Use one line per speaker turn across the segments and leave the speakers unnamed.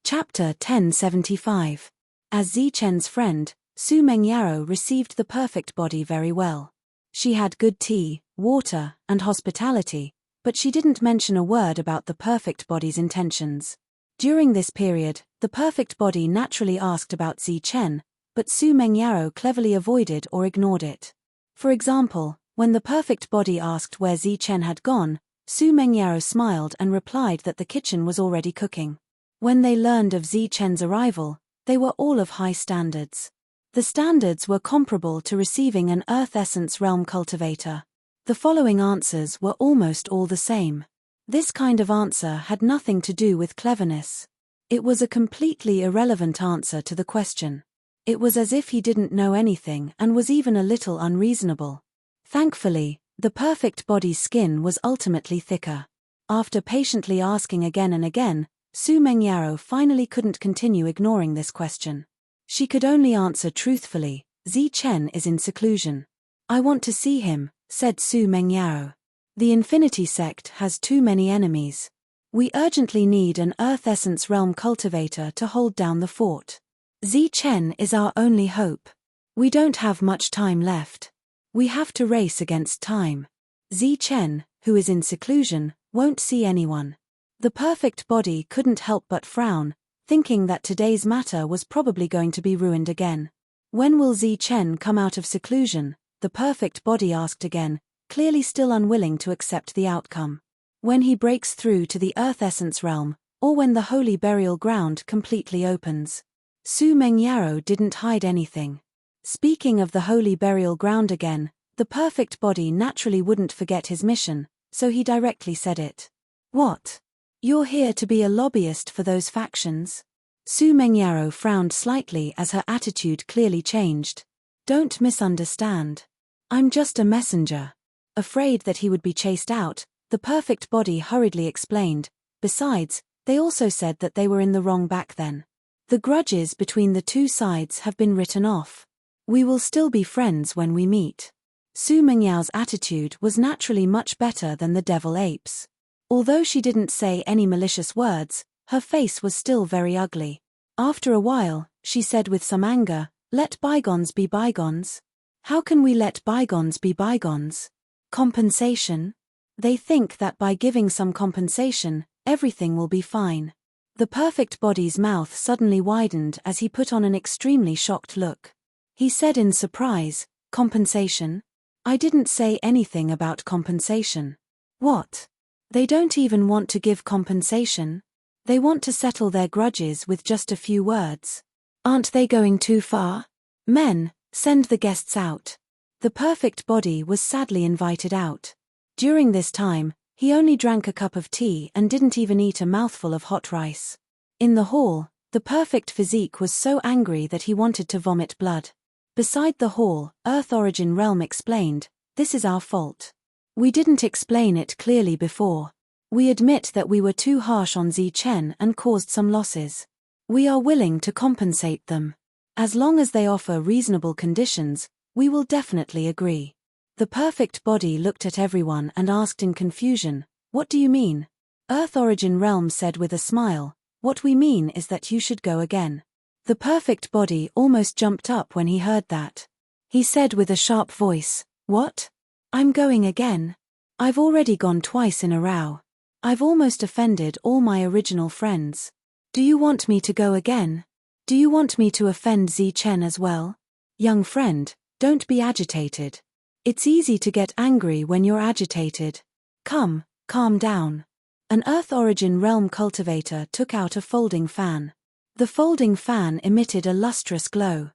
Chapter 1075. As Zichen's friend, Su Mengyaro received the perfect body very well. She had good tea, water, and hospitality, but she didn't mention a word about the perfect body's intentions. During this period, the perfect body naturally asked about Zichen, but Su Mengyaro cleverly avoided or ignored it. For example, when the perfect body asked where Zichen had gone, Su Mengyaro smiled and replied that the kitchen was already cooking. When they learned of Zichen's arrival, they were all of high standards. The standards were comparable to receiving an Earth Essence Realm cultivator. The following answers were almost all the same. This kind of answer had nothing to do with cleverness. It was a completely irrelevant answer to the question. It was as if he didn't know anything and was even a little unreasonable. Thankfully, the perfect body's skin was ultimately thicker. After patiently asking again and again, Su Mengyaro finally couldn't continue ignoring this question. She could only answer truthfully, Zichen is in seclusion. I want to see him, said Su Mengyaro. The Infinity Sect has too many enemies. We urgently need an Earth Essence Realm cultivator to hold down the fort. Zichen is our only hope. We don't have much time left. We have to race against time. Zichen, who is in seclusion, won't see anyone. The perfect body couldn't help but frown, thinking that today's matter was probably going to be ruined again. When will Zichen come out of seclusion? The perfect body asked again, clearly still unwilling to accept the outcome. When he breaks through to the Earth Essence Realm, or when the Holy Burial Ground completely opens. Su Mengyaro didn't hide anything. Speaking of the Holy Burial Ground again, the perfect body naturally wouldn't forget his mission, so he directly said it. What? You're here to be a lobbyist for those factions? Su Mengyaro frowned slightly as her attitude clearly changed. Don't misunderstand. I'm just a messenger. Afraid that he would be chased out, the perfect body hurriedly explained. Besides, they also said that they were in the wrong back then. The grudges between the two sides have been written off. We will still be friends when we meet. Su Mengyao's attitude was naturally much better than the devil ape's. Although she didn't say any malicious words, her face was still very ugly. After a while, she said with some anger, let bygones be bygones. How can we let bygones be bygones? Compensation? They think that by giving some compensation, everything will be fine. The perfect body's mouth suddenly widened as he put on an extremely shocked look. He said in surprise, compensation? I didn't say anything about compensation. What? They don't even want to give compensation. They want to settle their grudges with just a few words. Aren't they going too far? Men, send the guests out. The perfect body was sadly invited out. During this time, he only drank a cup of tea and didn't even eat a mouthful of hot rice. In the hall, the perfect physique was so angry that he wanted to vomit blood. Beside the hall, Earth Origin Realm explained, this is our fault. We didn't explain it clearly before. We admit that we were too harsh on Zichen and caused some losses. We are willing to compensate them. As long as they offer reasonable conditions, we will definitely agree. The perfect body looked at everyone and asked in confusion, what do you mean? Earth Origin Realm said with a smile, what we mean is that you should go again. The perfect body almost jumped up when he heard that. He said with a sharp voice, what? I'm going again. I've already gone twice in a row. I've almost offended all my original friends. Do you want me to go again? Do you want me to offend Zichen as well? Young friend, don't be agitated. It's easy to get angry when you're agitated. Come, calm down. An Earth Origin Realm cultivator took out a folding fan. The folding fan emitted a lustrous glow.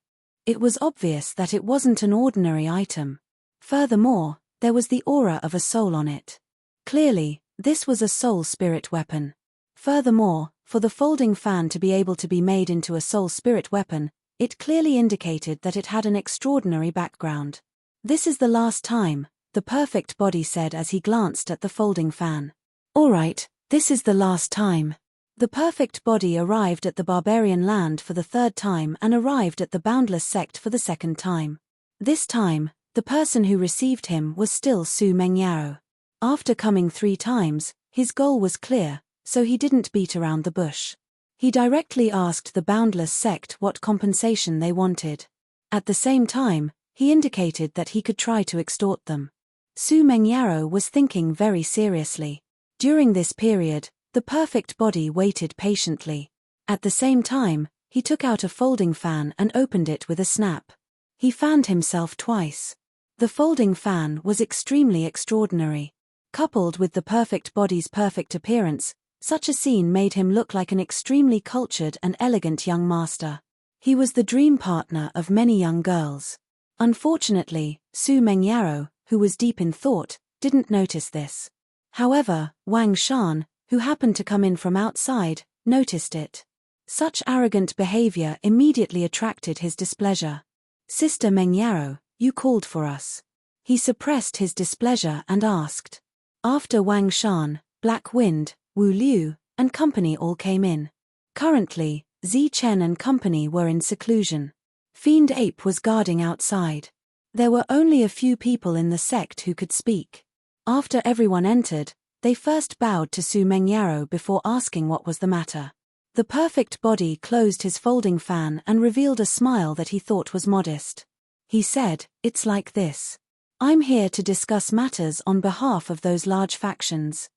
It was obvious that it wasn't an ordinary item. Furthermore, there was the aura of a soul on it. Clearly, this was a soul spirit weapon. Furthermore, for the folding fan to be able to be made into a soul spirit weapon, it clearly indicated that it had an extraordinary background. This is the last time, the perfect body said as he glanced at the folding fan. All right, this is the last time. The perfect body arrived at the barbarian land for the third time and arrived at the boundless sect for the second time. This time, the person who received him was still Su Mengyaro. After coming 3 times, his goal was clear, so he didn't beat around the bush. He directly asked the Boundless sect what compensation they wanted. At the same time, he indicated that he could try to extort them. Su Mengyaro was thinking very seriously. During this period, the perfect body waited patiently. At the same time, he took out a folding fan and opened it with a snap. He fanned himself twice. The folding fan was extremely extraordinary. Coupled with the perfect body's perfect appearance, such a scene made him look like an extremely cultured and elegant young master. He was the dream partner of many young girls. Unfortunately, Su Mengyaro, who was deep in thought, didn't notice this. However, Wang Shan, who happened to come in from outside, noticed it. Such arrogant behavior immediately attracted his displeasure. "Sister Mengyaro, you called for us." He suppressed his displeasure and asked. After Wang Shan, Black Wind, Wu Liu, and company all came in. Currently, Zi Chen and company were in seclusion. Fiend Ape was guarding outside. There were only a few people in the sect who could speak. After everyone entered, they first bowed to Su Mengyaro before asking what was the matter. The perfect body closed his folding fan and revealed a smile that he thought was modest. He said, "It's like this. I'm here to discuss matters on behalf of those large factions.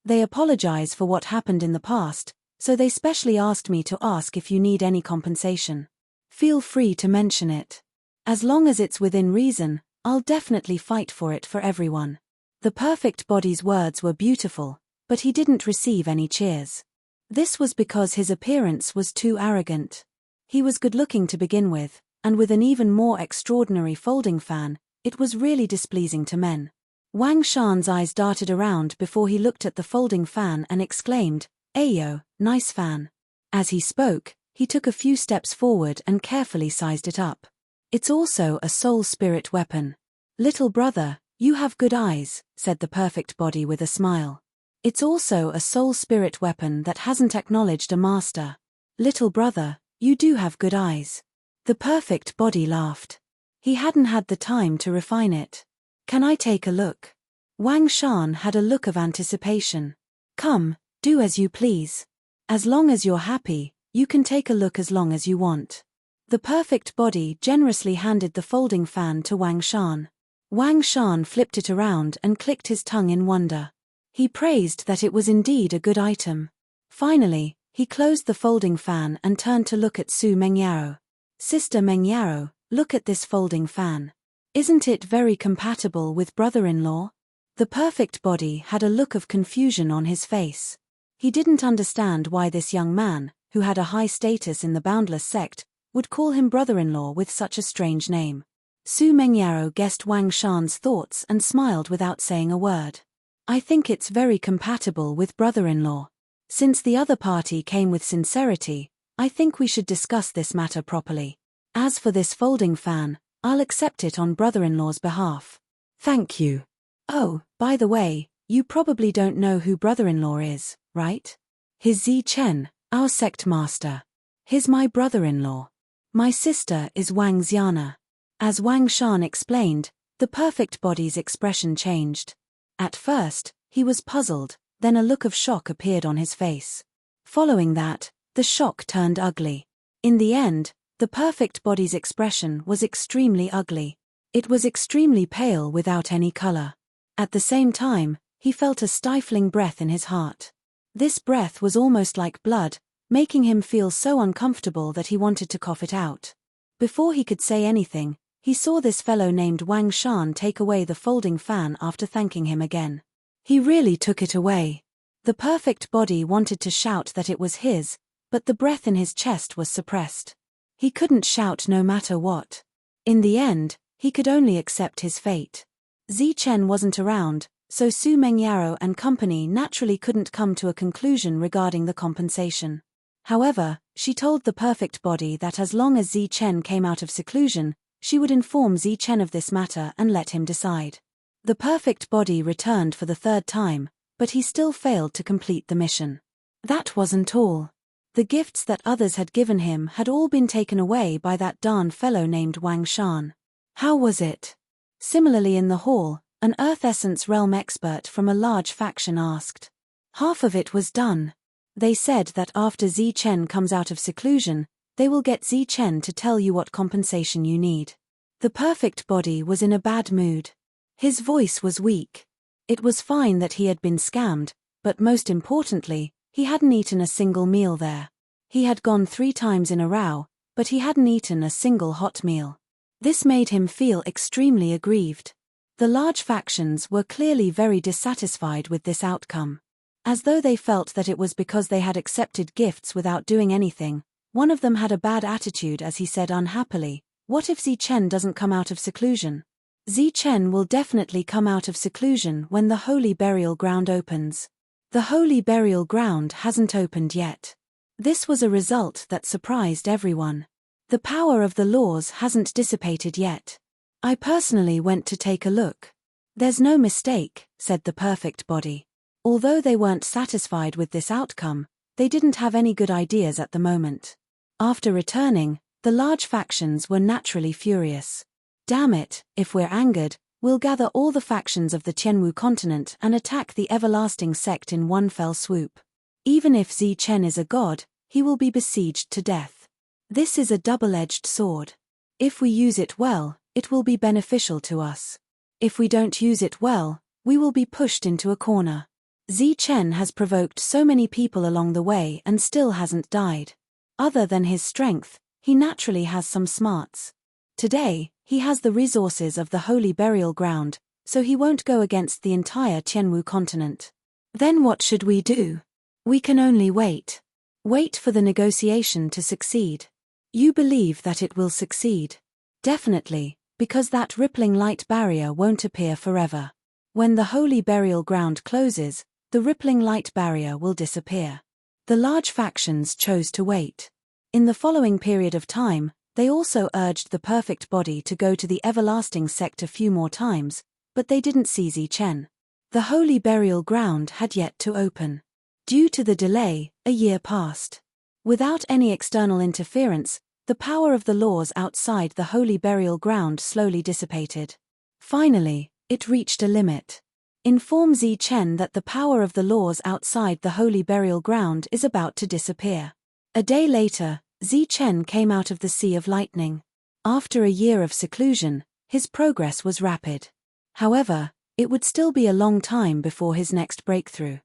They apologize for what happened in the past, so they specially asked me to ask if you need any compensation. Feel free to mention it. As long as it's within reason, I'll definitely fight for it for everyone." The perfect body's words were beautiful, but he didn't receive any cheers. This was because his appearance was too arrogant. He was good-looking to begin with, and with an even more extraordinary folding fan, it was really displeasing to men. Wang Shan's eyes darted around before he looked at the folding fan and exclaimed, "Ayo, nice fan." As he spoke, he took a few steps forward and carefully sized it up. "It's also a soul spirit weapon. Little brother, you have good eyes," said the perfect body with a smile. "It's also a soul spirit weapon that hasn't acknowledged a master. Little brother, you do have good eyes." The perfect body laughed. He hadn't had the time to refine it. "Can I take a look?" Wang Shan had a look of anticipation. "Come, do as you please. As long as you're happy, you can take a look as long as you want." The perfect body generously handed the folding fan to Wang Shan. Wang Shan flipped it around and clicked his tongue in wonder. He praised that it was indeed a good item. Finally, he closed the folding fan and turned to look at Su Mengyaro. "Sister Mengyaro, look at this folding fan. Isn't it very compatible with brother-in-law?" The perfect body had a look of confusion on his face. He didn't understand why this young man, who had a high status in the Boundless sect, would call him brother-in-law with such a strange name. Su Mengyaro guessed Wang Shan's thoughts and smiled without saying a word. "I think it's very compatible with brother-in-law. Since the other party came with sincerity, I think we should discuss this matter properly. As for this folding fan, I'll accept it on brother-in-law's behalf." "Thank you. Oh, by the way, you probably don't know who brother-in-law is, right? He's Zi Chen, our sect master. He's my brother-in-law. My sister is Wang Xiana." As Wang Shan explained, the perfect body's expression changed. At first, he was puzzled, then a look of shock appeared on his face. Following that, the shock turned ugly. In the end, the perfect body's expression was extremely ugly. It was extremely pale without any color. At the same time, he felt a stifling breath in his heart. This breath was almost like blood, making him feel so uncomfortable that he wanted to cough it out. Before he could say anything, he saw this fellow named Wang Shan take away the folding fan after thanking him again. He really took it away. The perfect body wanted to shout that it was his, but the breath in his chest was suppressed. He couldn't shout no matter what. In the end, he could only accept his fate. Zi Chen wasn't around, so Su Mengyaro and company naturally couldn't come to a conclusion regarding the compensation. However, she told the perfect body that as long as Zi Chen came out of seclusion, she would inform Zi Chen of this matter and let him decide. The perfect body returned for the third time, but he still failed to complete the mission. That wasn't all. The gifts that others had given him had all been taken away by that darn fellow named Wang Shan. How was it? Similarly in the hall, an Earth Essence realm expert from a large faction asked. Half of it was done. They said that after Zi-Chen comes out of seclusion, they will get Zi-Chen to tell you what compensation you need. The perfect body was in a bad mood. His voice was weak. It was fine that he had been scammed, but most importantly, he hadn't eaten a single meal there. He had gone 3 times in a row, but he hadn't eaten a single hot meal. This made him feel extremely aggrieved. The large factions were clearly very dissatisfied with this outcome. As though they felt that it was because they had accepted gifts without doing anything, one of them had a bad attitude as he said unhappily, "What if Zi-Chen doesn't come out of seclusion?" Zi-Chen will definitely come out of seclusion when the holy burial ground opens. The holy burial ground hasn't opened yet. This was a result that surprised everyone. The power of the laws hasn't dissipated yet. I personally went to take a look. There's no mistake, said the perfect body. Although they weren't satisfied with this outcome, they didn't have any good ideas at the moment. After returning, the large factions were naturally furious. Damn it, if we're angered, we'll gather all the factions of the Tianwu continent and attack the everlasting sect in one fell swoop. Even if Zi-Chen is a god, he will be besieged to death. This is a double-edged sword. If we use it well, it will be beneficial to us. If we don't use it well, we will be pushed into a corner. Zi-Chen has provoked so many people along the way and still hasn't died. Other than his strength, he naturally has some smarts. Today, he has the resources of the holy burial ground, so he won't go against the entire Tianwu continent. Then what should we do? We can only wait. Wait for the negotiation to succeed. You believe that it will succeed? Definitely, because that rippling light barrier won't appear forever. When the holy burial ground closes, the rippling light barrier will disappear. The large factions chose to wait. In the following period of time, they also urged the perfect body to go to the everlasting sect a few more times, but they didn't see Zi-Chen. The holy burial ground had yet to open. Due to the delay, a year passed. Without any external interference, the power of the laws outside the holy burial ground slowly dissipated. Finally, it reached a limit. Inform Zi-Chen that the power of the laws outside the holy burial ground is about to disappear. A day later, Zi-Chen came out of the sea of lightning. After a year of seclusion, his progress was rapid. However, it would still be a long time before his next breakthrough.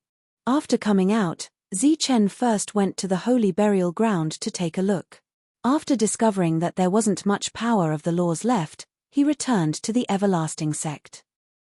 After coming out, Zi-Chen first went to the holy burial ground to take a look. After discovering that there wasn't much power of the laws left, he returned to the everlasting sect.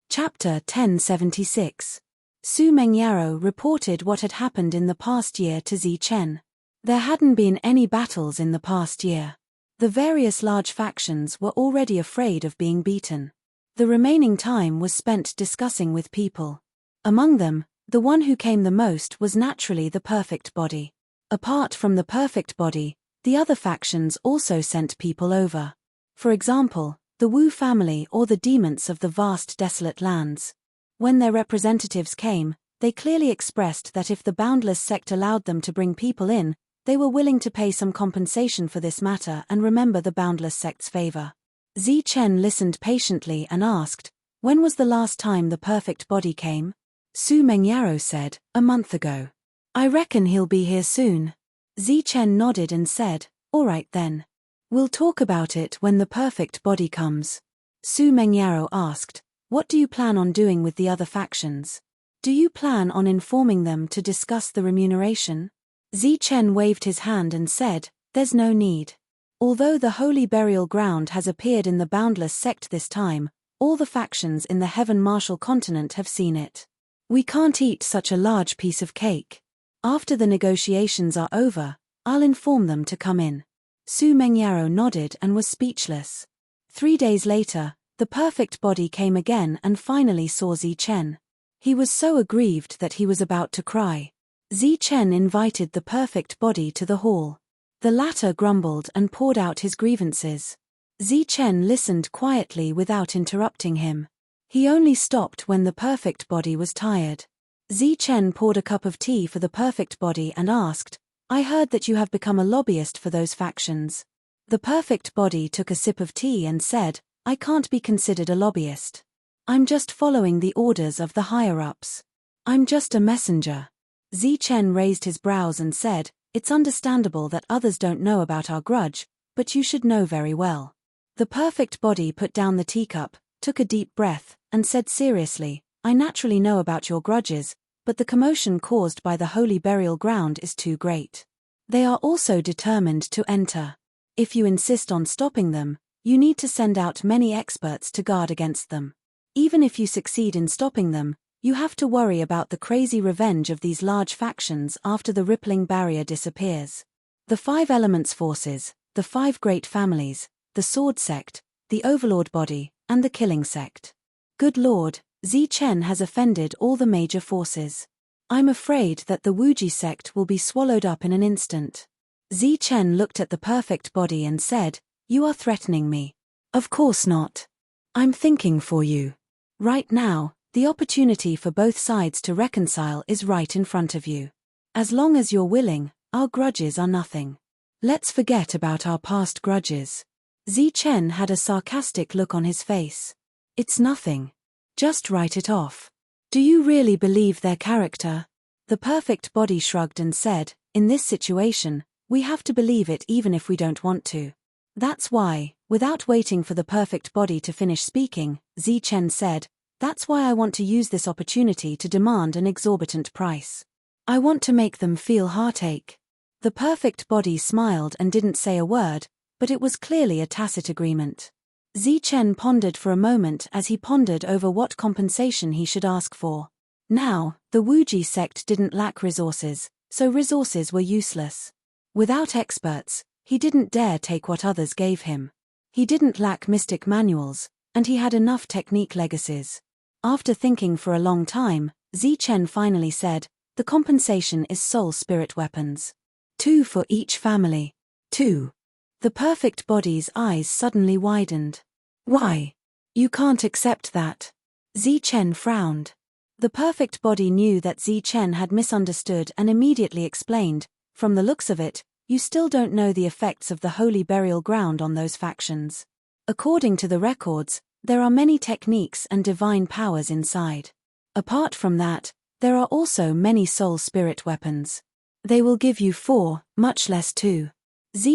Chapter 1076. Su Mengyaro reported what had happened in the past year to Zi-Chen. There hadn't been any battles in the past year. The various large factions were already afraid of being beaten. The remaining time was spent discussing with people. Among them, the one who came the most was naturally the perfect body. Apart from the perfect body, the other factions also sent people over. For example, the Wu family or the demons of the vast desolate lands. When their representatives came, they clearly expressed that if the boundless sect allowed them to bring people in, they were willing to pay some compensation for this matter and remember the boundless sect's favor. Zi-Chen listened patiently and asked, "When was the last time the perfect body came?" Su Mengyaro said, "A month ago." "I reckon he'll be here soon." Zi-Chen nodded and said, "All right then. We'll talk about it when the perfect body comes." Su Mengyaro asked, "What do you plan on doing with the other factions? Do you plan on informing them to discuss the remuneration?" Zi-Chen waved his hand and said, "There's no need. Although the holy burial ground has appeared in the boundless sect this time, all the factions in the Heaven Martial continent have seen it. We can't eat such a large piece of cake. After the negotiations are over, I'll inform them to come in." Su Mengyaro nodded and was speechless. 3 days later, the perfect body came again and finally saw Zi-Chen. He was so aggrieved that he was about to cry. Zi-Chen invited the perfect body to the hall. The latter grumbled and poured out his grievances. Zi-Chen listened quietly without interrupting him. He only stopped when the perfect body was tired. Zi-Chen poured a cup of tea for the perfect body and asked, "I heard that you have become a lobbyist for those factions." The perfect body took a sip of tea and said, "I can't be considered a lobbyist. I'm just following the orders of the higher-ups. I'm just a messenger." Chen raised his brows and said, "It's understandable that others don't know about our grudge, but you should know very well." The perfect body put down the teacup, took a deep breath, and said seriously, "I naturally know about your grudges, but the commotion caused by the holy burial ground is too great. They are also determined to enter. If you insist on stopping them, you need to send out many experts to guard against them. Even if you succeed in stopping them, you have to worry about the crazy revenge of these large factions after the rippling barrier disappears. The 5 elements forces, the 5 great families, the sword sect, the overlord body, and the killing sect. Good Lord, Chen has offended all the major forces. I'm afraid that the Wuji sect will be swallowed up in an instant." Chen looked at the perfect body and said, "You are threatening me." "Of course not. I'm thinking for you. Right now, the opportunity for both sides to reconcile is right in front of you. As long as you're willing, our grudges are nothing. Let's forget about our past grudges." Chen had a sarcastic look on his face. "It's nothing. Just write it off. Do you really believe their character?" The perfect body shrugged and said, "In this situation, we have to believe it even if we don't want to. That's why," without waiting for the perfect body to finish speaking, Chen said, "That's why I want to use this opportunity to demand an exorbitant price. I want to make them feel heartache." The perfect body smiled and didn't say a word, but it was clearly a tacit agreement. Chen pondered for a moment as he pondered over what compensation he should ask for. Now, the Wuji sect didn't lack resources, so resources were useless. Without experts, he didn't dare take what others gave him. He didn't lack mystic manuals, and he had enough technique legacies. After thinking for a long time, Chen finally said, "The compensation is soul spirit weapons. 2 for each family." 2. The perfect body's eyes suddenly widened. "Why? You can't accept that." Chen frowned. The perfect body knew that Chen had misunderstood and immediately explained, "From the looks of it, you still don't know the effects of the holy burial ground on those factions. According to the records, there are many techniques and divine powers inside. Apart from that, there are also many soul spirit weapons. They will give you 4, much less 2.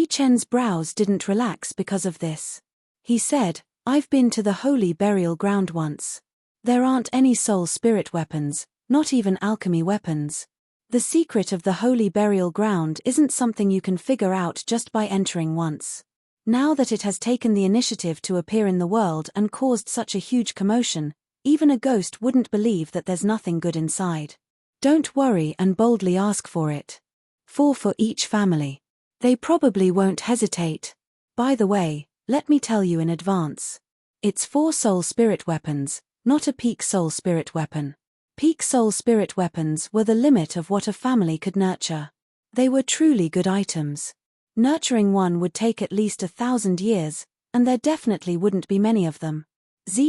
Chen's brows didn't relax because of this. He said, "I've been to the holy burial ground once. There aren't any soul spirit weapons, not even alchemy weapons. The secret of the holy burial ground isn't something you can figure out just by entering once. Now that it has taken the initiative to appear in the world and caused such a huge commotion, even a ghost wouldn't believe that there's nothing good inside. Don't worry and boldly ask for it. 4 for each family. They probably won't hesitate. By the way, let me tell you in advance. It's 4 soul spirit weapons, not a peak soul spirit weapon. Peak soul spirit weapons were the limit of what a family could nurture. They were truly good items. Nurturing one would take at least 1,000 years, and there definitely wouldn't be many of them."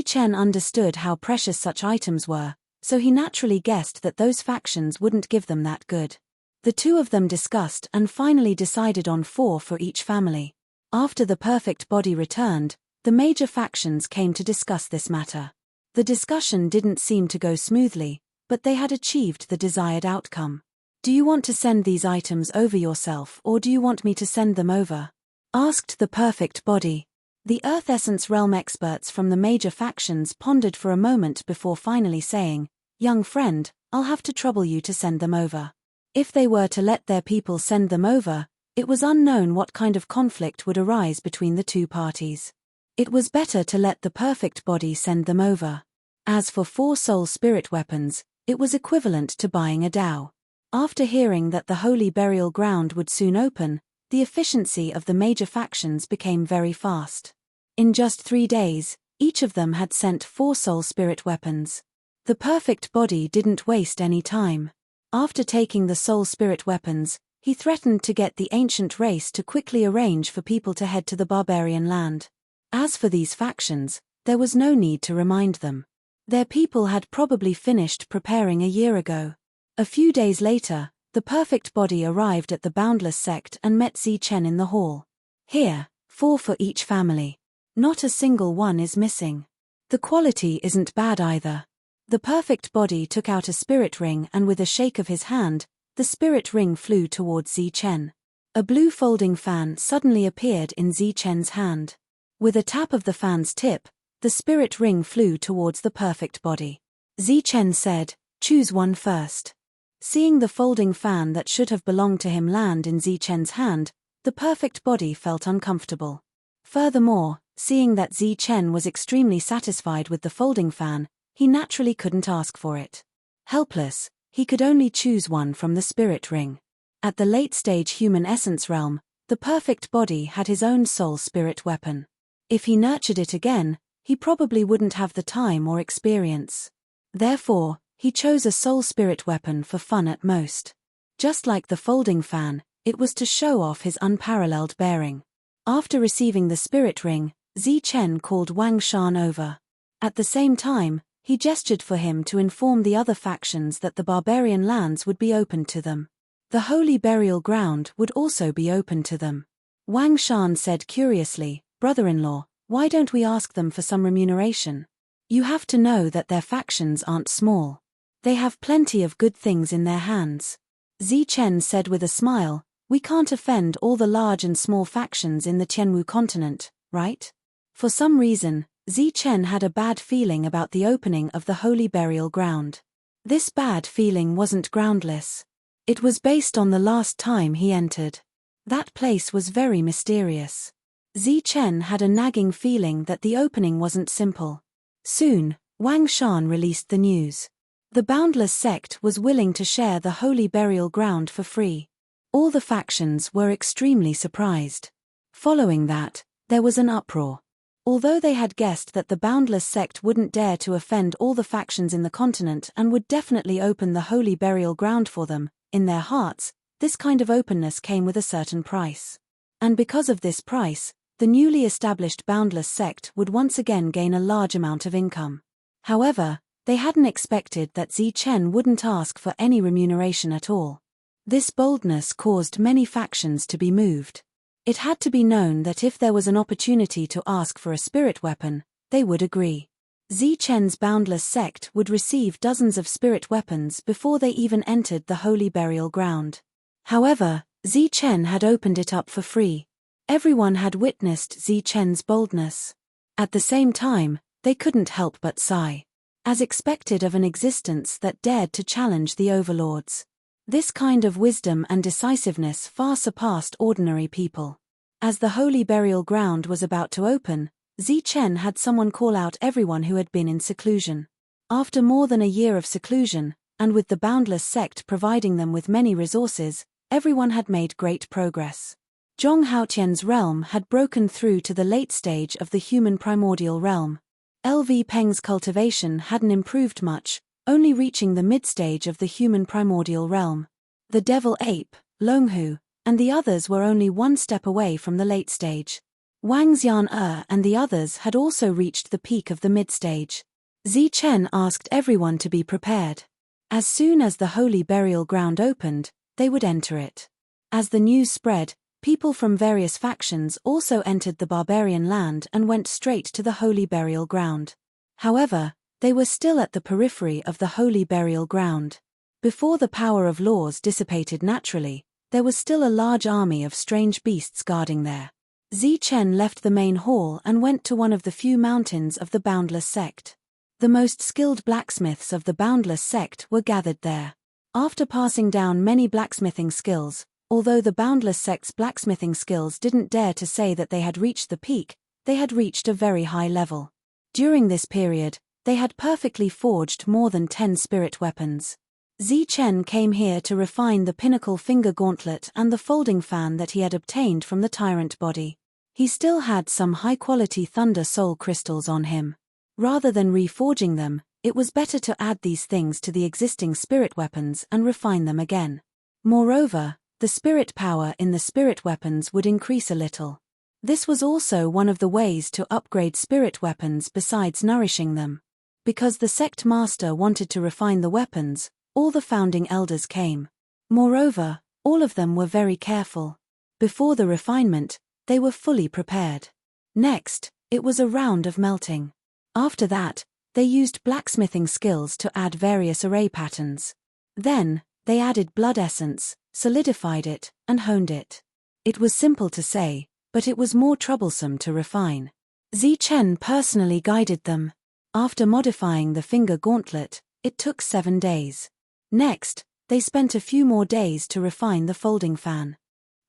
Chen understood how precious such items were, so he naturally guessed that those factions wouldn't give them that good. The 2 of them discussed and finally decided on 4 for each family. After the perfect body returned, the major factions came to discuss this matter. The discussion didn't seem to go smoothly, but they had achieved the desired outcome. "Do you want to send these items over yourself or do you want me to send them over?" asked the perfect body. The Earth Essence Realm experts from the major factions pondered for a moment before finally saying, "Young friend, I'll have to trouble you to send them over." If they were to let their people send them over, it was unknown what kind of conflict would arise between the 2 parties. It was better to let the perfect body send them over. As for 4 soul spirit weapons, it was equivalent to buying a Dao. After hearing that the holy burial ground would soon open, the efficiency of the major factions became very fast. In just 3 days, each of them had sent 4 soul spirit weapons. The perfect body didn't waste any time. After taking the soul spirit weapons, he threatened to get the ancient race to quickly arrange for people to head to the barbarian land. As for these factions, there was no need to remind them. Their people had probably finished preparing a year ago. A few days later, the perfect body arrived at the Boundless sect and met Chen in the hall. "Here, 4 for each family. Not a single one is missing. The quality isn't bad either." The perfect body took out a spirit ring and with a shake of his hand, the spirit ring flew towards Zichen. A blue folding fan suddenly appeared in Zichen's hand. With a tap of the fan's tip, the spirit ring flew towards the perfect body. Zichen said, "Choose one first." Seeing the folding fan that should have belonged to him land in Zichen's hand, the perfect body felt uncomfortable. Furthermore, seeing that Zichen was extremely satisfied with the folding fan, he naturally couldn't ask for it. Helpless, he could only choose one from the spirit ring. At the late-stage human essence realm, the perfect body had his own soul spirit weapon. If he nurtured it again, he probably wouldn't have the time or experience. Therefore, he chose a soul spirit weapon for fun at most. Just like the folding fan, it was to show off his unparalleled bearing. After receiving the spirit ring, Zichen called Wang Shan over. At the same time, he gestured for him to inform the other factions that the barbarian lands would be open to them. The holy burial ground would also be open to them. Wang Shan said curiously, "Brother-in-law, why don't we ask them for some remuneration? You have to know that their factions aren't small. They have plenty of good things in their hands." Zichen said with a smile, "We can't offend all the large and small factions in the Tianwu continent, right?" For some reason, Zichen had a bad feeling about the opening of the holy burial ground. This bad feeling wasn't groundless. It was based on the last time he entered. That place was very mysterious. Zichen had a nagging feeling that the opening wasn't simple. Soon, Wang Shan released the news. The Boundless sect was willing to share the holy burial ground for free. All the factions were extremely surprised. Following that, there was an uproar. Although they had guessed that the Boundless sect wouldn't dare to offend all the factions in the continent and would definitely open the holy burial ground for them, in their hearts, this kind of openness came with a certain price. And because of this price, the newly established Boundless sect would once again gain a large amount of income. However, they hadn't expected that Zichen wouldn't ask for any remuneration at all. This boldness caused many factions to be moved. It had to be known that if there was an opportunity to ask for a spirit weapon, they would agree. Zichen's Boundless sect would receive dozens of spirit weapons before they even entered the holy burial ground. However, Zichen had opened it up for free. Everyone had witnessed Zichen's boldness. At the same time, they couldn't help but sigh. As expected of an existence that dared to challenge the overlords. This kind of wisdom and decisiveness far surpassed ordinary people. As the holy burial ground was about to open, Zichen had someone call out everyone who had been in seclusion. After more than a year of seclusion, and with the Boundless sect providing them with many resources, everyone had made great progress. Zhong Haotian's realm had broken through to the late stage of the human primordial realm. LV Peng's cultivation hadn't improved much, only reaching the mid-stage of the human primordial realm. The devil ape, Longhu, and the others were only one step away from the late stage. Wang Xian and the others had also reached the peak of the mid-stage. Zichen asked everyone to be prepared. As soon as the holy burial ground opened, they would enter it. As the news spread, people from various factions also entered the barbarian land and went straight to the holy burial ground. However, they were still at the periphery of the holy burial ground. Before the power of laws dissipated naturally, there was still a large army of strange beasts guarding there. Zichen left the main hall and went to one of the few mountains of the Boundless sect. The most skilled blacksmiths of the Boundless sect were gathered there. After passing down many blacksmithing skills, although the Boundless sect's blacksmithing skills didn't dare to say that they had reached the peak, they had reached a very high level. During this period, they had perfectly forged more than 10 spirit weapons. Zichen came here to refine the pinnacle finger gauntlet and the folding fan that he had obtained from the tyrant body. He still had some high-quality thunder soul crystals on him. Rather than reforging them, it was better to add these things to the existing spirit weapons and refine them again. Moreover, the spirit power in the spirit weapons would increase a little. This was also one of the ways to upgrade spirit weapons besides nourishing them. Because the sect master wanted to refine the weapons, all the founding elders came. Moreover, all of them were very careful. Before the refinement, they were fully prepared. Next, it was a round of melting. After that, they used blacksmithing skills to add various array patterns. Then, They added blood essence, solidified it, and honed it. It was simple to say, but it was more troublesome to refine. Zichen personally guided them. After modifying the finger gauntlet, it took 7 days. Next, they spent a few more days to refine the folding fan.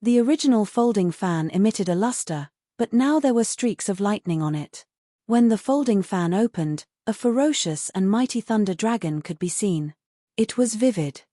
The original folding fan emitted a luster, but now there were streaks of lightning on it. When the folding fan opened, a ferocious and mighty thunder dragon could be seen. It was vivid.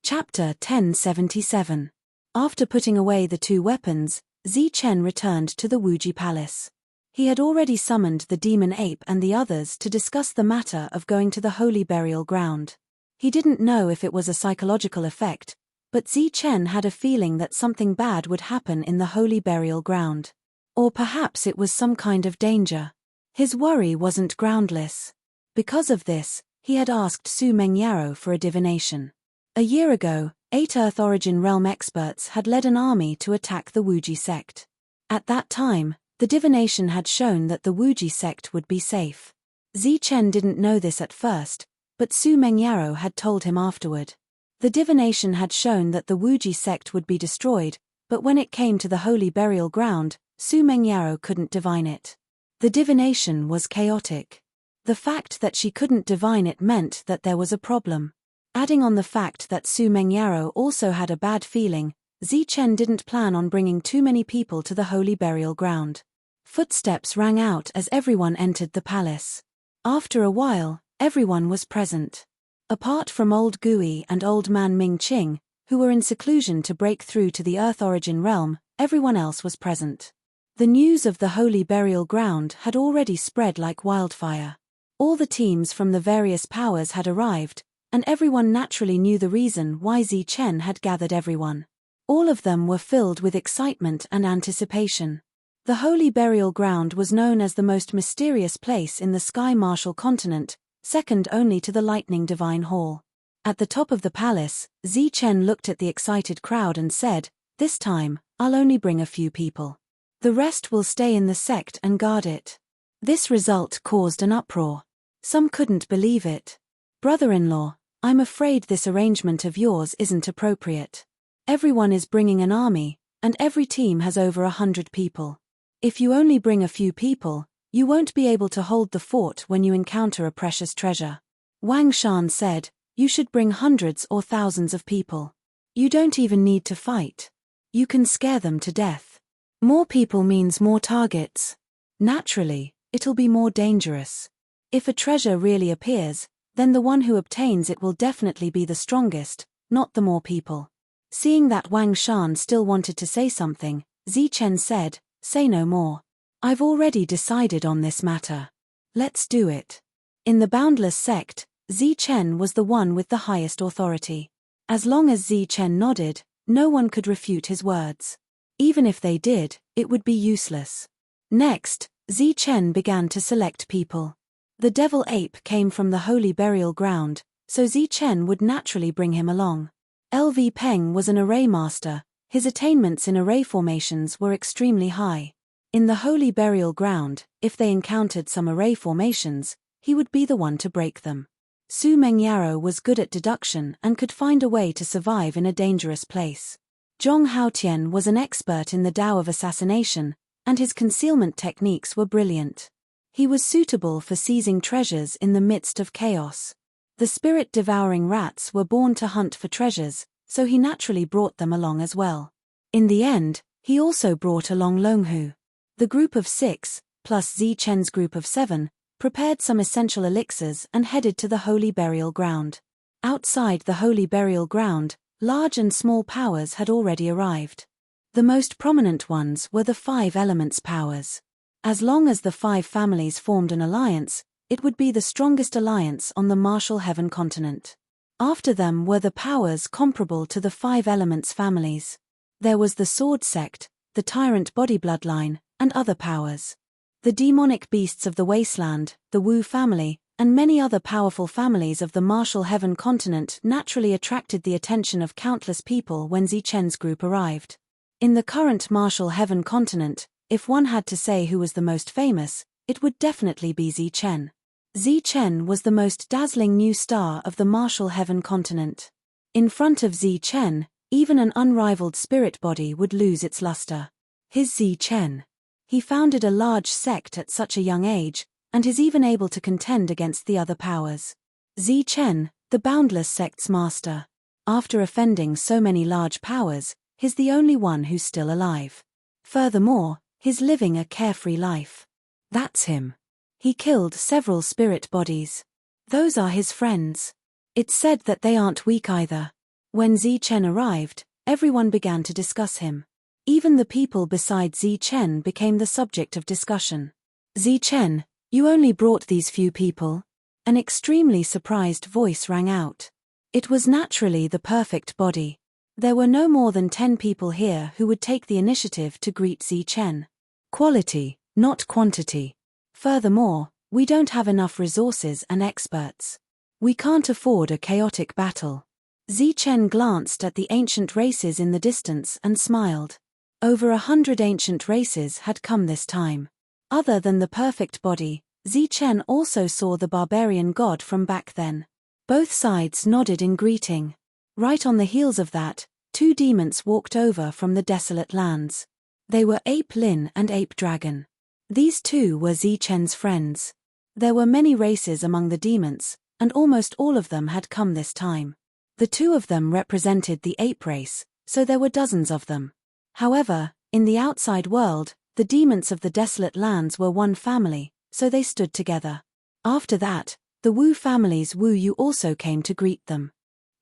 Chapter 1077. After putting away the 2 weapons, Zichen returned to the Wuji Palace. He had already summoned the demon ape and the others to discuss the matter of going to the holy burial ground. He didn't know if it was a psychological effect, but Zichen had a feeling that something bad would happen in the holy burial ground. Or perhaps it was some kind of danger. His worry wasn't groundless. Because of this, he had asked Su Mengyaro for a divination. A year ago, 8 Earth Origin Realm experts had led an army to attack the Wuji sect. At that time, the divination had shown that the Wuji sect would be safe. Zichen didn't know this at first, but Su Mengyaro had told him afterward. The divination had shown that the Wuji sect would be destroyed, but when it came to the holy burial ground, Su Mengyaro couldn't divine it. The divination was chaotic. The fact that she couldn't divine it meant that there was a problem. Adding on the fact that Su Mengyaro also had a bad feeling, Zichen didn't plan on bringing too many people to the holy burial ground. Footsteps rang out as everyone entered the palace. After a while, everyone was present. Apart from Old Gui and Old Man Ming Qing, who were in seclusion to break through to the Earth Origin realm, everyone else was present. The news of the holy burial ground had already spread like wildfire. All the teams from the various powers had arrived, and everyone naturally knew the reason why Zichen had gathered everyone. All of them were filled with excitement and anticipation. The holy burial ground was known as the most mysterious place in the Sky Martial continent, second only to the Lightning Divine Hall. At the top of the palace, Zichen looked at the excited crowd and said, "This time, I'll only bring a few people. The rest will stay in the sect and guard it." This result caused an uproar. Some couldn't believe it. "Brother-in-law, I'm afraid this arrangement of yours isn't appropriate. Everyone is bringing an army, and every team has over 100 people. If you only bring a few people, you won't be able to hold the fort when you encounter a precious treasure." Wang Shan said, "You should bring hundreds or thousands of people. You don't even need to fight. You can scare them to death. More people means more targets. Naturally, it'll be more dangerous. If a treasure really appears, then the one who obtains it will definitely be the strongest, not the more people." Seeing that Wang Shan still wanted to say something, Zichen said, "Say no more. I've already decided on this matter. Let's do it." In the Boundless sect, Zichen was the one with the highest authority. As long as Zichen nodded, no one could refute his words. Even if they did, it would be useless. Next, Zichen began to select people. The devil ape came from the holy burial ground, so Zichen would naturally bring him along. LV Peng was an array master. His attainments in array formations were extremely high. In the holy burial ground, if they encountered some array formations, he would be the one to break them. Su Mengyaro was good at deduction and could find a way to survive in a dangerous place. Zhong Haotian was an expert in the Tao of assassination, and his concealment techniques were brilliant. He was suitable for seizing treasures in the midst of chaos. The spirit-devouring rats were born to hunt for treasures, so he naturally brought them along as well. In the end, he also brought along Longhu. The group of 6, plus Zichen's group of 7, prepared some essential elixirs and headed to the holy burial ground. Outside the holy burial ground, large and small powers had already arrived. The most prominent ones were the 5 elements powers. As long as the 5 families formed an alliance, it would be the strongest alliance on the Martial Heaven continent. After them were the powers comparable to the 5 elements families. There was the Sword sect, the Tyrant body bloodline, and other powers. The demonic beasts of the wasteland, the Wu family, and many other powerful families of the Martial Heaven continent naturally attracted the attention of countless people when Zichen's group arrived. In the current Martial Heaven continent, if one had to say who was the most famous, it would definitely be Zichen. Zichen was the most dazzling new star of the Martial Heaven continent. In front of Zichen, even an unrivaled spirit body would lose its luster. His Zichen. He founded a large sect at such a young age, and is even able to contend against the other powers. Zichen, the boundless sect's master. After offending so many large powers, he's the only one who's still alive. Furthermore, he's living a carefree life. That's him. He killed several spirit bodies. Those are his friends. It's said that they aren't weak either. When Zichen arrived, everyone began to discuss him. Even the people beside Zichen became the subject of discussion. Zichen, you only brought these few people? An extremely surprised voice rang out. It was naturally the perfect body. There were no more than 10 people here who would take the initiative to greet Zichen. Quality, not quantity. Furthermore, we don't have enough resources and experts. We can't afford a chaotic battle. Zichen glanced at the ancient races in the distance and smiled. Over 100 ancient races had come this time. Other than the perfect body, Zichen also saw the barbarian god from back then. Both sides nodded in greeting. Right on the heels of that, 2 demons walked over from the desolate lands. They were Ape Lin and Ape Dragon. These 2 were Zichen's friends. There were many races among the demons, and almost all of them had come this time. The 2 of them represented the ape race, so there were dozens of them. However, in the outside world, the demons of the desolate lands were one family, so they stood together. After that, the Wu family's Wu Yu also came to greet them.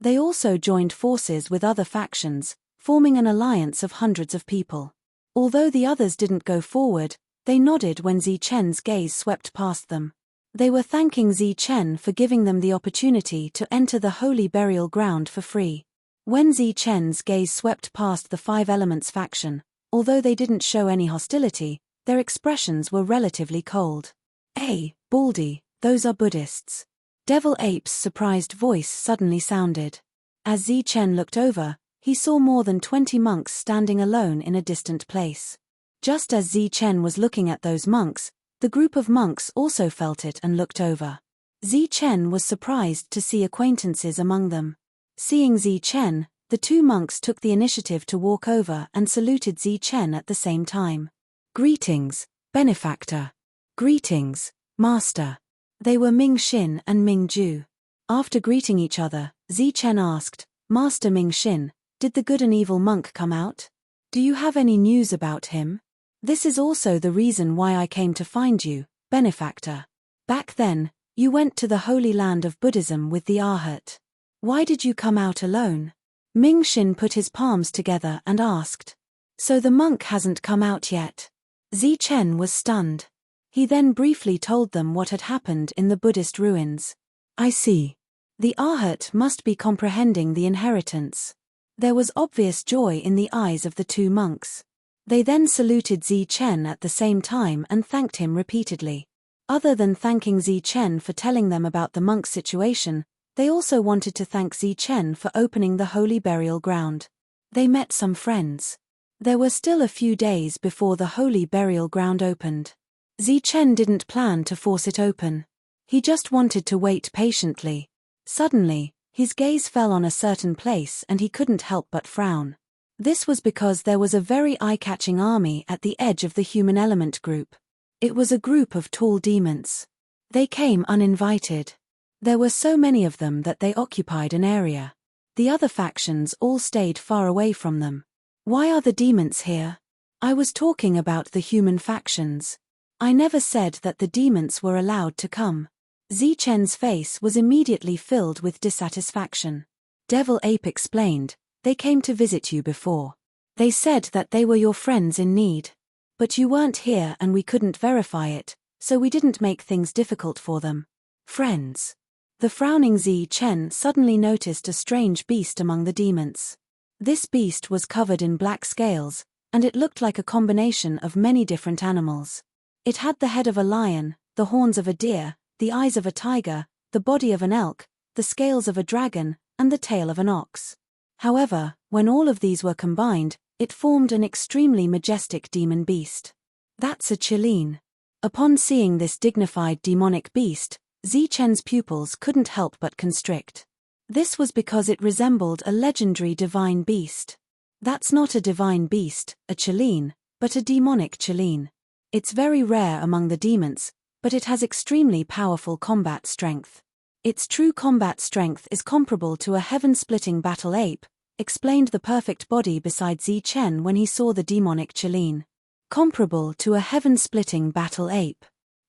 They also joined forces with other factions, forming an alliance of hundreds of people. Although the others didn't go forward, they nodded when Zichen's gaze swept past them. They were thanking Zichen for giving them the opportunity to enter the holy burial ground for free. When Zichen's gaze swept past the 5 Elements faction, although they didn't show any hostility, their expressions were relatively cold. "Hey, Baldy, those are Buddhists." Devil Ape's surprised voice suddenly sounded. As Zichen looked over, he saw more than 20 monks standing alone in a distant place. Just as Zichen was looking at those monks, the group of monks also felt it and looked over. Zichen was surprised to see acquaintances among them. Seeing Zichen, the 2 monks took the initiative to walk over and saluted Zichen at the same time. "Greetings, benefactor." "Greetings, master." They were Ming Xin and Ming Ju. After greeting each other, Zichen asked, "Master Ming Xin, did the good and evil monk come out? Do you have any news about him? This is also the reason why I came to find you, benefactor. Back then, you went to the holy land of Buddhism with the Arhat. Why did you come out alone?" Ming Xin put his palms together and asked. "So the monk hasn't come out yet?" Zichen was stunned. He then briefly told them what had happened in the Buddhist ruins. "I see. The Arhat must be comprehending the inheritance." There was obvious joy in the eyes of the 2 monks. They then saluted Zichen at the same time and thanked him repeatedly. Other than thanking Zichen for telling them about the monk's situation, they also wanted to thank Zichen for opening the holy burial ground. They met some friends. There were still a few days before the holy burial ground opened. Zichen didn't plan to force it open. He just wanted to wait patiently. Suddenly, his gaze fell on a certain place and he couldn't help but frown. This was because there was a very eye-catching army at the edge of the human element group. It was a group of tall demons. They came uninvited. There were so many of them that they occupied an area. The other factions all stayed far away from them. "Why are the demons here?" "I was talking about the human factions. I never said that the demons were allowed to come." Zichen's face was immediately filled with dissatisfaction. Devil Ape explained, "They came to visit you before. They said that they were your friends in need. But you weren't here and we couldn't verify it, so we didn't make things difficult for them." "Friends." The frowning Zichen suddenly noticed a strange beast among the demons. This beast was covered in black scales, and it looked like a combination of many different animals. It had the head of a lion, the horns of a deer, the eyes of a tiger, the body of an elk, the scales of a dragon, and the tail of an ox. However, when all of these were combined, it formed an extremely majestic demon beast. "That's a Chileen." Upon seeing this dignified demonic beast, Zichen's pupils couldn't help but constrict. This was because it resembled a legendary divine beast. That's not a divine beast, a Cheline, but a demonic Cheline. It's very rare among the demons, but it has extremely powerful combat strength. Its true combat strength is comparable to a heaven-splitting battle ape, explained the perfect body beside Zichen when he saw the demonic Cheline. Comparable to a heaven-splitting battle ape.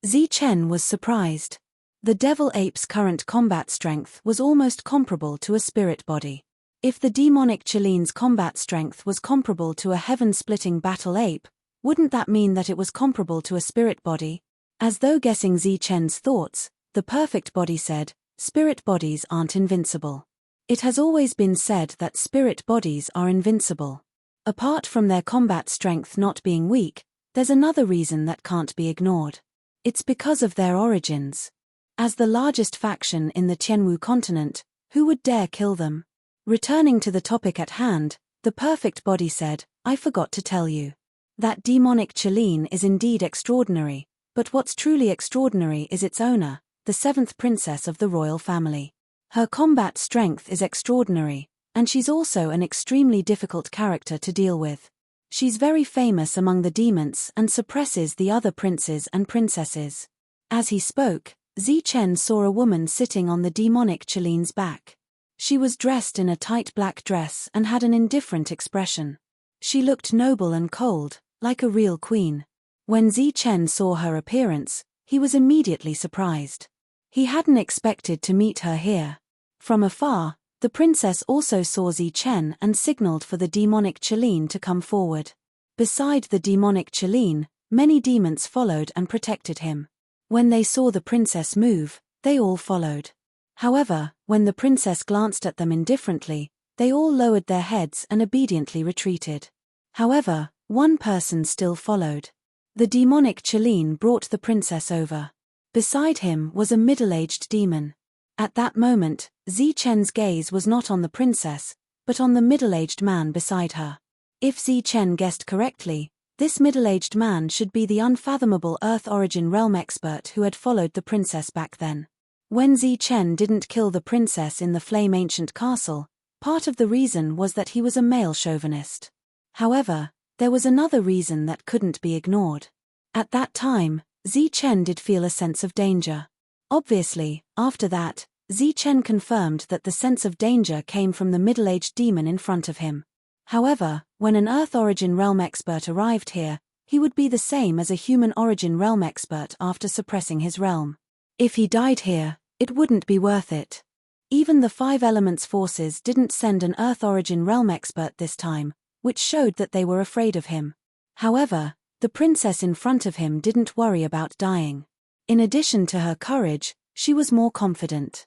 Zichen was surprised. The devil ape's current combat strength was almost comparable to a spirit body. If the demonic Cheline's combat strength was comparable to a heaven-splitting battle ape, wouldn't that mean that it was comparable to a spirit body? As though guessing Zichen's thoughts, the perfect body said, "Spirit bodies aren't invincible. It has always been said that spirit bodies are invincible. Apart from their combat strength not being weak, there's another reason that can't be ignored. It's because of their origins. As the largest faction in the Tianwu continent, who would dare kill them?" Returning to the topic at hand, the perfect body said, "I forgot to tell you. That demonic Cheline is indeed extraordinary, but what's truly extraordinary is its owner, the seventh princess of the royal family. Her combat strength is extraordinary, and she's also an extremely difficult character to deal with. She's very famous among the demons and suppresses the other princes and princesses." As he spoke, Zichen saw a woman sitting on the demonic Cheline's back. She was dressed in a tight black dress and had an indifferent expression. She looked noble and cold, like a real queen. When Zichen saw her appearance, he was immediately surprised. He hadn't expected to meet her here. From afar, the princess also saw Zichen and signaled for the demonic Cheline to come forward. Beside the demonic Cheline, many demons followed and protected him. When they saw the princess move, they all followed. However, when the princess glanced at them indifferently, they all lowered their heads and obediently retreated. However, one person still followed. The demonic Cheline brought the princess over. Beside him was a middle-aged demon. At that moment, Zichen's gaze was not on the princess, but on the middle-aged man beside her. If Zichen guessed correctly, this middle-aged man should be the unfathomable Earth Origin realm expert who had followed the princess back then. When Zichen didn't kill the princess in the Flame Ancient Castle, part of the reason was that he was a male chauvinist. However, there was another reason that couldn't be ignored. At that time, Zichen did feel a sense of danger. Obviously, after that, Zichen confirmed that the sense of danger came from the middle-aged demon in front of him. However, when an Earth Origin realm expert arrived here, he would be the same as a human origin realm expert after suppressing his realm. If he died here, it wouldn't be worth it. Even the Five Elements forces didn't send an Earth Origin realm expert this time, which showed that they were afraid of him. However, the princess in front of him didn't worry about dying. In addition to her courage, she was more confident.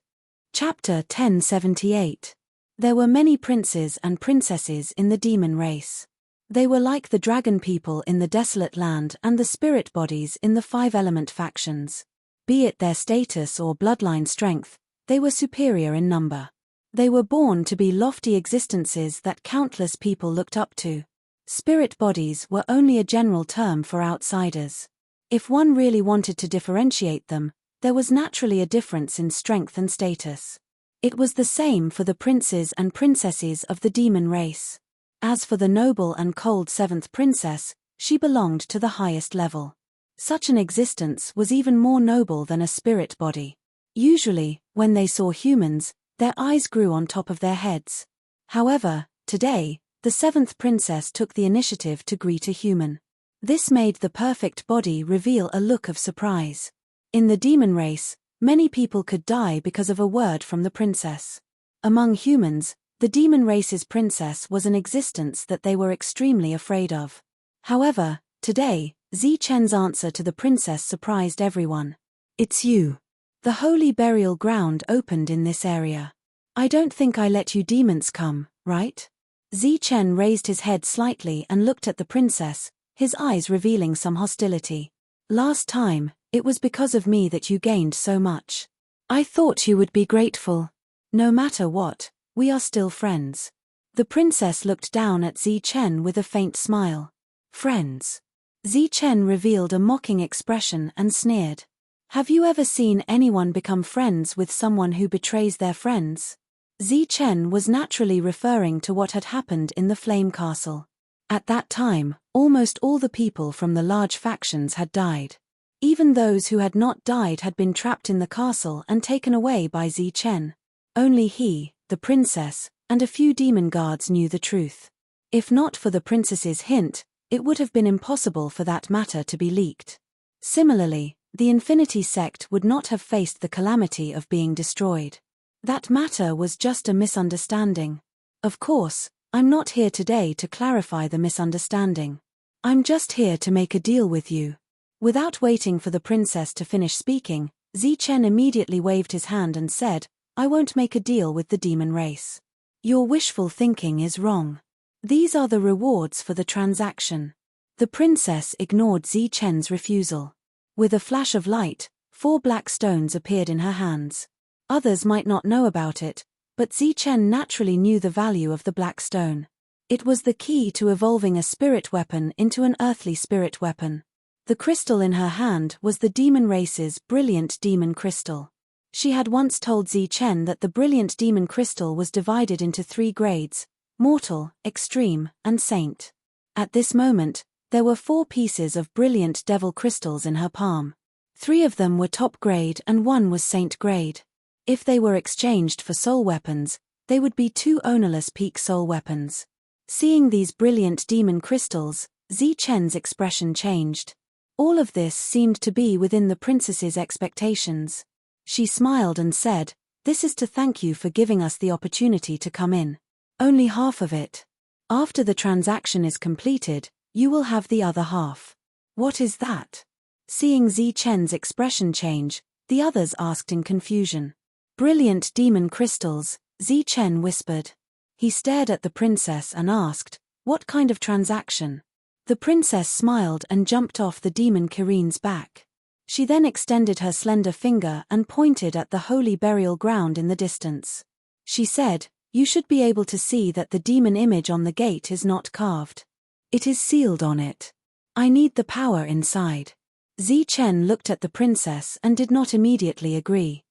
Chapter 1078. There were many princes and princesses in the demon race. They were like the dragon people in the desolate land and the spirit bodies in the Five Element factions. Be it their status or bloodline strength, they were superior in number. They were born to be lofty existences that countless people looked up to. Spirit bodies were only a general term for outsiders. If one really wanted to differentiate them, there was naturally a difference in strength and status. It was the same for the princes and princesses of the demon race. As for the noble and cold seventh princess, she belonged to the highest level. Such an existence was even more noble than a spirit body. Usually, when they saw humans, their eyes grew on top of their heads. However, today, the seventh princess took the initiative to greet a human. This made the perfect body reveal a look of surprise. In the demon race, many people could die because of a word from the princess. Among humans, the demon race's princess was an existence that they were extremely afraid of. However, today, Zichen's answer to the princess surprised everyone. "It's you. The holy burial ground opened in this area. I don't think I let you demons come, right?" Zichen raised his head slightly and looked at the princess, his eyes revealing some hostility. "Last time, it was because of me that you gained so much. I thought you would be grateful. No matter what, we are still friends." The princess looked down at Zichen with a faint smile. "Friends?" Zichen revealed a mocking expression and sneered. "Have you ever seen anyone become friends with someone who betrays their friends?" Zi Chen was naturally referring to what had happened in the Flame Castle. At that time, almost all the people from the large factions had died. Even those who had not died had been trapped in the castle and taken away by Zi Chen. Only he, the princess, and a few demon guards knew the truth. If not for the princess's hint, it would have been impossible for that matter to be leaked. Similarly, the Infinity Sect would not have faced the calamity of being destroyed. That matter was just a misunderstanding. Of course, I'm not here today to clarify the misunderstanding. I'm just here to make a deal with you. Without waiting for the princess to finish speaking, Zi Chen immediately waved his hand and said, I won't make a deal with the demon race. Your wishful thinking is wrong. These are the rewards for the transaction. The princess ignored Zi Chen's refusal. With a flash of light, 4 black stones appeared in her hands. Others might not know about it, but Zi Chen naturally knew the value of the black stone. It was the key to evolving a spirit weapon into an earthly spirit weapon. The crystal in her hand was the demon race's brilliant demon crystal. She had once told Zi Chen that the brilliant demon crystal was divided into 3 grades: mortal, extreme, and saint. At this moment, there were 4 pieces of brilliant devil crystals in her palm. 3 of them were top grade and 1 was saint grade. If they were exchanged for soul weapons, they would be 2 ownerless peak soul weapons. Seeing these brilliant demon crystals, Zi Chen's expression changed. All of this seemed to be within the princess's expectations. She smiled and said, This is to thank you for giving us the opportunity to come in. Only half of it. After the transaction is completed, you will have the other half. What is that? Seeing Zi Chen's expression change, the others asked in confusion. Brilliant demon crystals, Zi Chen whispered. He stared at the princess and asked, What kind of transaction? The princess smiled and jumped off the demon Kirin's back. She then extended her slender finger and pointed at the holy burial ground in the distance. She said, You should be able to see that the demon image on the gate is not carved. It is sealed on it. I need the power inside. Zi Chen looked at the princess and did not immediately agree.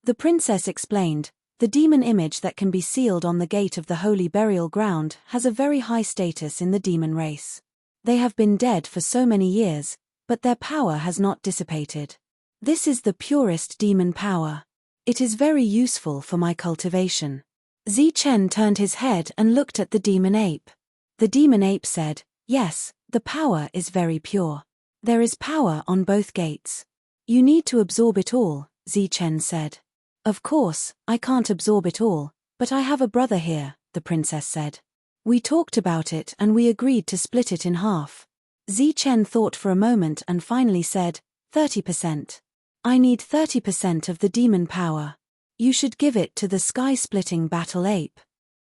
The princess explained, The demon image that can be sealed on the gate of the holy burial ground has a very high status in the demon race. They have been dead for so many years, but their power has not dissipated. This is the purest demon power. It is very useful for my cultivation. Zi Chen turned his head and looked at the demon ape. The demon ape said, Yes, the power is very pure. There is power on both gates. You need to absorb it all, Zi Chen said. Of course, I can't absorb it all, but I have a brother here, the princess said. We talked about it and we agreed to split it in half. Zi Chen thought for a moment and finally said, 30%. I need 30% of the demon power. You should give it to the sky-splitting battle ape.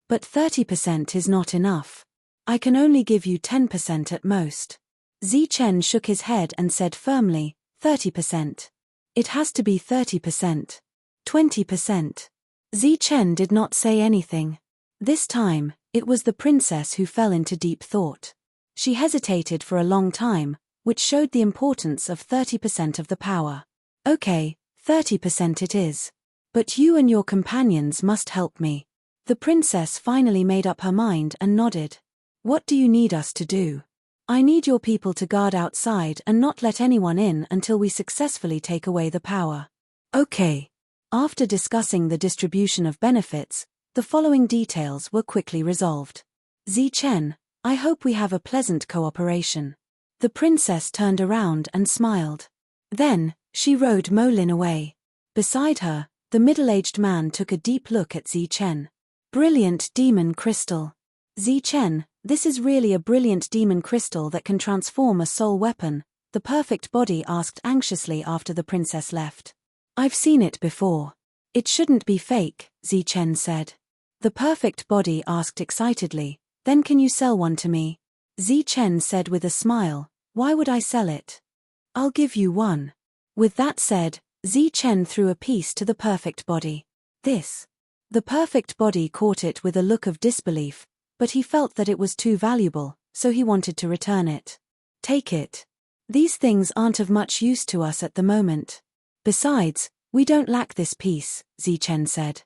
But 30% is not enough. I can only give you 10% at most. Zi Chen shook his head and said firmly, 30%. It has to be 30%. 20%. Zi Chen did not say anything. This time, it was the princess who fell into deep thought. She hesitated for a long time, which showed the importance of 30% of the power. Okay, 30% it is. But you and your companions must help me. The princess finally made up her mind and nodded. What do you need us to do? I need your people to guard outside and not let anyone in until we successfully take away the power. Okay. After discussing the distribution of benefits, the following details were quickly resolved. Zi Chen, I hope we have a pleasant cooperation. The princess turned around and smiled. Then, she rode Mo Lin away. Beside her, the middle-aged man took a deep look at Zi Chen. Brilliant demon crystal. Zi Chen, this is really a brilliant demon crystal that can transform a soul weapon, the perfect body asked anxiously after the princess left. I've seen it before. It shouldn't be fake, Zi Chen said. The perfect body asked excitedly, Then can you sell one to me? Zi Chen said with a smile, Why would I sell it? I'll give you one. With that said, Zi Chen threw a piece to the perfect body. This. The perfect body caught it with a look of disbelief, but he felt that it was too valuable, so he wanted to return it. Take it. These things aren't of much use to us at the moment. Besides, we don't lack this piece, Zi Chen said.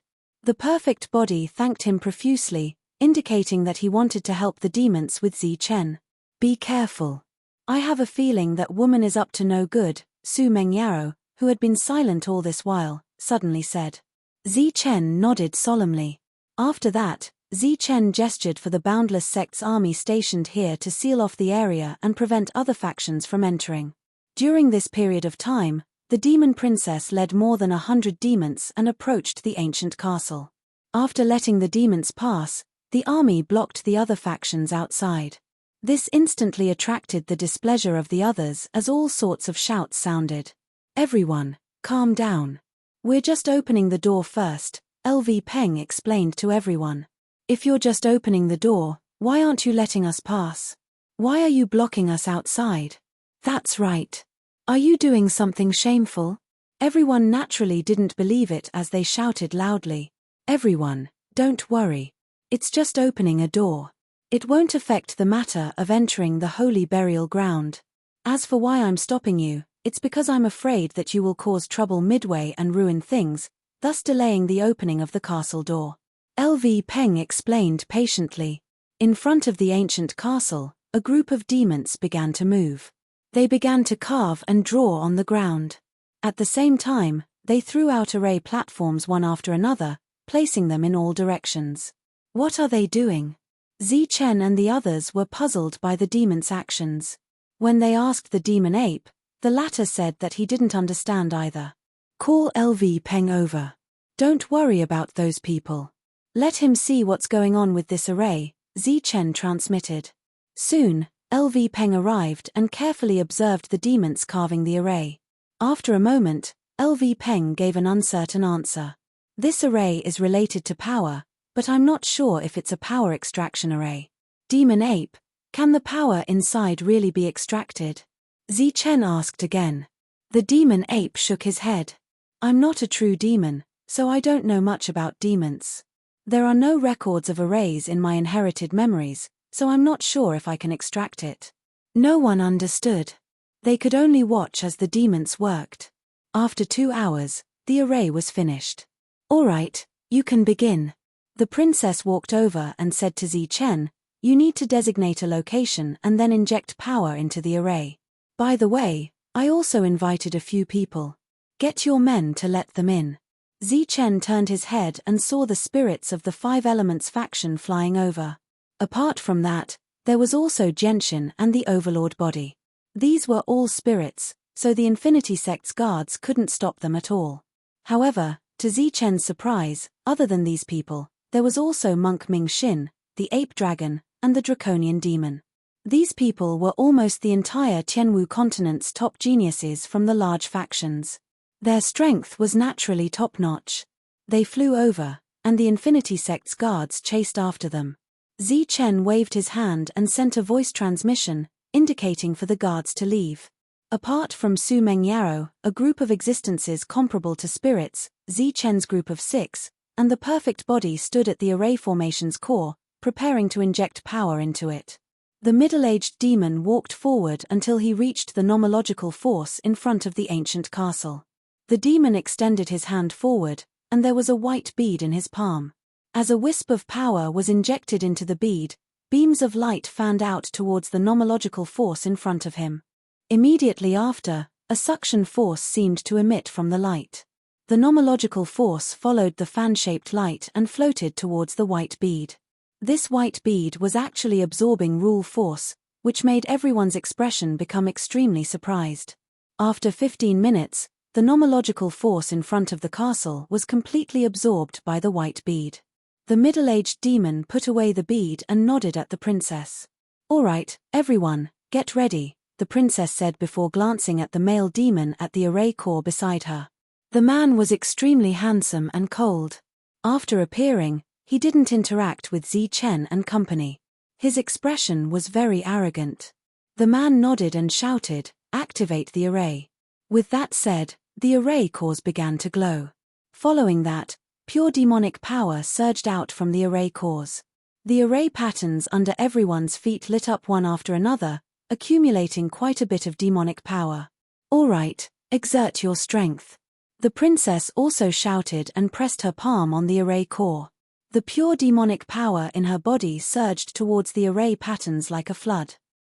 The perfect body thanked him profusely, indicating that he wanted to help the demons with Zi-Chen. Be careful. I have a feeling that woman is up to no good, Su Mengyaro, who had been silent all this while, suddenly said. Zi-Chen nodded solemnly. After that, Zi-Chen gestured for the Boundless Sect's army stationed here to seal off the area and prevent other factions from entering. During this period of time, the demon princess led more than 100 demons and approached the ancient castle. After letting the demons pass, the army blocked the other factions outside. This instantly attracted the displeasure of the others as all sorts of shouts sounded. Everyone, calm down. We're just opening the door first, LV Peng explained to everyone. If you're just opening the door, why aren't you letting us pass? Why are you blocking us outside? That's right. Are you doing something shameful? Everyone naturally didn't believe it as they shouted loudly. Everyone, don't worry. It's just opening a door. It won't affect the matter of entering the holy burial ground. As for why I'm stopping you, it's because I'm afraid that you will cause trouble midway and ruin things, thus delaying the opening of the castle door. LV Peng explained patiently. In front of the ancient castle, a group of demons began to move. They began to carve and draw on the ground. At the same time, they threw out array platforms one after another, placing them in all directions. What are they doing? Zi-Chen and the others were puzzled by the demon's actions. When they asked the demon ape, the latter said that he didn't understand either. Call LV Peng over. Don't worry about those people. Let him see what's going on with this array, Zi-Chen transmitted. Soon, LV Peng arrived and carefully observed the demons carving the array. After a moment, LV Peng gave an uncertain answer. This array is related to power, but I'm not sure if it's a power extraction array. Demon ape, can the power inside really be extracted? Zi-Chen asked again. The demon ape shook his head. I'm not a true demon, so I don't know much about demons. There are no records of arrays in my inherited memories, so I'm not sure if I can extract it. No one understood. They could only watch as the demons worked. After 2 hours, the array was finished. All right, you can begin. The princess walked over and said to Zi-Chen, you need to designate a location and then inject power into the array. By the way, I also invited a few people. Get your men to let them in. Zi-Chen turned his head and saw the spirits of the 5 Elements faction flying over. Apart from that, there was also Genshin and the Overlord body. These were all spirits, so the Infinity Sect's guards couldn't stop them at all. However, to Zi-Chen's surprise, other than these people, there was also Monk Ming-Shin, the Ape Dragon, and the Draconian Demon. These people were almost the entire Tianwu continent's top geniuses from the large factions. Their strength was naturally top-notch. They flew over, and the Infinity Sect's guards chased after them. Zi-Chen waved his hand and sent a voice transmission, indicating for the guards to leave. Apart from Su Mengyaro, a group of existences comparable to spirits, Zi-Chen's group of 6, and the perfect body stood at the array formation's core, preparing to inject power into it. The middle-aged demon walked forward until he reached the nomological force in front of the ancient castle. The demon extended his hand forward, and there was a white bead in his palm. As a wisp of power was injected into the bead, beams of light fanned out towards the nomological force in front of him. Immediately after, a suction force seemed to emit from the light. The nomological force followed the fan-shaped light and floated towards the white bead. This white bead was actually absorbing rule force, which made everyone's expression become extremely surprised. After 15 minutes, the nomological force in front of the castle was completely absorbed by the white bead. The middle-aged demon put away the bead and nodded at the princess. All right, everyone, get ready, the princess said before glancing at the male demon at the array core beside her. The man was extremely handsome and cold. After appearing, he didn't interact with Zi-Chen and company. His expression was very arrogant. The man nodded and shouted, "Activate the array." With that said, the array cores began to glow. Following that, pure demonic power surged out from the array cores. The array patterns under everyone's feet lit up one after another, accumulating quite a bit of demonic power. All right, exert your strength. The princess also shouted and pressed her palm on the array core. The pure demonic power in her body surged towards the array patterns like a flood.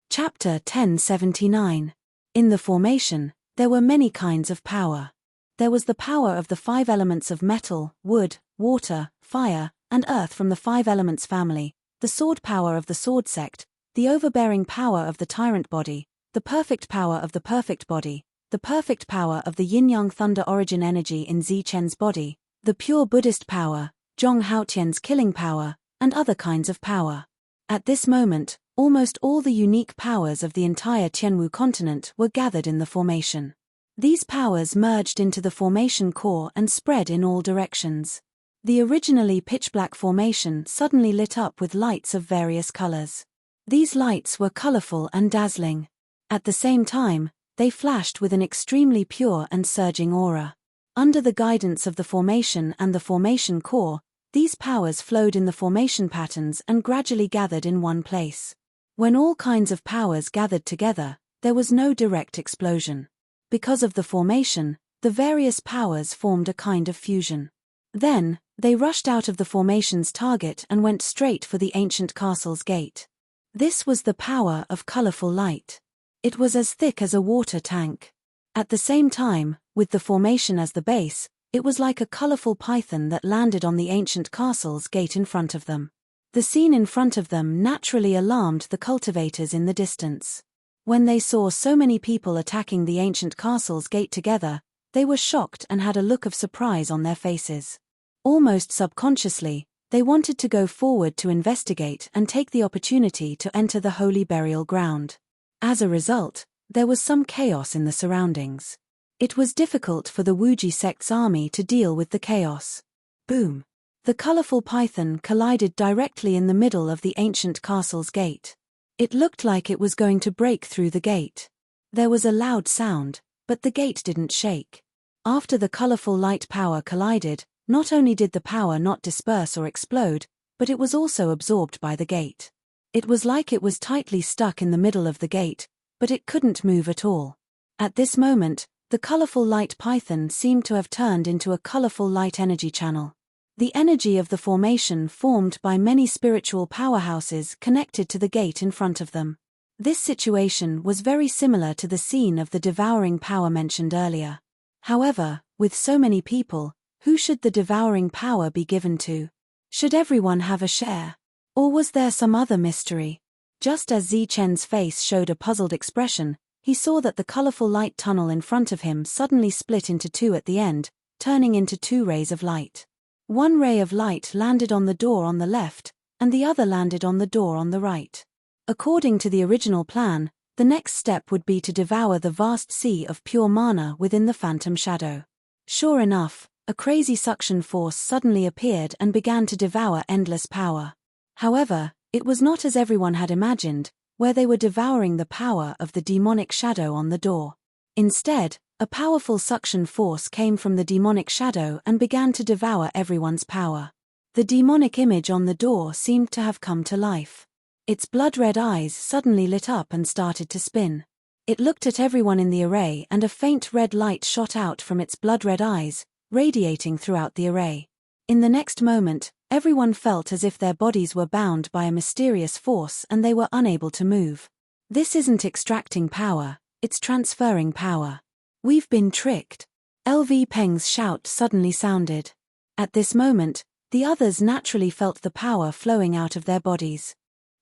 Chapter 1079. In the formation, there were many kinds of power. There was the power of the 5 elements of metal, wood, water, fire, and earth from the 5 elements family, the sword power of the sword sect, the overbearing power of the tyrant body, the perfect power of the perfect body, the perfect power of the yin-yang thunder origin energy in Zichen's body, the pure Buddhist power, Zhong Haotian's killing power, and other kinds of power. At this moment, almost all the unique powers of the entire Tianwu continent were gathered in the formation. These powers merged into the formation core and spread in all directions. The originally pitch-black formation suddenly lit up with lights of various colors. These lights were colorful and dazzling. At the same time, they flashed with an extremely pure and surging aura. Under the guidance of the formation and the formation core, these powers flowed in the formation patterns and gradually gathered in one place. When all kinds of powers gathered together, there was no direct explosion. Because of the formation, the various powers formed a kind of fusion. Then, they rushed out of the formation's target and went straight for the ancient castle's gate. This was the power of colorful light. It was as thick as a water tank. At the same time, with the formation as the base, it was like a colorful python that landed on the ancient castle's gate in front of them. The scene in front of them naturally alarmed the cultivators in the distance. When they saw so many people attacking the ancient castle's gate together, they were shocked and had a look of surprise on their faces. Almost subconsciously, they wanted to go forward to investigate and take the opportunity to enter the holy burial ground. As a result, there was some chaos in the surroundings. It was difficult for the Wuji sect's army to deal with the chaos. Boom! The colorful python collided directly in the middle of the ancient castle's gate. It looked like it was going to break through the gate. There was a loud sound, but the gate didn't shake. After the colorful light power collided, not only did the power not disperse or explode, but it was also absorbed by the gate. It was like it was tightly stuck in the middle of the gate, but it couldn't move at all. At this moment, the colorful light python seemed to have turned into a colorful light energy channel. The energy of the formation formed by many spiritual powerhouses connected to the gate in front of them. This situation was very similar to the scene of the devouring power mentioned earlier. However, with so many people, who should the devouring power be given to? Should everyone have a share? Or was there some other mystery? Just as Zichen's face showed a puzzled expression, he saw that the colorful light tunnel in front of him suddenly split into 2 at the end, turning into 2 rays of light. One ray of light landed on the door on the left, and the other landed on the door on the right. According to the original plan, the next step would be to devour the vast sea of pure mana within the phantom shadow. Sure enough, a crazy suction force suddenly appeared and began to devour endless power. However, it was not as everyone had imagined, where they were devouring the power of the demonic shadow on the door. Instead, a powerful suction force came from the demonic shadow and began to devour everyone's power. The demonic image on the door seemed to have come to life. Its blood-red eyes suddenly lit up and started to spin. It looked at everyone in the array and a faint red light shot out from its blood-red eyes, radiating throughout the array. In the next moment, everyone felt as if their bodies were bound by a mysterious force and they were unable to move. This isn't extracting power, it's transferring power. We've been tricked. LV Peng's shout suddenly sounded. At this moment, the others naturally felt the power flowing out of their bodies.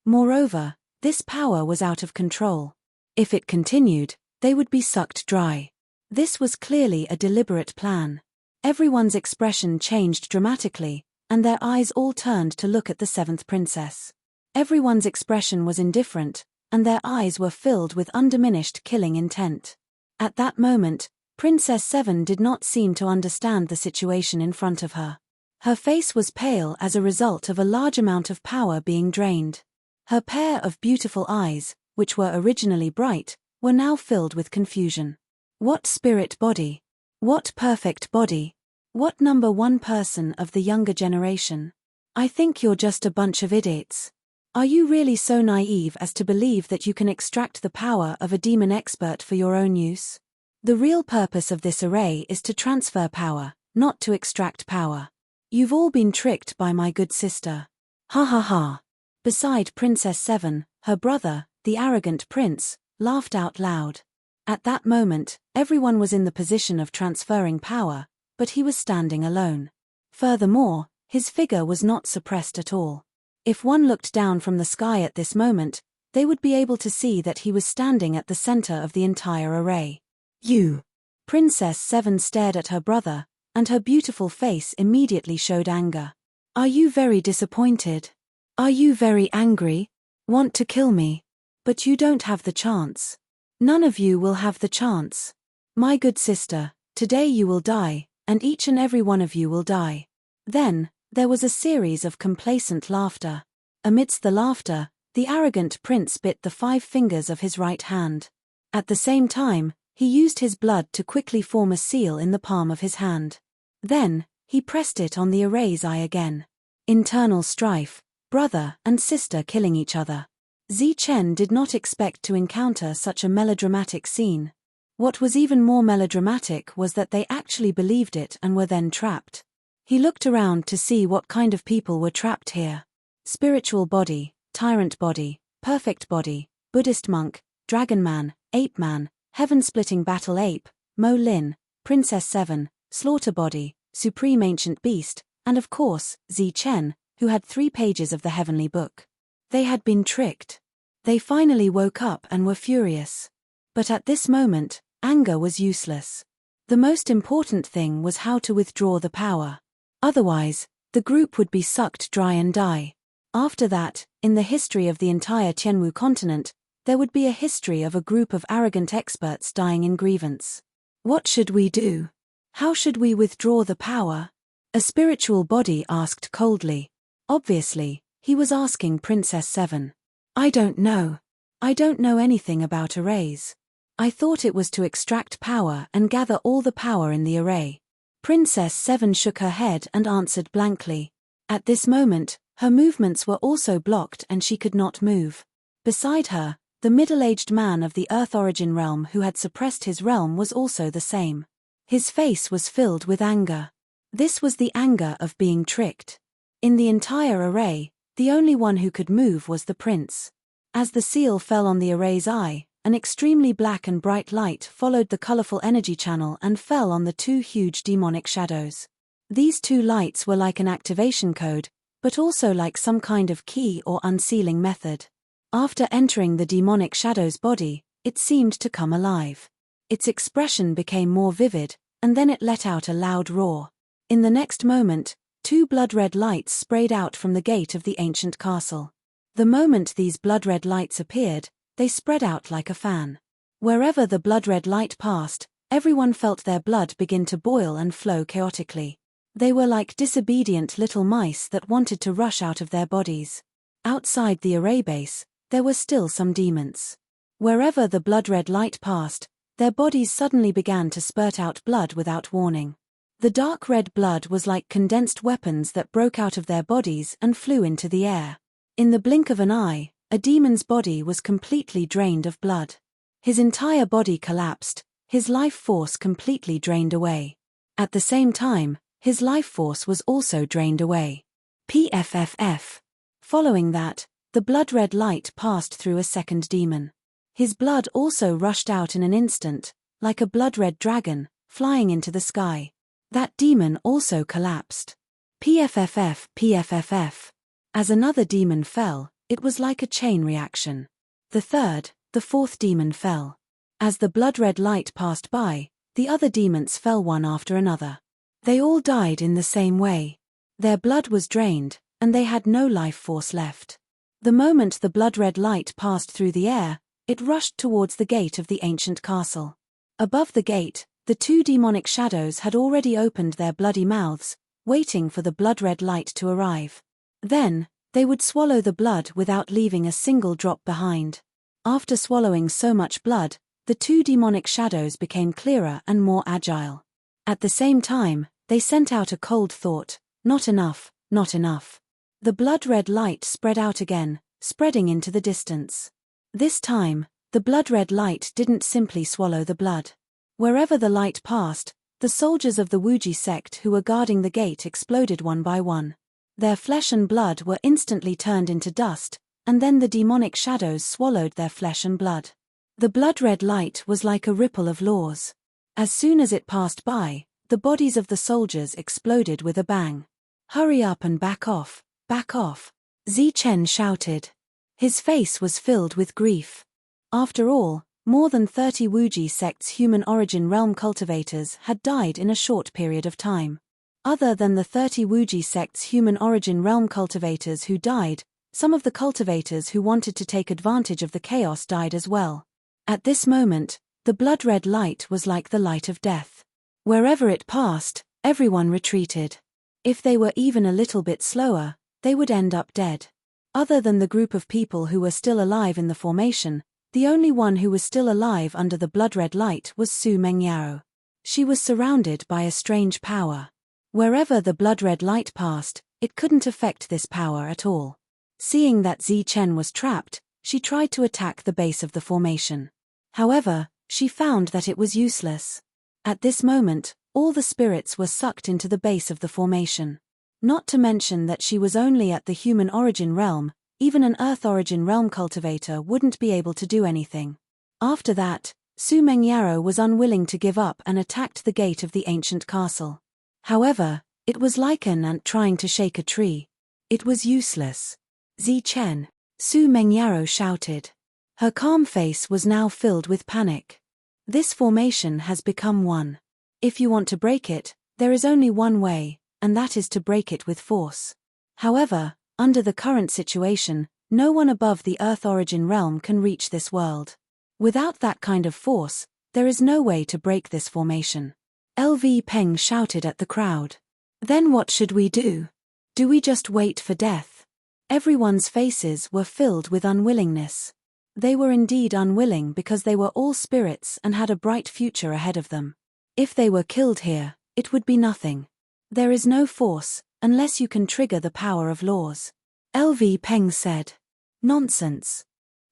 Moreover, this power was out of control. If it continued, they would be sucked dry. This was clearly a deliberate plan. Everyone's expression changed dramatically, and their eyes all turned to look at the 7th princess. Everyone's expression was indifferent, and their eyes were filled with undiminished killing intent. At that moment, Princess 7 did not seem to understand the situation in front of her. Her face was pale as a result of a large amount of power being drained. Her pair of beautiful eyes, which were originally bright, were now filled with confusion. What spirit body? What perfect body? What number 1 person of the younger generation? I think you're just a bunch of idiots. Are you really so naive as to believe that you can extract the power of a demon expert for your own use? The real purpose of this array is to transfer power, not to extract power. You've all been tricked by my good sister. Ha ha ha. Beside Princess 7, her brother, the arrogant prince, laughed out loud. At that moment, everyone was in the position of transferring power, but he was standing alone. Furthermore, his figure was not suppressed at all. If one looked down from the sky at this moment, they would be able to see that he was standing at the center of the entire array. You! Princess 7 stared at her brother, and her beautiful face immediately showed anger. Are you very disappointed? Are you very angry? Want to kill me? But you don't have the chance. None of you will have the chance. My good sister, today you will die, and each and every one of you will die. Then, there was a series of complacent laughter. Amidst the laughter, the arrogant prince bit the 5 fingers of his right hand. At the same time, he used his blood to quickly form a seal in the palm of his hand. Then, he pressed it on the array's eye again. Internal strife, brother and sister killing each other. Zichen did not expect to encounter such a melodramatic scene. What was even more melodramatic was that they actually believed it and were then trapped. He looked around to see what kind of people were trapped here. Spiritual body, tyrant body, perfect body, Buddhist monk, dragon man, ape man, heaven-splitting battle ape, Mo Lin, Princess 7, slaughter body, supreme ancient beast, and of course, Zichen, who had 3 pages of the heavenly book. They had been tricked. They finally woke up and were furious. But at this moment, anger was useless. The most important thing was how to withdraw the power. Otherwise, the group would be sucked dry and die. After that, in the history of the entire Tianwu continent, there would be a history of a group of arrogant experts dying in grievance. What should we do? How should we withdraw the power? A spiritual body asked coldly. Obviously, he was asking Princess 7. I don't know. I don't know anything about arrays. I thought it was to extract power and gather all the power in the array. Princess 7 shook her head and answered blankly. At this moment, her movements were also blocked and she could not move. Beside her, the middle-aged man of the Earth Origin realm who had suppressed his realm was also the same. His face was filled with anger. This was the anger of being tricked. In the entire array, the only one who could move was the prince. As the seal fell on the array's eye, an extremely black and bright light followed the colorful energy channel and fell on the 2 huge demonic shadows. These 2 lights were like an activation code, but also like some kind of key or unsealing method. After entering the demonic shadow's body, it seemed to come alive. Its expression became more vivid, and then it let out a loud roar. In the next moment, 2 blood-red lights sprayed out from the gate of the ancient castle. The moment these blood-red lights appeared, they spread out like a fan. Wherever the blood-red light passed, everyone felt their blood begin to boil and flow chaotically. They were like disobedient little mice that wanted to rush out of their bodies. Outside the array base, there were still some demons. Wherever the blood-red light passed, their bodies suddenly began to spurt out blood without warning. The dark red blood was like condensed weapons that broke out of their bodies and flew into the air. In the blink of an eye, a demon's body was completely drained of blood. His entire body collapsed, his life force completely drained away. At the same time, his life force was also drained away. PFFF. Following that, the blood-red light passed through a second demon. His blood also rushed out in an instant, like a blood-red dragon, flying into the sky. That demon also collapsed. PFFF. As another demon fell, it was like a chain reaction. The 3rd, the 4th demon fell. As the blood-red light passed by, the other demons fell one after another. They all died in the same way. Their blood was drained, and they had no life force left. The moment the blood-red light passed through the air, it rushed towards the gate of the ancient castle. Above the gate, the 2 demonic shadows had already opened their bloody mouths, waiting for the blood-red light to arrive. Then, they would swallow the blood without leaving a single drop behind. After swallowing so much blood, the 2 demonic shadows became clearer and more agile. At the same time, they sent out a cold thought, not enough, not enough. The blood-red light spread out again, spreading into the distance. This time, the blood-red light didn't simply swallow the blood. Wherever the light passed, the soldiers of the Wuji sect who were guarding the gate exploded one by one. Their flesh and blood were instantly turned into dust, and then the demonic shadows swallowed their flesh and blood. The blood-red light was like a ripple of laws. As soon as it passed by, the bodies of the soldiers exploded with a bang. "Hurry up and back off, back off," Zichen shouted. His face was filled with grief. After all, more than 30 Wuji sect's human origin realm cultivators had died in a short period of time. Other than the 30 Wuji sect's human origin realm cultivators who died, some of the cultivators who wanted to take advantage of the chaos died as well. At this moment, the blood-red light was like the light of death. Wherever it passed, everyone retreated. If they were even a little bit slower, they would end up dead. Other than the group of people who were still alive in the formation, the only one who was still alive under the blood-red light was Su Mengyao. She was surrounded by a strange power. Wherever the blood-red light passed, it couldn't affect this power at all. Seeing that Zichen was trapped, she tried to attack the base of the formation. However, she found that it was useless. At this moment, all the spirits were sucked into the base of the formation. Not to mention that she was only at the human origin realm, even an earth origin realm cultivator wouldn't be able to do anything. After that, Su Mengyao was unwilling to give up and attacked the gate of the ancient castle. However, it was like an ant trying to shake a tree. It was useless. "Zichen!" Su Mengyao shouted. Her calm face was now filled with panic. "This formation has become one. If you want to break it, there is only one way, and that is to break it with force. However, under the current situation, no one above the Earth origin realm can reach this world. Without that kind of force, there is no way to break this formation." LV Peng shouted at the crowd. "Then what should we do? Do we just wait for death?" Everyone's faces were filled with unwillingness. They were indeed unwilling because they were all spirits and had a bright future ahead of them. If they were killed here, it would be nothing. There is no force, unless you can trigger the power of laws. LV Peng said. "Nonsense."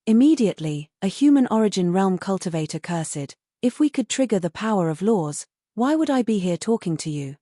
Immediately, a human origin realm cultivator cursed, "If we could trigger the power of laws, why would I be here talking to you?"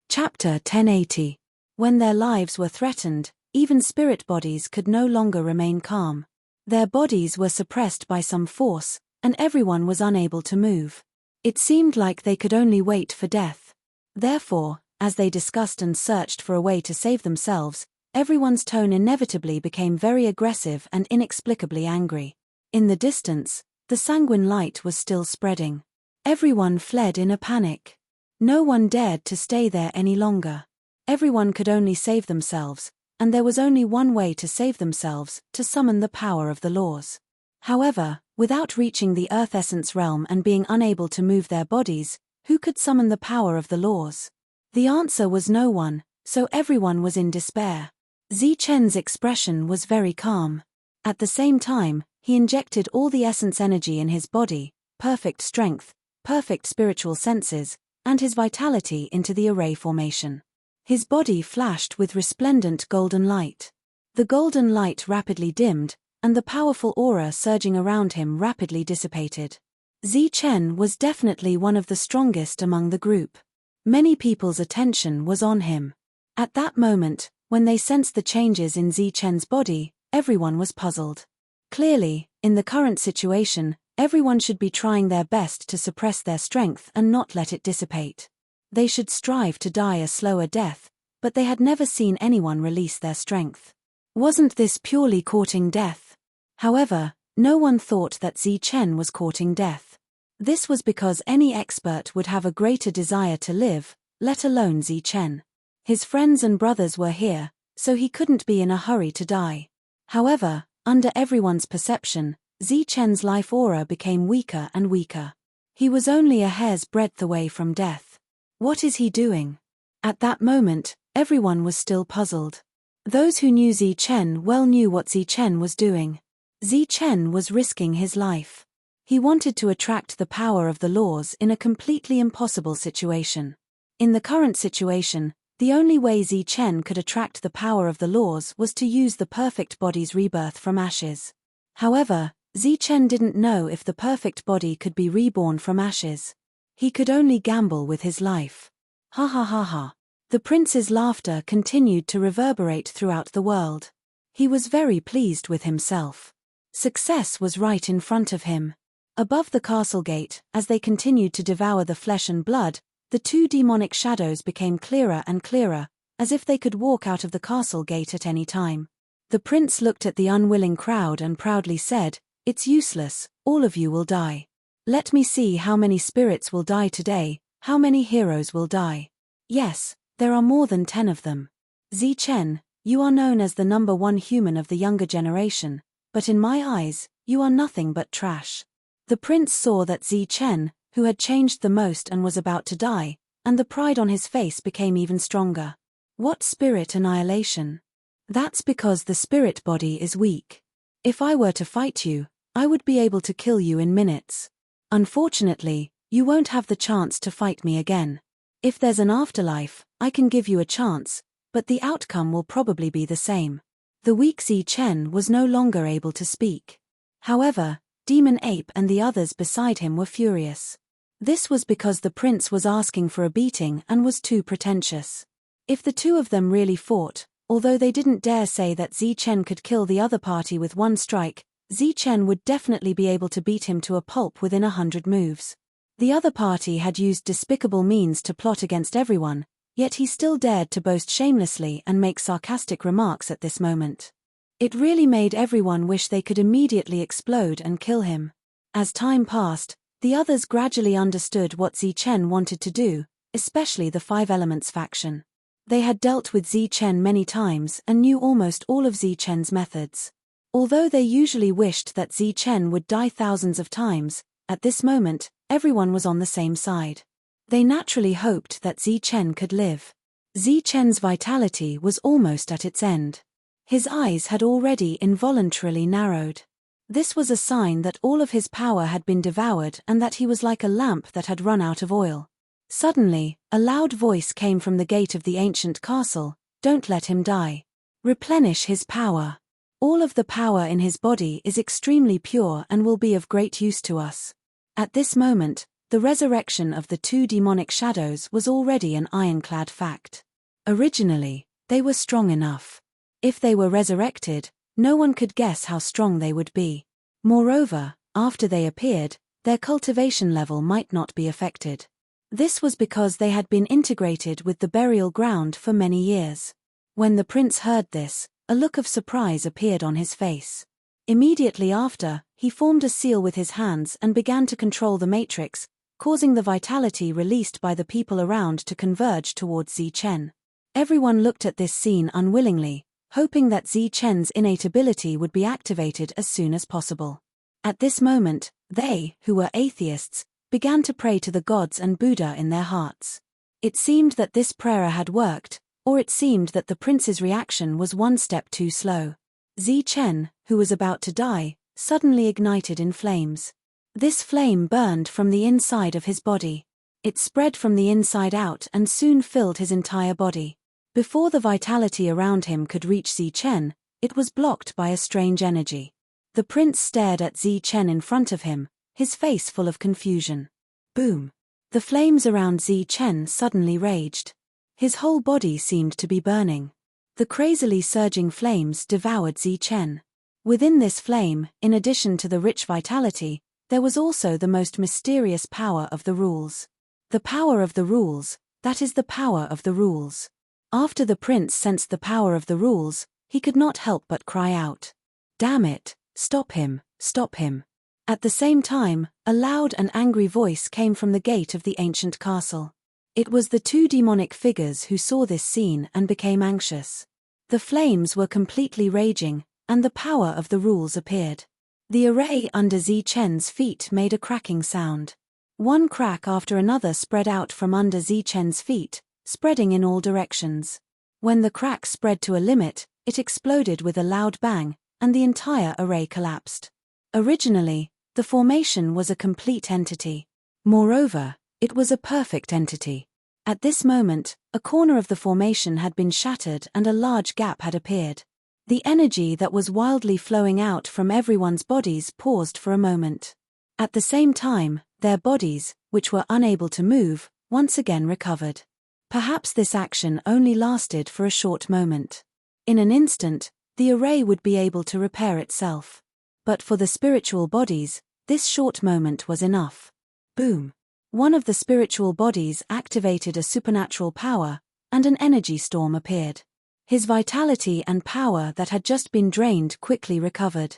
Chapter 1080. When their lives were threatened, even spirit bodies could no longer remain calm. Their bodies were suppressed by some force, and everyone was unable to move. It seemed like they could only wait for death. Therefore, as they discussed and searched for a way to save themselves, everyone's tone inevitably became very aggressive and inexplicably angry. In the distance, the sanguine light was still spreading. Everyone fled in a panic. No one dared to stay there any longer. Everyone could only save themselves, and there was only one way to save themselves, to summon the power of the laws. However, without reaching the Earth Essence realm and being unable to move their bodies, who could summon the power of the laws? The answer was no one, so everyone was in despair. Zichen's expression was very calm. At the same time, he injected all the essence energy in his body, perfect strength, perfect spiritual senses, and his vitality into the array formation. His body flashed with resplendent golden light. The golden light rapidly dimmed, and the powerful aura surging around him rapidly dissipated. Zichen was definitely one of the strongest among the group. Many people's attention was on him. At that moment, when they sensed the changes in Zichen's body, everyone was puzzled. Clearly, in the current situation, everyone should be trying their best to suppress their strength and not let it dissipate. They should strive to die a slower death, but they had never seen anyone release their strength. Wasn't this purely courting death? However, no one thought that Zichen was courting death. This was because any expert would have a greater desire to live, let alone Zichen. His friends and brothers were here, so he couldn't be in a hurry to die. However, under everyone's perception, Zichen's life aura became weaker and weaker. He was only a hair's breadth away from death. What is he doing? At that moment, everyone was still puzzled. Those who knew Zichen well knew what Zichen was doing. Zichen was risking his life. He wanted to attract the power of the laws in a completely impossible situation. In the current situation, the only way Zichen could attract the power of the laws was to use the perfect body's rebirth from ashes. However, Zichen didn't know if the perfect body could be reborn from ashes. He could only gamble with his life. Ha ha ha ha. The prince's laughter continued to reverberate throughout the world. He was very pleased with himself. Success was right in front of him. Above the castle gate, as they continued to devour the flesh and blood, the two demonic shadows became clearer and clearer, as if they could walk out of the castle gate at any time. The prince looked at the unwilling crowd and proudly said, "It's useless, all of you will die. Let me see how many spirits will die today, how many heroes will die. Yes, there are more than 10 of them. Zichen, you are known as the #1 human of the younger generation, but in my eyes, you are nothing but trash." The prince saw that Zichen, who had changed the most and was about to die, and the pride on his face became even stronger. What spirit annihilation? That's because the spirit body is weak. If I were to fight you, I would be able to kill you in minutes. Unfortunately, you won't have the chance to fight me again. If there's an afterlife, I can give you a chance, but the outcome will probably be the same. The weak Zichen was no longer able to speak. However, Demon Ape and the others beside him were furious. This was because the prince was asking for a beating and was too pretentious. If the two of them really fought, although they didn't dare say that Zichen could kill the other party with one strike, Zichen would definitely be able to beat him to a pulp within 100 moves. The other party had used despicable means to plot against everyone, yet he still dared to boast shamelessly and make sarcastic remarks at this moment. It really made everyone wish they could immediately explode and kill him. As time passed, the others gradually understood what Zichen wanted to do, especially the Five Elements faction. They had dealt with Zichen many times and knew almost all of Zichen's methods. Although they usually wished that Zichen would die thousands of times, at this moment, everyone was on the same side. They naturally hoped that Zichen could live. Zichen's vitality was almost at its end. His eyes had already involuntarily narrowed. This was a sign that all of his power had been devoured and that he was like a lamp that had run out of oil. Suddenly, a loud voice came from the gate of the ancient castle, "Don't let him die. Replenish his power. All of the power in his body is extremely pure and will be of great use to us." At this moment, the resurrection of the two demonic shadows was already an ironclad fact. Originally, they were strong enough. If they were resurrected, no one could guess how strong they would be. Moreover, after they appeared, their cultivation level might not be affected. This was because they had been integrated with the burial ground for many years. When the prince heard this, a look of surprise appeared on his face. Immediately after, he formed a seal with his hands and began to control the matrix, causing the vitality released by the people around to converge towards Zichen. Everyone looked at this scene unwillingly, hoping that Zichen's innate ability would be activated as soon as possible. At this moment, they, who were atheists, began to pray to the gods and Buddha in their hearts. It seemed that this prayer had worked, or it seemed that the prince's reaction was one step too slow. Zichen, who was about to die, suddenly ignited in flames. This flame burned from the inside of his body. It spread from the inside out and soon filled his entire body. Before the vitality around him could reach Zichen, it was blocked by a strange energy. The prince stared at Zichen in front of him, his face full of confusion. Boom! The flames around Zichen suddenly raged. His whole body seemed to be burning. The crazily surging flames devoured Zichen. Within this flame, in addition to the rich vitality, there was also the most mysterious power of the rules. The power of the rules, that is the power of the rules. After the prince sensed the power of the rules, he could not help but cry out, "Damn it, stop him, stop him." At the same time, a loud and angry voice came from the gate of the ancient castle. It was the two demonic figures who saw this scene and became anxious. The flames were completely raging, and the power of the rules appeared. The array under Zichen's feet made a cracking sound. One crack after another spread out from under Zichen's feet, spreading in all directions. When the crack spread to a limit, it exploded with a loud bang, and the entire array collapsed. Originally, the formation was a complete entity. Moreover, it was a perfect entity. At this moment, a corner of the formation had been shattered and a large gap had appeared. The energy that was wildly flowing out from everyone's bodies paused for a moment. At the same time, their bodies, which were unable to move, once again recovered. Perhaps this action only lasted for a short moment. In an instant, the array would be able to repair itself. But for the spiritual bodies, this short moment was enough. Boom! One of the spiritual bodies activated a supernatural power, and an energy storm appeared. His vitality and power that had just been drained quickly recovered.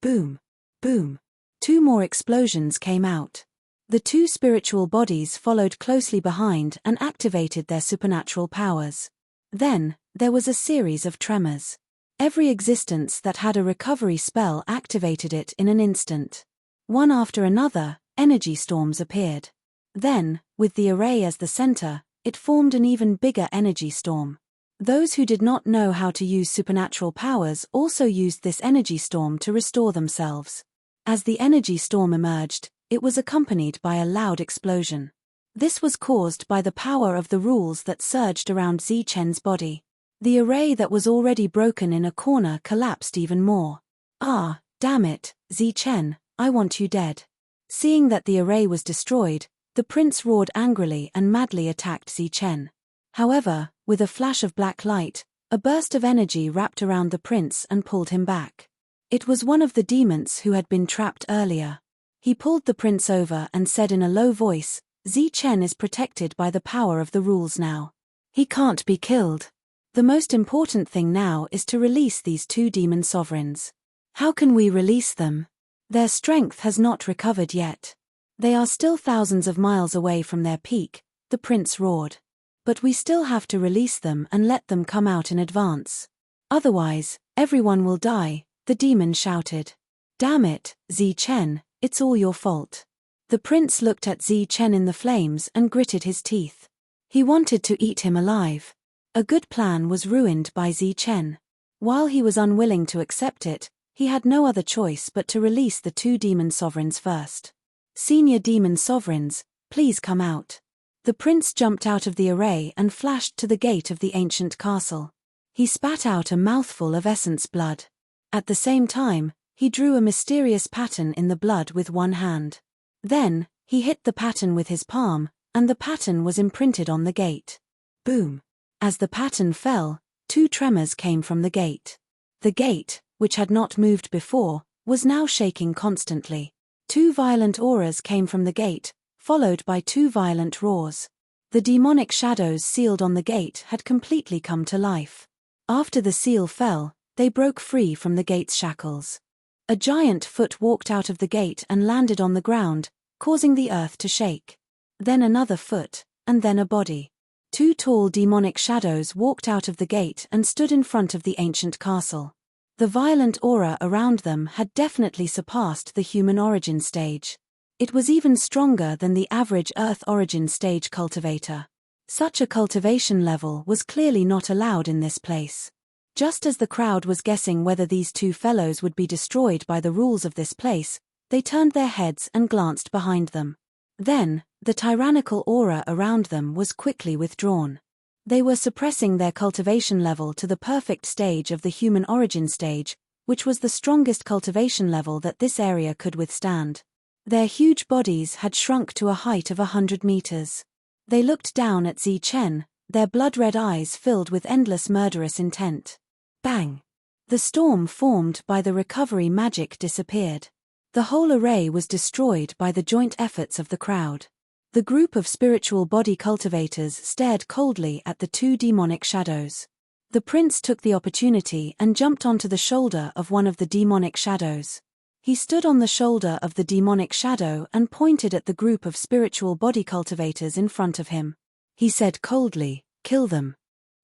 Boom! Boom! 2 more explosions came out. The 2 spiritual bodies followed closely behind and activated their supernatural powers. Then, there was a series of tremors. Every existence that had a recovery spell activated it in an instant. One after another, energy storms appeared. Then, with the array as the center, it formed an even bigger energy storm. Those who did not know how to use supernatural powers also used this energy storm to restore themselves. As the energy storm emerged, it was accompanied by a loud explosion. This was caused by the power of the rules that surged around Zichen's body. The array that was already broken in a corner collapsed even more. Ah, damn it, Zichen, I want you dead. Seeing that the array was destroyed, the prince roared angrily and madly attacked Zichen. However, with a flash of black light, a burst of energy wrapped around the prince and pulled him back. It was one of the demons who had been trapped earlier. He pulled the prince over and said in a low voice, Zichen is protected by the power of the rules now. He can't be killed. The most important thing now is to release these 2 demon sovereigns. How can we release them? Their strength has not recovered yet. They are still thousands of miles away from their peak, the prince roared. But we still have to release them and let them come out in advance. Otherwise, everyone will die, the demon shouted. Damn it, Zichen, it's all your fault. The prince looked at Zichen in the flames and gritted his teeth. He wanted to eat him alive. A good plan was ruined by Zichen. While he was unwilling to accept it, he had no other choice but to release the 2 demon sovereigns first. Senior demon sovereigns, please come out. The prince jumped out of the array and flashed to the gate of the ancient castle. He spat out a mouthful of essence blood. At the same time, he drew a mysterious pattern in the blood with one hand. Then, he hit the pattern with his palm, and the pattern was imprinted on the gate. Boom! As the pattern fell, 2 tremors came from the gate. The gate, which had not moved before, was now shaking constantly. 2 violent auras came from the gate, followed by 2 violent roars. The demonic shadows sealed on the gate had completely come to life. After the seal fell, they broke free from the gate's shackles. A giant foot walked out of the gate and landed on the ground, causing the earth to shake. Then another foot, and then a body. 2 tall demonic shadows walked out of the gate and stood in front of the ancient castle. The violent aura around them had definitely surpassed the human origin stage. It was even stronger than the average Earth origin stage cultivator. Such a cultivation level was clearly not allowed in this place. Just as the crowd was guessing whether these 2 fellows would be destroyed by the rules of this place, they turned their heads and glanced behind them. Then, the tyrannical aura around them was quickly withdrawn. They were suppressing their cultivation level to the perfect stage of the human origin stage, which was the strongest cultivation level that this area could withstand. Their huge bodies had shrunk to a height of 100 meters. They looked down at Zichen, their blood-red eyes filled with endless murderous intent. Bang! The storm formed by the recovery magic disappeared. The whole array was destroyed by the joint efforts of the crowd. The group of spiritual body cultivators stared coldly at the 2 demonic shadows. The prince took the opportunity and jumped onto the shoulder of one of the demonic shadows. He stood on the shoulder of the demonic shadow and pointed at the group of spiritual body cultivators in front of him. He said coldly, "Kill them."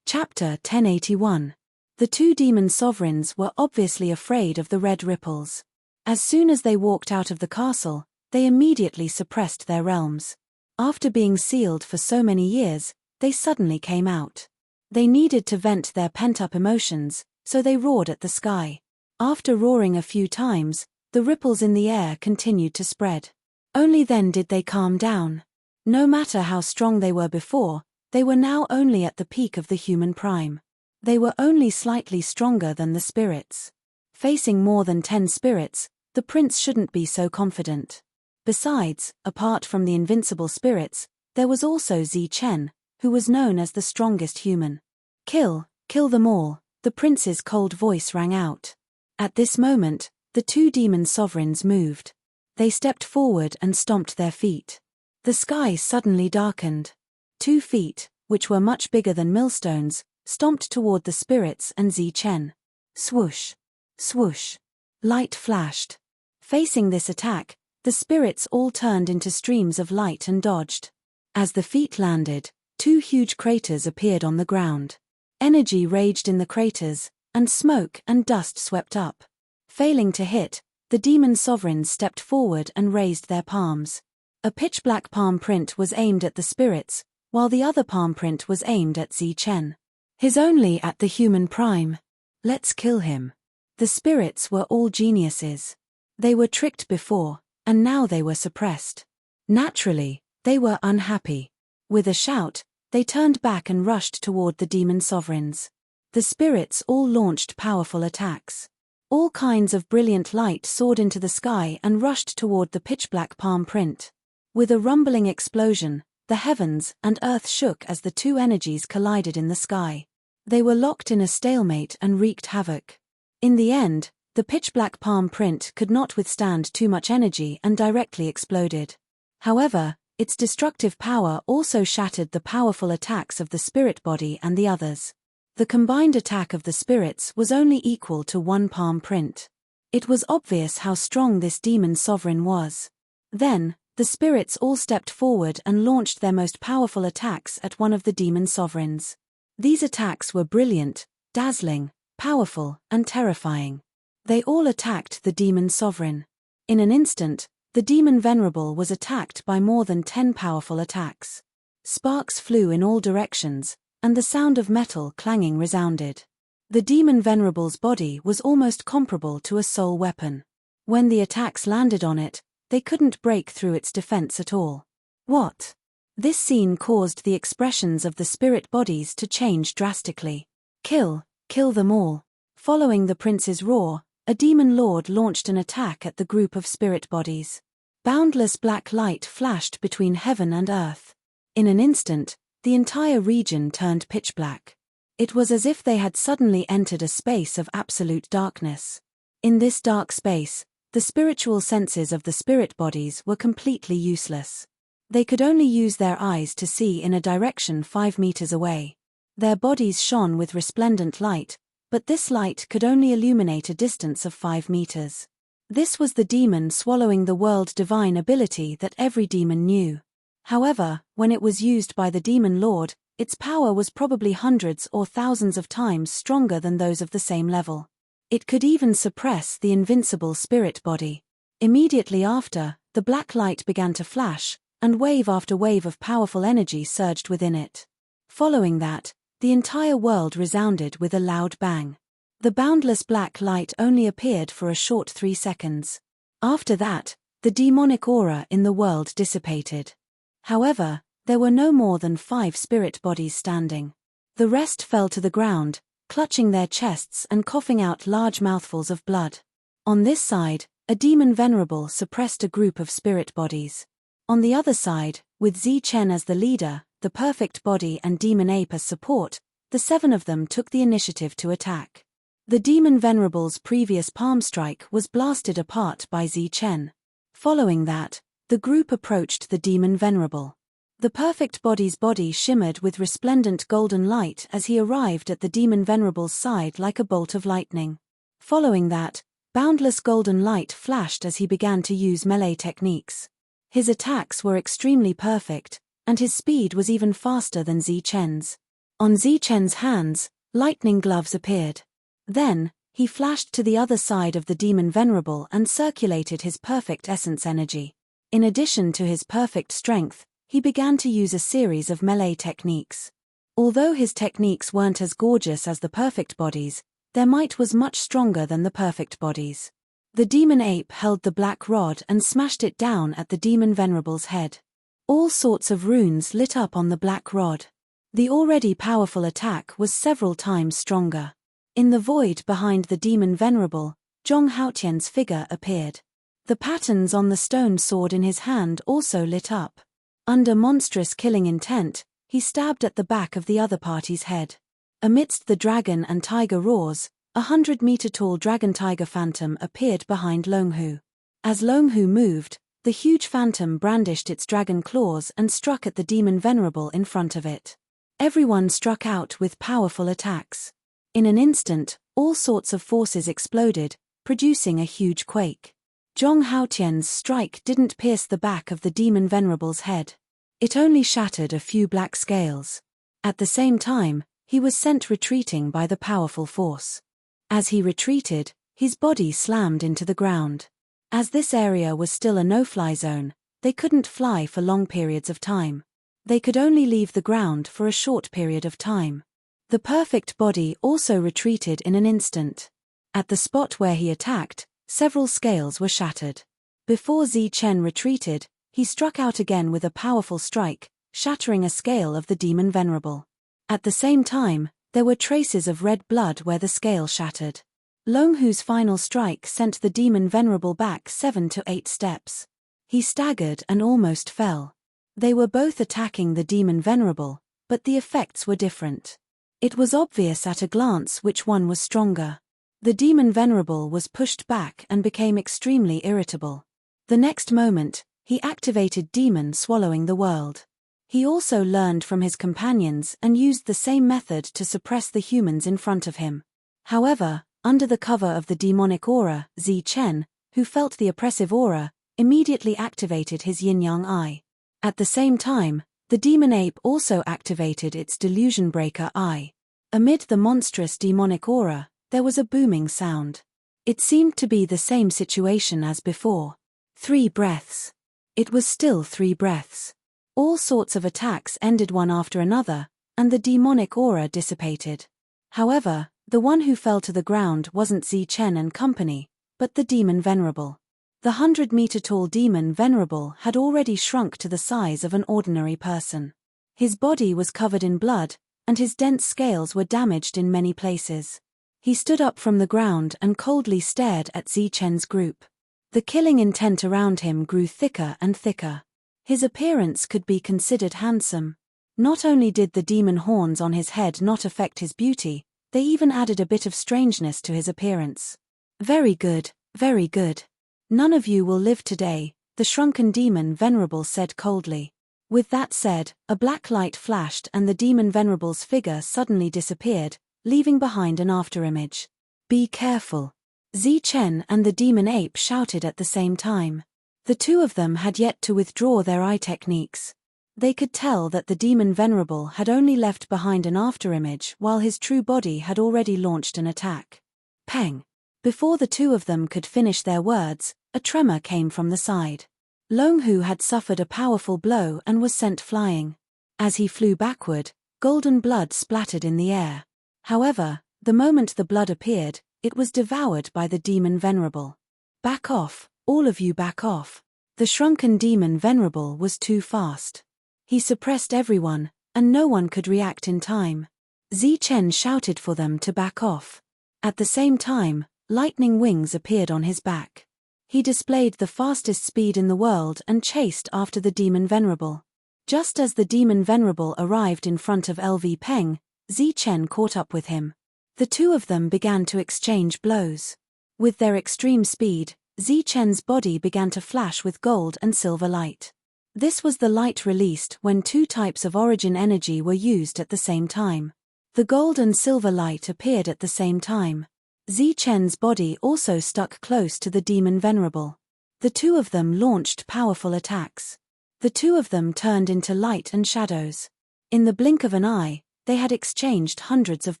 Chapter 1081. The 2 demon sovereigns were obviously afraid of the red ripples. As soon as they walked out of the castle, they immediately suppressed their realms. After being sealed for so many years, they suddenly came out. They needed to vent their pent-up emotions, so they roared at the sky. After roaring a few times, the ripples in the air continued to spread. Only then did they calm down. No matter how strong they were before, they were now only at the peak of the human prime. They were only slightly stronger than the spirits. Facing more than 10 spirits, the prince shouldn't be so confident. Besides, apart from the invincible spirits, there was also Chen, who was known as the strongest human. Kill them all, the prince's cold voice rang out. At this moment, the two demon sovereigns moved. They stepped forward and stomped their feet. The sky suddenly darkened. 2 feet, which were much bigger than millstones, stomped toward the spirits and Chen. Swoosh! Swoosh! Light flashed. Facing this attack, the spirits all turned into streams of light and dodged. As the feet landed, 2 huge craters appeared on the ground. Energy raged in the craters, and smoke and dust swept up. Failing to hit, the demon sovereigns stepped forward and raised their palms. A pitch-black palm print was aimed at the spirits, while the other palm print was aimed at Chen. His only at the human prime. Let's kill him. The spirits were all geniuses. They were tricked before, and now they were suppressed. Naturally, they were unhappy. With a shout, they turned back and rushed toward the demon sovereigns. The spirits all launched powerful attacks. All kinds of brilliant light soared into the sky and rushed toward the pitch-black palm print. With a rumbling explosion, the heavens and earth shook as the 2 energies collided in the sky. They were locked in a stalemate and wreaked havoc. In the end, the pitch-black palm print could not withstand too much energy and directly exploded. However, its destructive power also shattered the powerful attacks of the spirit body and the others. The combined attack of the spirits was only equal to 1 palm print. It was obvious how strong this demon sovereign was. Then, the spirits all stepped forward and launched their most powerful attacks at one of the demon sovereigns. These attacks were brilliant, dazzling, powerful, and terrifying. They all attacked the demon sovereign. In an instant, the demon venerable was attacked by more than 10 powerful attacks. Sparks flew in all directions, and the sound of metal clanging resounded. The demon venerable's body was almost comparable to a soul weapon. When the attacks landed on it, they couldn't break through its defense at all. What? This scene caused the expressions of the spirit bodies to change drastically. Kill them all. Following the prince's roar, a demon lord launched an attack at the group of spirit bodies. Boundless black light flashed between heaven and earth. In an instant, the entire region turned pitch black. It was as if they had suddenly entered a space of absolute darkness. In this dark space, the spiritual senses of the spirit bodies were completely useless. They could only use their eyes to see in a direction 5 meters away. Their bodies shone with resplendent light, but this light could only illuminate a distance of 5 meters. This was the demon swallowing the world divine ability that every demon knew. However, when it was used by the demon lord, its power was probably hundreds or thousands of times stronger than those of the same level. It could even suppress the invincible spirit body. Immediately after, the black light began to flash, and wave after wave of powerful energy surged within it. Following that, the entire world resounded with a loud bang. The boundless black light only appeared for a short 3 seconds. After that, the demonic aura in the world dissipated. However, there were no more than 5 spirit bodies standing. The rest fell to the ground, clutching their chests and coughing out large mouthfuls of blood. On this side, a demon venerable suppressed a group of spirit bodies. On the other side, with Chen as the leader, the perfect body and demon ape as support, the 7 of them took the initiative to attack. The demon venerable's previous palm strike was blasted apart by Chen. Following that, the group approached the demon venerable. The perfect body's body shimmered with resplendent golden light as he arrived at the demon venerable's side like a bolt of lightning. Following that, boundless golden light flashed as he began to use melee techniques. His attacks were extremely perfect, and his speed was even faster than Chen's. On Chen's hands, lightning gloves appeared. Then, he flashed to the other side of the demon venerable and circulated his perfect essence energy. In addition to his perfect strength, he began to use a series of melee techniques. Although his techniques weren't as gorgeous as the perfect bodies, their might was much stronger than the perfect bodies. The demon ape held the black rod and smashed it down at the demon venerable's head. All sorts of runes lit up on the black rod. The already powerful attack was several times stronger. In the void behind the demon venerable, Zhong Haotian's figure appeared. The patterns on the stone sword in his hand also lit up. Under monstrous killing intent, he stabbed at the back of the other party's head. Amidst the dragon and tiger roars, 100-meter-tall dragon-tiger phantom appeared behind Longhu. As Longhu moved, the huge phantom brandished its dragon claws and struck at the demon venerable in front of it. Everyone struck out with powerful attacks. In an instant, all sorts of forces exploded, producing a huge quake. Zhong Haotian's strike didn't pierce the back of the demon venerable's head. It only shattered a few black scales. At the same time, he was sent retreating by the powerful force. As he retreated, his body slammed into the ground. As this area was still a no-fly zone, they couldn't fly for long periods of time. They could only leave the ground for a short period of time. The perfect body also retreated in an instant. At the spot where he attacked, several scales were shattered. Before Zi Chen retreated, he struck out again with a powerful strike, shattering a scale of the demon venerable. At the same time, there were traces of red blood where the scale shattered. Longhu's final strike sent the demon venerable back 7 to 8 steps. He staggered and almost fell. They were both attacking the demon venerable, but the effects were different. It was obvious at a glance which one was stronger. The demon venerable was pushed back and became extremely irritable. The next moment, he activated demon swallowing the world. He also learned from his companions and used the same method to suppress the humans in front of him. However, under the cover of the demonic aura, Zi Chen, who felt the oppressive aura, immediately activated his yin-yang eye. At the same time, the demon ape also activated its delusion breaker eye. Amid the monstrous demonic aura, there was a booming sound. It seemed to be the same situation as before. 3 breaths. It was still 3 breaths. All sorts of attacks ended one after another, and the demonic aura dissipated. However, the one who fell to the ground wasn't Zi Chen and company, but the demon venerable. The 100-meter-tall demon venerable had already shrunk to the size of an ordinary person. His body was covered in blood, and his dense scales were damaged in many places. He stood up from the ground and coldly stared at Zi Chen's group. The killing intent around him grew thicker and thicker. His appearance could be considered handsome. Not only did the demon horns on his head not affect his beauty, they even added a bit of strangeness to his appearance. Very good, very good. None of you will live today, the shrunken demon venerable said coldly. With that said, a black light flashed and the demon venerable's figure suddenly disappeared, leaving behind an afterimage. Be careful. Zi Chen and the demon ape shouted at the same time. The two of them had yet to withdraw their eye techniques. They could tell that the demon venerable had only left behind an afterimage while his true body had already launched an attack. Peng. Before the two of them could finish their words, a tremor came from the side. Longhu had suffered a powerful blow and was sent flying. As he flew backward, golden blood splattered in the air. However, the moment the blood appeared, it was devoured by the demon venerable. Back off, all of you back off. The shrunken demon venerable was too fast. He suppressed everyone, and no one could react in time. Zi Chen shouted for them to back off. At the same time, lightning wings appeared on his back. He displayed the fastest speed in the world and chased after the demon venerable. Just as the demon venerable arrived in front of LV Peng, Zi Chen caught up with him. The two of them began to exchange blows. With their extreme speed, Zi Chen's body began to flash with gold and silver light. This was the light released when 2 types of origin energy were used at the same time. The gold and silver light appeared at the same time. Zi Chen's body also stuck close to the demon venerable. The two of them launched powerful attacks. The two of them turned into light and shadows. In the blink of an eye, they had exchanged hundreds of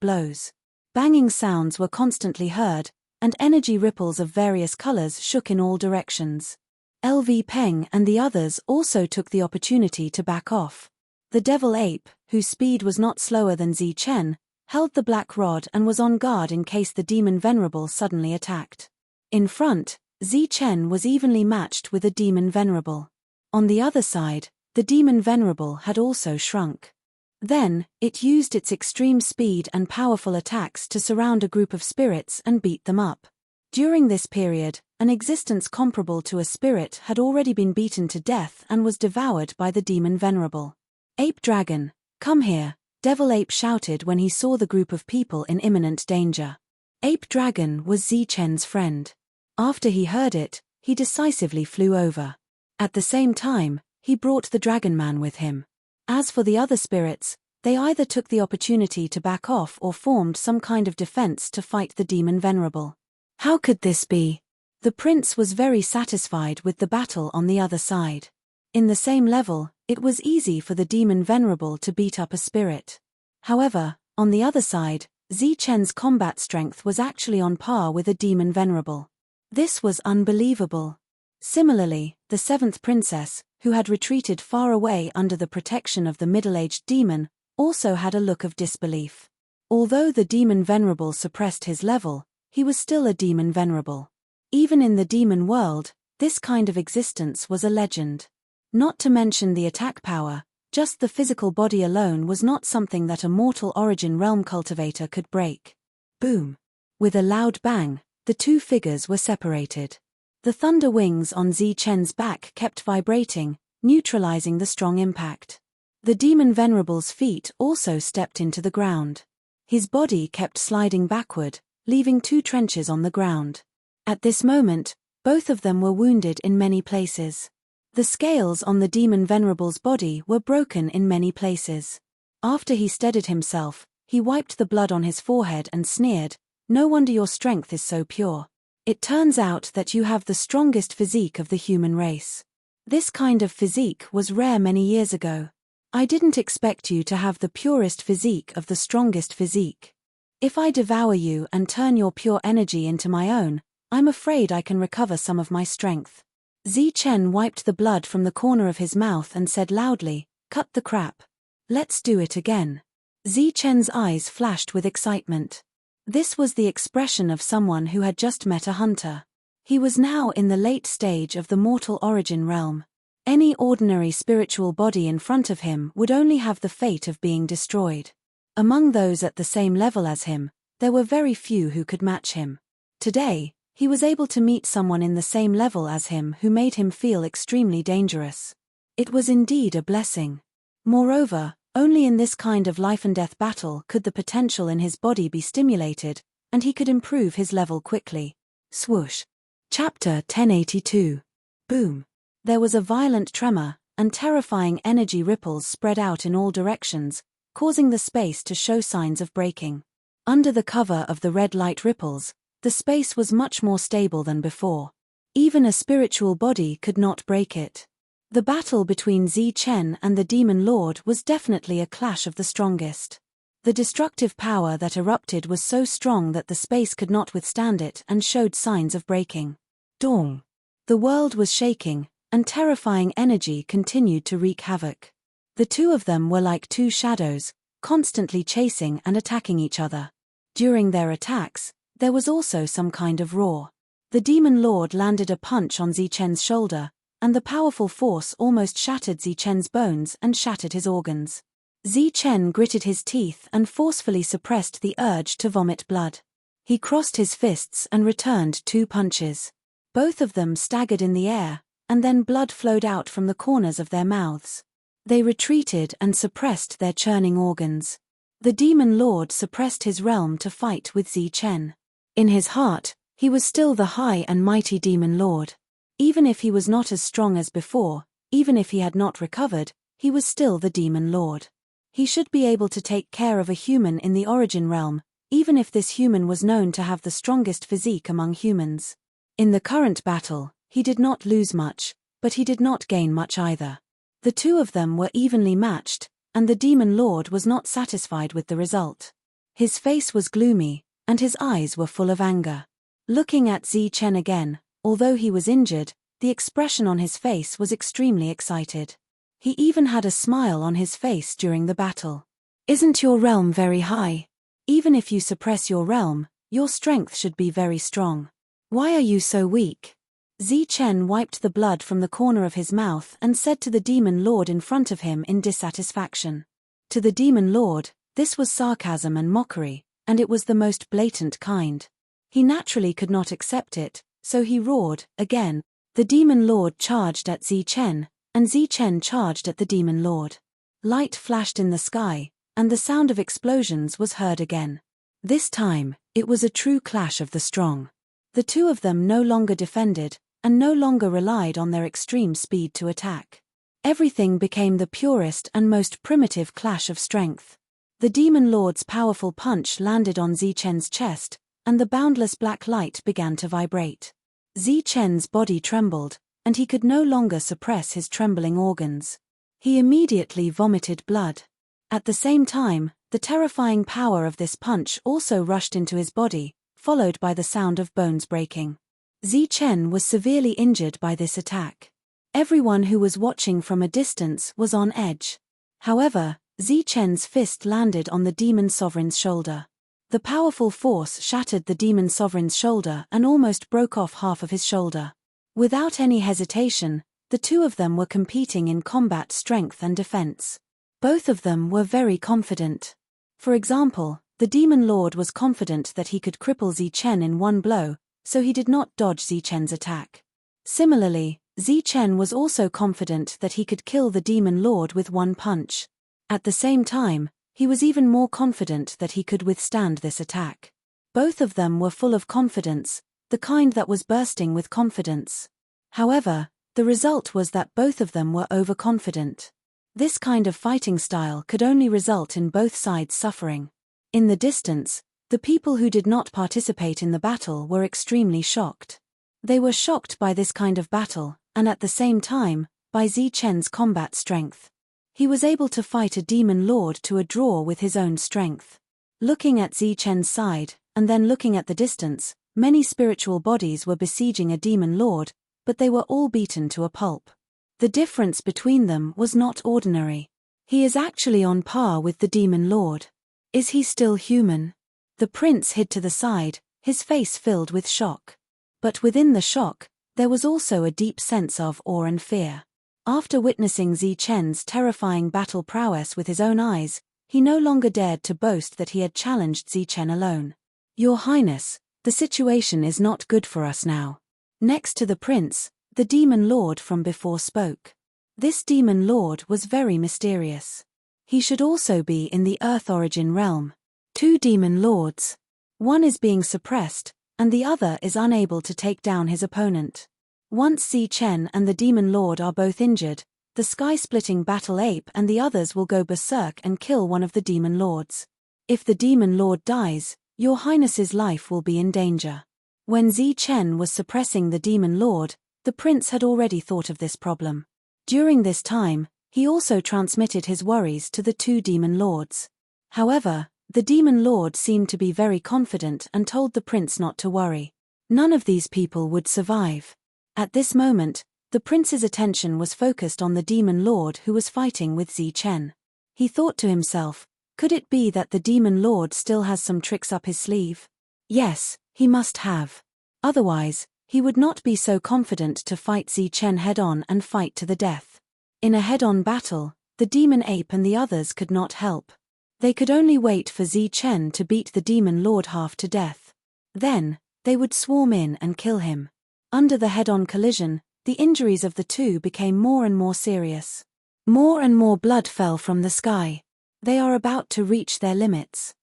blows. Banging sounds were constantly heard, and energy ripples of various colors shook in all directions. LV Peng and the others also took the opportunity to back off. The devil ape, whose speed was not slower than Zi Chen, held the black rod and was on guard in case the demon venerable suddenly attacked. In front, Zi Chen was evenly matched with a demon venerable. On the other side, the demon venerable had also shrunk. Then, it used its extreme speed and powerful attacks to surround a group of spirits and beat them up. During this period, an existence comparable to a spirit had already been beaten to death and was devoured by the demon Venerable. Ape Dragon, come here, Devil Ape shouted when he saw the group of people in imminent danger. Ape Dragon was Zichen's friend. After he heard it, he decisively flew over. At the same time, he brought the Dragon Man with him. As for the other spirits, they either took the opportunity to back off or formed some kind of defense to fight the demon Venerable. How could this be? The prince was very satisfied with the battle on the other side. In the same level, it was easy for the demon Venerable to beat up a spirit. However, on the other side, Zichen's combat strength was actually on par with a demon Venerable. This was unbelievable. Similarly, the seventh princess, who had retreated far away under the protection of the middle-aged demon, also had a look of disbelief. Although the demon Venerable suppressed his level, he was still a demon Venerable. Even in the demon world, this kind of existence was a legend. Not to mention the attack power, just the physical body alone was not something that a mortal origin realm cultivator could break. Boom! With a loud bang, the two figures were separated. The thunder wings on Zichen's back kept vibrating, neutralizing the strong impact. The demon Venerable's feet also stepped into the ground. His body kept sliding backward, leaving two trenches on the ground. At this moment, both of them were wounded in many places. The scales on the demon Venerable's body were broken in many places. After he steadied himself, he wiped the blood on his forehead and sneered, "No wonder your strength is so pure. It turns out that you have the strongest physique of the human race. This kind of physique was rare many years ago. I didn't expect you to have the purest physique of the strongest physique. If I devour you and turn your pure energy into my own, I'm afraid I can recover some of my strength." Zichen wiped the blood from the corner of his mouth and said loudly, "Cut the crap. Let's do it again." Zichen's eyes flashed with excitement. This was the expression of someone who had just met a hunter. He was now in the late stage of the mortal origin realm. Any ordinary spiritual body in front of him would only have the fate of being destroyed. Among those at the same level as him, there were very few who could match him. Today, he was able to meet someone in the same level as him who made him feel extremely dangerous. It was indeed a blessing. Moreover, only in this kind of life-and-death battle could the potential in his body be stimulated, and he could improve his level quickly. Swoosh. Chapter 1082. Boom. There was a violent tremor, and terrifying energy ripples spread out in all directions, causing the space to show signs of breaking. Under the cover of the red light ripples, the space was much more stable than before. Even a spiritual body could not break it. The battle between Zichen and the Demon Lord was definitely a clash of the strongest. The destructive power that erupted was so strong that the space could not withstand it and showed signs of breaking. Dong! The world was shaking, and terrifying energy continued to wreak havoc. The two of them were like two shadows, constantly chasing and attacking each other. During their attacks, there was also some kind of roar. The Demon Lord landed a punch on Zichen's shoulder, and the powerful force almost shattered Zichen's bones and shattered his organs. Zichen gritted his teeth and forcefully suppressed the urge to vomit blood. He crossed his fists and returned two punches. Both of them staggered in the air, and then blood flowed out from the corners of their mouths. They retreated and suppressed their churning organs. The Demon Lord suppressed his realm to fight with Zichen. In his heart, he was still the high and mighty Demon Lord. Even if he was not as strong as before, even if he had not recovered, he was still the Demon Lord. He should be able to take care of a human in the origin realm, even if this human was known to have the strongest physique among humans. In the current battle, he did not lose much, but he did not gain much either. The two of them were evenly matched, and the Demon Lord was not satisfied with the result. His face was gloomy, and his eyes were full of anger. Looking at Zichen again, although he was injured, the expression on his face was extremely excited. He even had a smile on his face during the battle. "Isn't your realm very high? Even if you suppress your realm, your strength should be very strong. Why are you so weak?" Zichen wiped the blood from the corner of his mouth and said to the Demon Lord in front of him in dissatisfaction. To the Demon Lord, this was sarcasm and mockery, and it was the most blatant kind. He naturally could not accept it, so he roared, again. The Demon Lord charged at Zichen, and Zichen charged at the Demon Lord. Light flashed in the sky, and the sound of explosions was heard again. This time, it was a true clash of the strong. The two of them no longer defended, and no longer relied on their extreme speed to attack. Everything became the purest and most primitive clash of strength. The Demon Lord's powerful punch landed on Zichen's chest, and the boundless black light began to vibrate. Zichen's body trembled, and he could no longer suppress his trembling organs. He immediately vomited blood. At the same time, the terrifying power of this punch also rushed into his body, followed by the sound of bones breaking. Zichen was severely injured by this attack. Everyone who was watching from a distance was on edge. However, Zichen's fist landed on the Demon Sovereign's shoulder. The powerful force shattered the Demon Sovereign's shoulder and almost broke off half of his shoulder. Without any hesitation, the two of them were competing in combat strength and defense. Both of them were very confident. For example, the Demon Lord was confident that he could cripple Zichen in one blow, so he did not dodge Zichen's attack. Similarly, Zichen was also confident that he could kill the Demon Lord with one punch. At the same time, he was even more confident that he could withstand this attack. Both of them were full of confidence, the kind that was bursting with confidence. However, the result was that both of them were overconfident. This kind of fighting style could only result in both sides suffering. In the distance, the people who did not participate in the battle were extremely shocked. They were shocked by this kind of battle, and at the same time, by Zichen's combat strength. He was able to fight a Demon Lord to a draw with his own strength. Looking at Zichen's side, and then looking at the distance, many spiritual bodies were besieging a Demon Lord, but they were all beaten to a pulp. The difference between them was not ordinary. He is actually on par with the Demon Lord. Is he still human? The prince hid to the side, his face filled with shock. But within the shock, there was also a deep sense of awe and fear. After witnessing Zichen's terrifying battle prowess with his own eyes, he no longer dared to boast that he had challenged Zichen alone. Your Highness, the situation is not good for us now. Next to the prince, the Demon Lord from before spoke. This Demon Lord was very mysterious. He should also be in the Earth Origin realm. Two Demon Lords. One is being suppressed, and the other is unable to take down his opponent. Once Zichen and the Demon Lord are both injured, the sky-splitting battle ape and the others will go berserk and kill one of the Demon Lords. If the Demon Lord dies, Your Highness's life will be in danger. When Zichen was suppressing the Demon Lord, the prince had already thought of this problem. During this time, he also transmitted his worries to the two Demon Lords. However, the Demon Lord seemed to be very confident and told the prince not to worry. None of these people would survive. At this moment, the prince's attention was focused on the Demon Lord who was fighting with Zichen. He thought to himself, could it be that the Demon Lord still has some tricks up his sleeve? Yes, he must have. Otherwise, he would not be so confident to fight Zichen head-on and fight to the death. In a head-on battle, the Demon Ape and the others could not help. They could only wait for Zichen to beat the Demon Lord half to death. Then, they would swarm in and kill him. Under the head-on collision, the injuries of the two became more and more serious. More and more blood fell from the sky. They are about to reach their limits.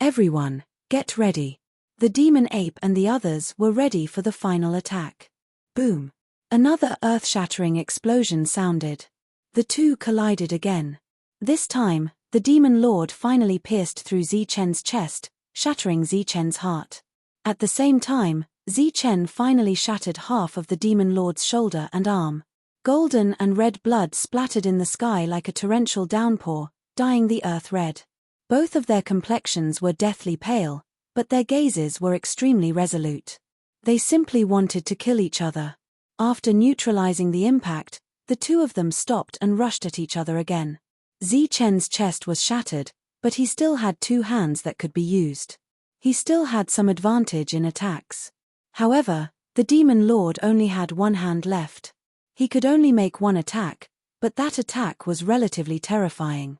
Everyone, get ready. The Demon Ape and the others were ready for the final attack. Boom! Another earth-shattering explosion sounded. The two collided again. This time, the Demon Lord finally pierced through Zichen's chest, shattering Zichen's heart. At the same time, Zichen finally shattered half of the Demon Lord's shoulder and arm. Golden and red blood splattered in the sky like a torrential downpour, dyeing the earth red. Both of their complexions were deathly pale, but their gazes were extremely resolute. They simply wanted to kill each other. After neutralizing the impact, the two of them stopped and rushed at each other again. Zichen's chest was shattered, but he still had two hands that could be used. He still had some advantage in attacks. However, the Demon Lord only had one hand left. He could only make one attack, but that attack was relatively terrifying.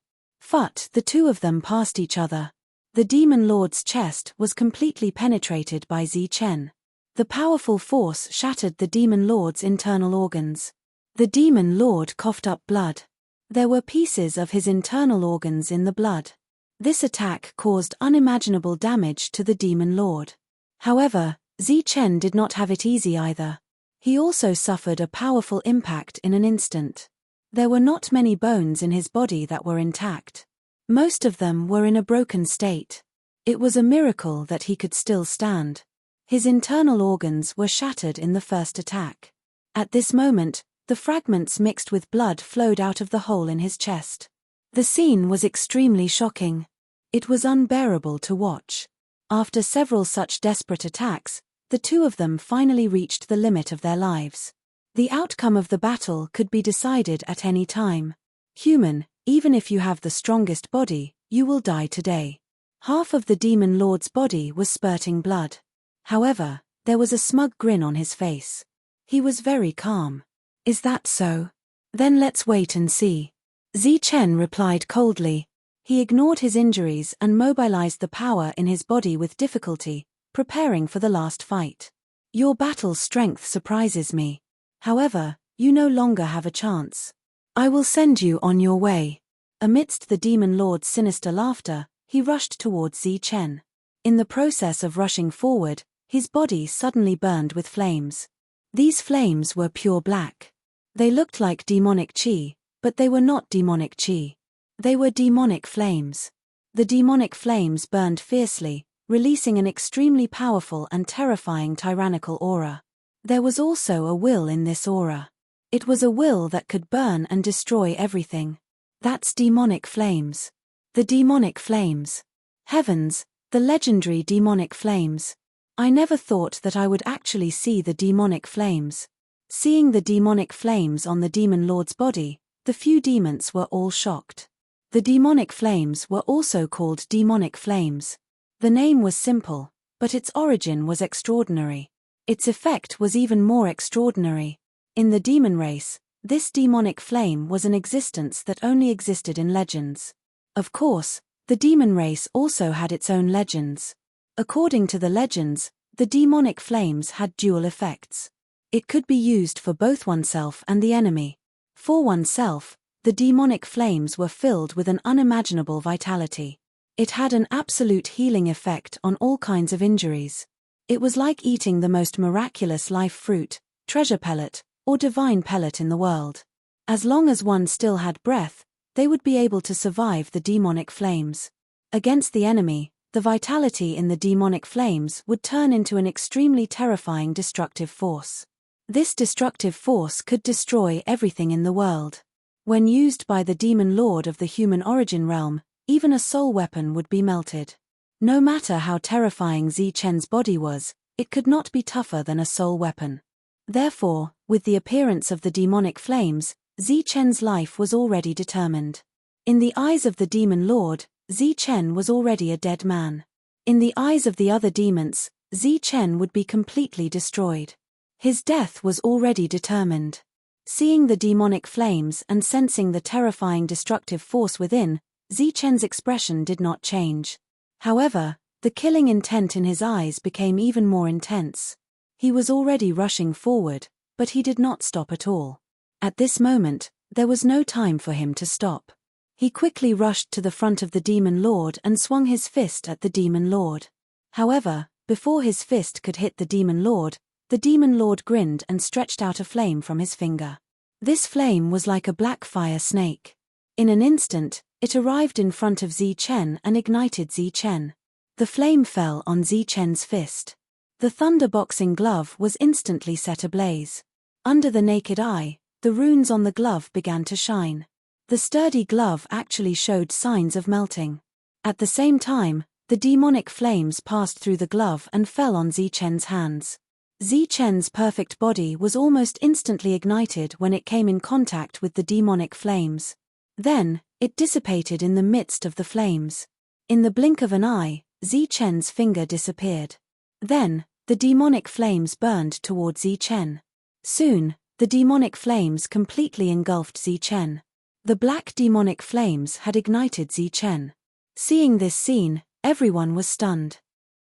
The two of them passed each other. The demon lord's chest was completely penetrated by Zichen. The powerful force shattered the demon lord's internal organs. The demon lord coughed up blood. There were pieces of his internal organs in the blood. This attack caused unimaginable damage to the demon lord. However, Zichen did not have it easy either. He also suffered a powerful impact in an instant. There were not many bones in his body that were intact. Most of them were in a broken state. It was a miracle that he could still stand. His internal organs were shattered in the first attack. At this moment, the fragments mixed with blood flowed out of the hole in his chest. The scene was extremely shocking. It was unbearable to watch. After several such desperate attacks, the two of them finally reached the limit of their lives. The outcome of the battle could be decided at any time. Human, even if you have the strongest body, you will die today. Half of the demon lord's body was spurting blood. However, there was a smug grin on his face. He was very calm. Is that so? Then let's wait and see. Zichen replied coldly. He ignored his injuries and mobilized the power in his body with difficulty, preparing for the last fight. Your battle strength surprises me. However, you no longer have a chance. I will send you on your way. Amidst the demon lord's sinister laughter, he rushed towards Zichen. In the process of rushing forward, his body suddenly burned with flames. These flames were pure black. They looked like demonic chi, but they were not demonic chi. They were demonic flames. The demonic flames burned fiercely, releasing an extremely powerful and terrifying tyrannical aura. There was also a will in this aura. It was a will that could burn and destroy everything. That's demonic flames. The demonic flames. Heavens, the legendary demonic flames. I never thought that I would actually see the demonic flames. Seeing the demonic flames on the demon lord's body, the few demons were all shocked. The demonic flames were also called demonic flames. The name was simple, but its origin was extraordinary. Its effect was even more extraordinary. In the demon race, this demonic flame was an existence that only existed in legends. Of course, the demon race also had its own legends. According to the legends, the demonic flames had dual effects. It could be used for both oneself and the enemy. For oneself, the demonic flames were filled with an unimaginable vitality. It had an absolute healing effect on all kinds of injuries. It was like eating the most miraculous life fruit, treasure pellet, or divine pellet in the world. As long as one still had breath, they would be able to survive the demonic flames. Against the enemy, the vitality in the demonic flames would turn into an extremely terrifying destructive force. This destructive force could destroy everything in the world. When used by the demon lord of the human origin realm, even a soul weapon would be melted. No matter how terrifying Zichen's body was, it could not be tougher than a soul weapon. Therefore, with the appearance of the demonic flames, Zichen's life was already determined. In the eyes of the demon lord, Zichen was already a dead man. In the eyes of the other demons, Zichen would be completely destroyed. His death was already determined. Seeing the demonic flames and sensing the terrifying destructive force within, Zichen's expression did not change. However, the killing intent in his eyes became even more intense. He was already rushing forward, but he did not stop at all. At this moment, there was no time for him to stop. He quickly rushed to the front of the demon lord and swung his fist at the demon lord. However, before his fist could hit the demon lord grinned and stretched out a flame from his finger. This flame was like a black fire snake. In an instant, it arrived in front of Zichen and ignited Zichen. The flame fell on Zichen's fist. The thunderboxing glove was instantly set ablaze. Under the naked eye, the runes on the glove began to shine. The sturdy glove actually showed signs of melting. At the same time, the demonic flames passed through the glove and fell on Zichen's hands. Zichen's perfect body was almost instantly ignited when it came in contact with the demonic flames. Then, it dissipated in the midst of the flames. In the blink of an eye, Zichen's finger disappeared. Then, the demonic flames burned toward Zichen. Soon, the demonic flames completely engulfed Zichen. The black demonic flames had ignited Zichen. Seeing this scene, Everyone was stunned.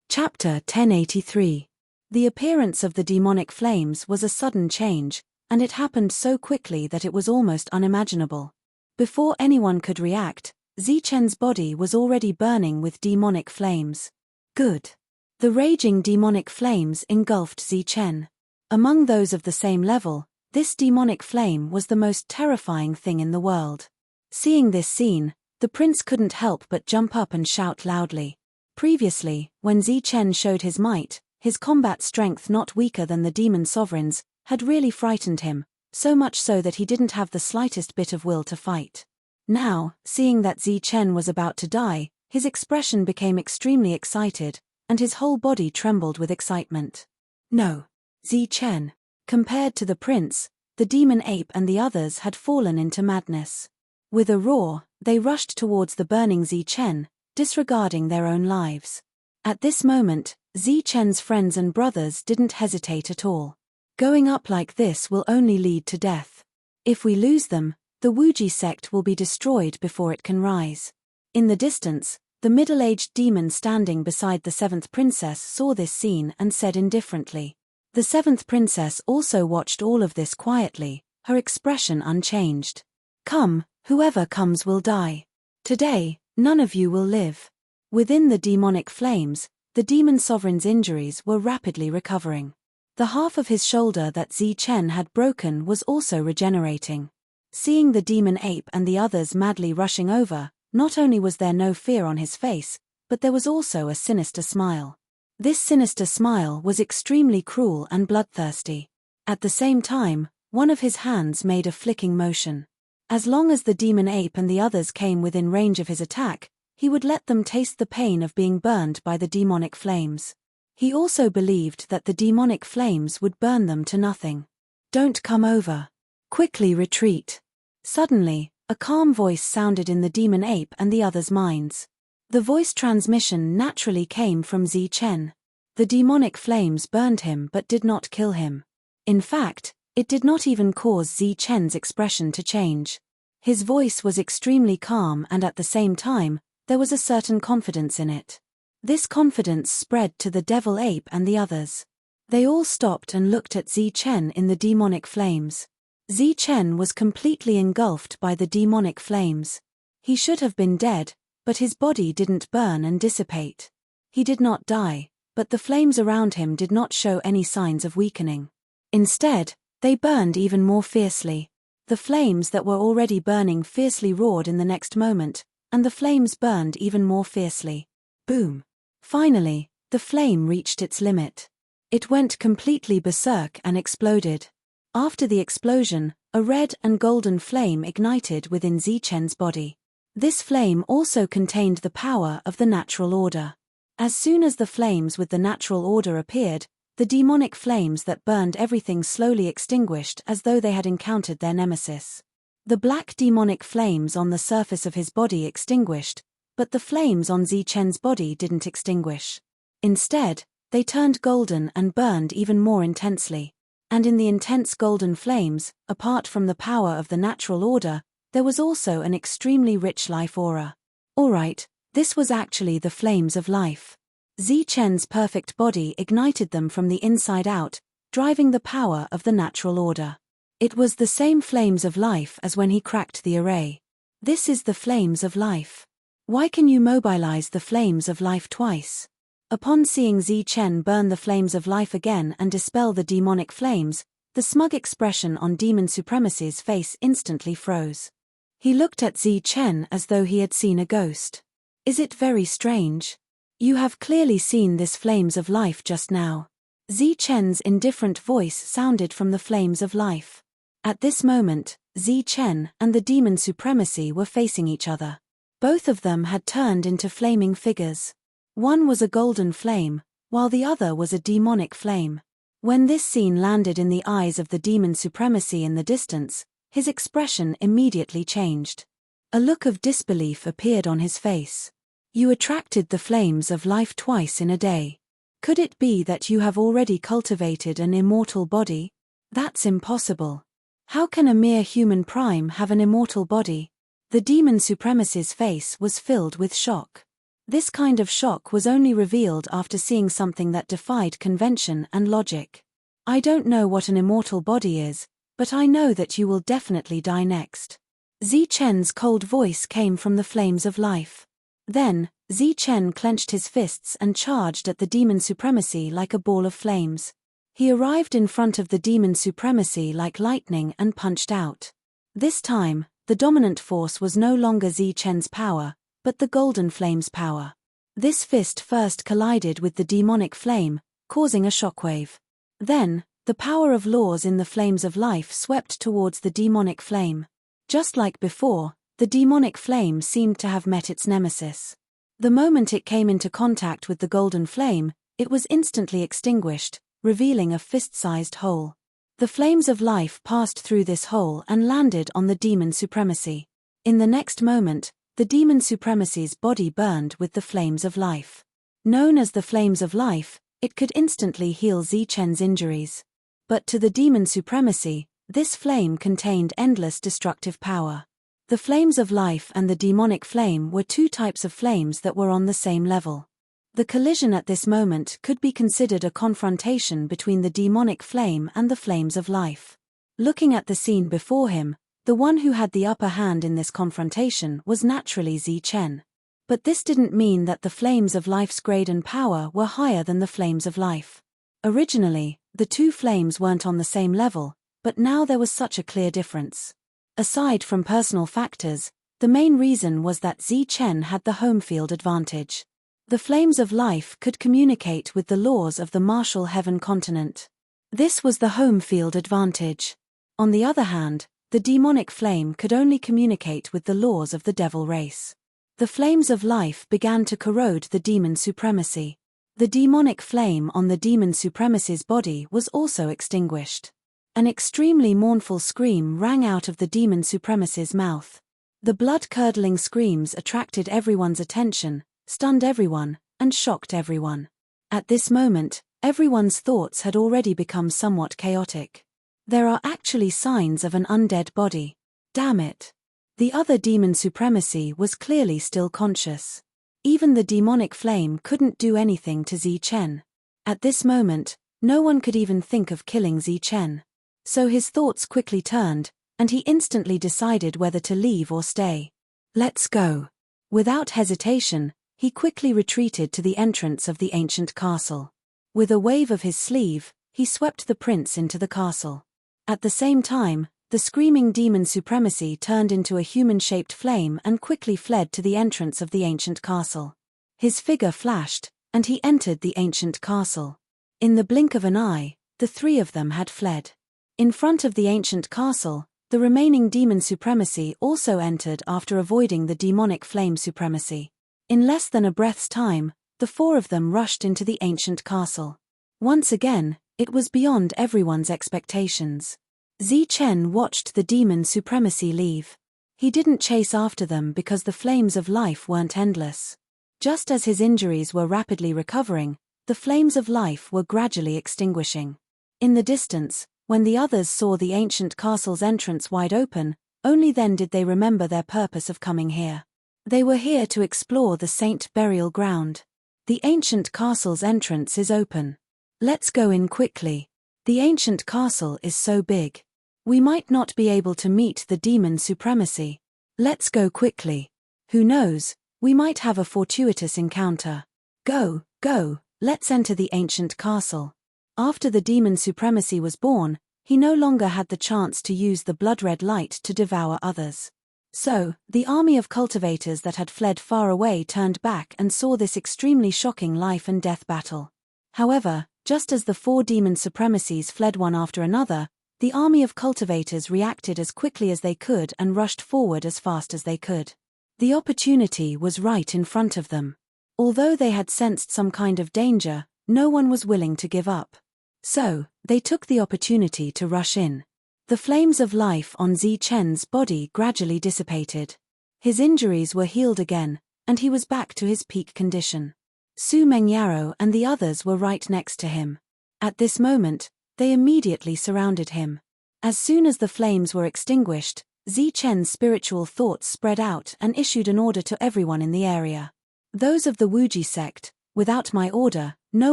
Chapter 1083. The appearance of the demonic flames was a sudden change, and it happened so quickly that it was almost unimaginable. Before anyone could react, Zichen's body was already burning with demonic flames. Good. The raging demonic flames engulfed Zichen. Among those of the same level, this demonic flame was the most terrifying thing in the world. Seeing this scene, the prince couldn't help but jump up and shout loudly. Previously, when Zichen showed his might, his combat strength not weaker than the demon sovereigns, had really frightened him, so much so that he didn't have the slightest bit of will to fight. Now, seeing that Zichen was about to die, his expression became extremely excited, and his whole body trembled with excitement. No. Zichen. Compared to the prince, the demon ape and the others had fallen into madness. With a roar, they rushed towards the burning Zichen, disregarding their own lives. At this moment, Zichen's friends and brothers didn't hesitate at all. Going up like this will only lead to death. If we lose them, the Wuji sect will be destroyed before it can rise. In the distance, the middle-aged demon standing beside the seventh princess saw this scene and said indifferently. The seventh princess also watched all of this quietly, her expression unchanged. Come, whoever comes will die. Today, none of you will live. Within the demonic flames, the demon sovereign's injuries were rapidly recovering. The half of his shoulder that Zichen had broken was also regenerating. Seeing the demon ape and the others madly rushing over, not only was there no fear on his face, but there was also a sinister smile. This sinister smile was extremely cruel and bloodthirsty. At the same time, one of his hands made a flicking motion. As long as the demon ape and the others came within range of his attack, he would let them taste the pain of being burned by the demonic flames. He also believed that the demonic flames would burn them to nothing. Don't come over. Quickly retreat. Suddenly, a calm voice sounded in the demon ape and the others' minds. The voice transmission naturally came from Zichen. The demonic flames burned him but did not kill him. In fact, it did not even cause Zichen's expression to change. His voice was extremely calm and at the same time, there was a certain confidence in it. This confidence spread to the devil ape and the others. They all stopped and looked at Zichen in the demonic flames. Zichen was completely engulfed by the demonic flames. He should have been dead, but his body didn't burn and dissipate. He did not die, but the flames around him did not show any signs of weakening. Instead, they burned even more fiercely. The flames that were already burning fiercely roared in the next moment, and the flames burned even more fiercely. Boom! Finally, the flame reached its limit. It went completely berserk and exploded. After the explosion, a red and golden flame ignited within Zichen's body. This flame also contained the power of the natural order. As soon as the flames with the natural order appeared, the demonic flames that burned everything slowly extinguished as though they had encountered their nemesis. The black demonic flames on the surface of his body extinguished, but the flames on Zichen's body didn't extinguish. Instead, they turned golden and burned even more intensely. And in the intense golden flames, apart from the power of the natural order, there was also an extremely rich life aura. Alright, this was actually the flames of life. Zichen's perfect body ignited them from the inside out, driving the power of the natural order. It was the same flames of life as when he cracked the array. This is the flames of life. Why can you mobilize the flames of life twice? Upon seeing Zichen burn the flames of life again and dispel the demonic flames, the smug expression on Demon Supremacy's face instantly froze. He looked at Zichen as though he had seen a ghost. Is it very strange? You have clearly seen this flames of life just now. Zichen's indifferent voice sounded from the flames of life. At this moment, Zichen and the Demon Supremacy were facing each other. Both of them had turned into flaming figures. One was a golden flame, while the other was a demonic flame. When this scene landed in the eyes of the Demon Supremacy in the distance, his expression immediately changed. A look of disbelief appeared on his face. You attracted the flames of life twice in a day. Could it be that you have already cultivated an immortal body? That's impossible. How can a mere human prime have an immortal body? The Demon Supremacy's face was filled with shock. This kind of shock was only revealed after seeing something that defied convention and logic. I don't know what an immortal body is, but I know that you will definitely die next. Zi-Chen's cold voice came from the flames of life. Then, Zi-Chen clenched his fists and charged at the demon supremacy like a ball of flames. He arrived in front of the demon supremacy like lightning and punched out. This time, the dominant force was no longer Zi-Chen's power, but the golden flame's power. This fist first collided with the demonic flame, causing a shockwave. Then, the power of laws in the flames of life swept towards the demonic flame. Just like before, the demonic flame seemed to have met its nemesis. The moment it came into contact with the golden flame, it was instantly extinguished, revealing a fist-sized hole. The flames of life passed through this hole and landed on the demon supremacy. In the next moment, the demon supremacy's body burned with the flames of life. Known as the flames of life, it could instantly heal Zi-Chen's injuries. But to the demon supremacy, this flame contained endless destructive power. The flames of life and the demonic flame were two types of flames that were on the same level. The collision at this moment could be considered a confrontation between the demonic flame and the flames of life. Looking at the scene before him, the one who had the upper hand in this confrontation was naturally Zi-Chen. But this didn't mean that the flames of life's grade and power were higher than the flames of life. Originally, the two flames weren't on the same level, but now there was such a clear difference. Aside from personal factors, the main reason was that Zi-Chen had the home field advantage. The flames of life could communicate with the laws of the martial heaven continent. This was the home field advantage. On the other hand, the demonic flame could only communicate with the laws of the devil race. The flames of life began to corrode the demon supremacy. The demonic flame on the demon supremacy's body was also extinguished. An extremely mournful scream rang out of the demon supremacy's mouth. The blood-curdling screams attracted everyone's attention, stunned everyone, and shocked everyone. At this moment, everyone's thoughts had already become somewhat chaotic. There are actually signs of an undead body. Damn it. The other demon supremacy was clearly still conscious. Even the demonic flame couldn't do anything to Zi-Chen. At this moment, no one could even think of killing Zi-Chen. So his thoughts quickly turned, and he instantly decided whether to leave or stay. Let's go. Without hesitation, he quickly retreated to the entrance of the ancient castle. With a wave of his sleeve, he swept the prince into the castle. At the same time, the screaming demon supremacy turned into a human-shaped flame and quickly fled to the entrance of the ancient castle. His figure flashed, and he entered the ancient castle. In the blink of an eye, the three of them had fled. In front of the ancient castle, the remaining demon supremacy also entered after avoiding the demonic flame supremacy. In less than a breath's time, the four of them rushed into the ancient castle. Once again, it was beyond everyone's expectations. Zi-Chen watched the demon supremacy leave. He didn't chase after them because the flames of life weren't endless. Just as his injuries were rapidly recovering, the flames of life were gradually extinguishing. In the distance, when the others saw the ancient castle's entrance wide open, only then did they remember their purpose of coming here. They were here to explore the Saint Burial Ground. The ancient castle's entrance is open. Let's go in quickly. The ancient castle is so big. We might not be able to meet the demon supremacy. Let's go quickly. Who knows, we might have a fortuitous encounter. Go, go, let's enter the ancient castle. After the demon supremacy was born, he no longer had the chance to use the blood-red light to devour others. So, the army of cultivators that had fled far away turned back and saw this extremely shocking life and death battle. However, just as the four demon supremacies fled one after another, the army of cultivators reacted as quickly as they could and rushed forward as fast as they could. The opportunity was right in front of them. Although they had sensed some kind of danger, no one was willing to give up. So, they took the opportunity to rush in. The flames of life on Zi-Chen's body gradually dissipated. His injuries were healed again, and he was back to his peak condition. Su Mengyaro and the others were right next to him. At this moment, they immediately surrounded him. As soon as the flames were extinguished, Zi-Chen's spiritual thoughts spread out and issued an order to everyone in the area. Those of the Wuji sect, without my order, no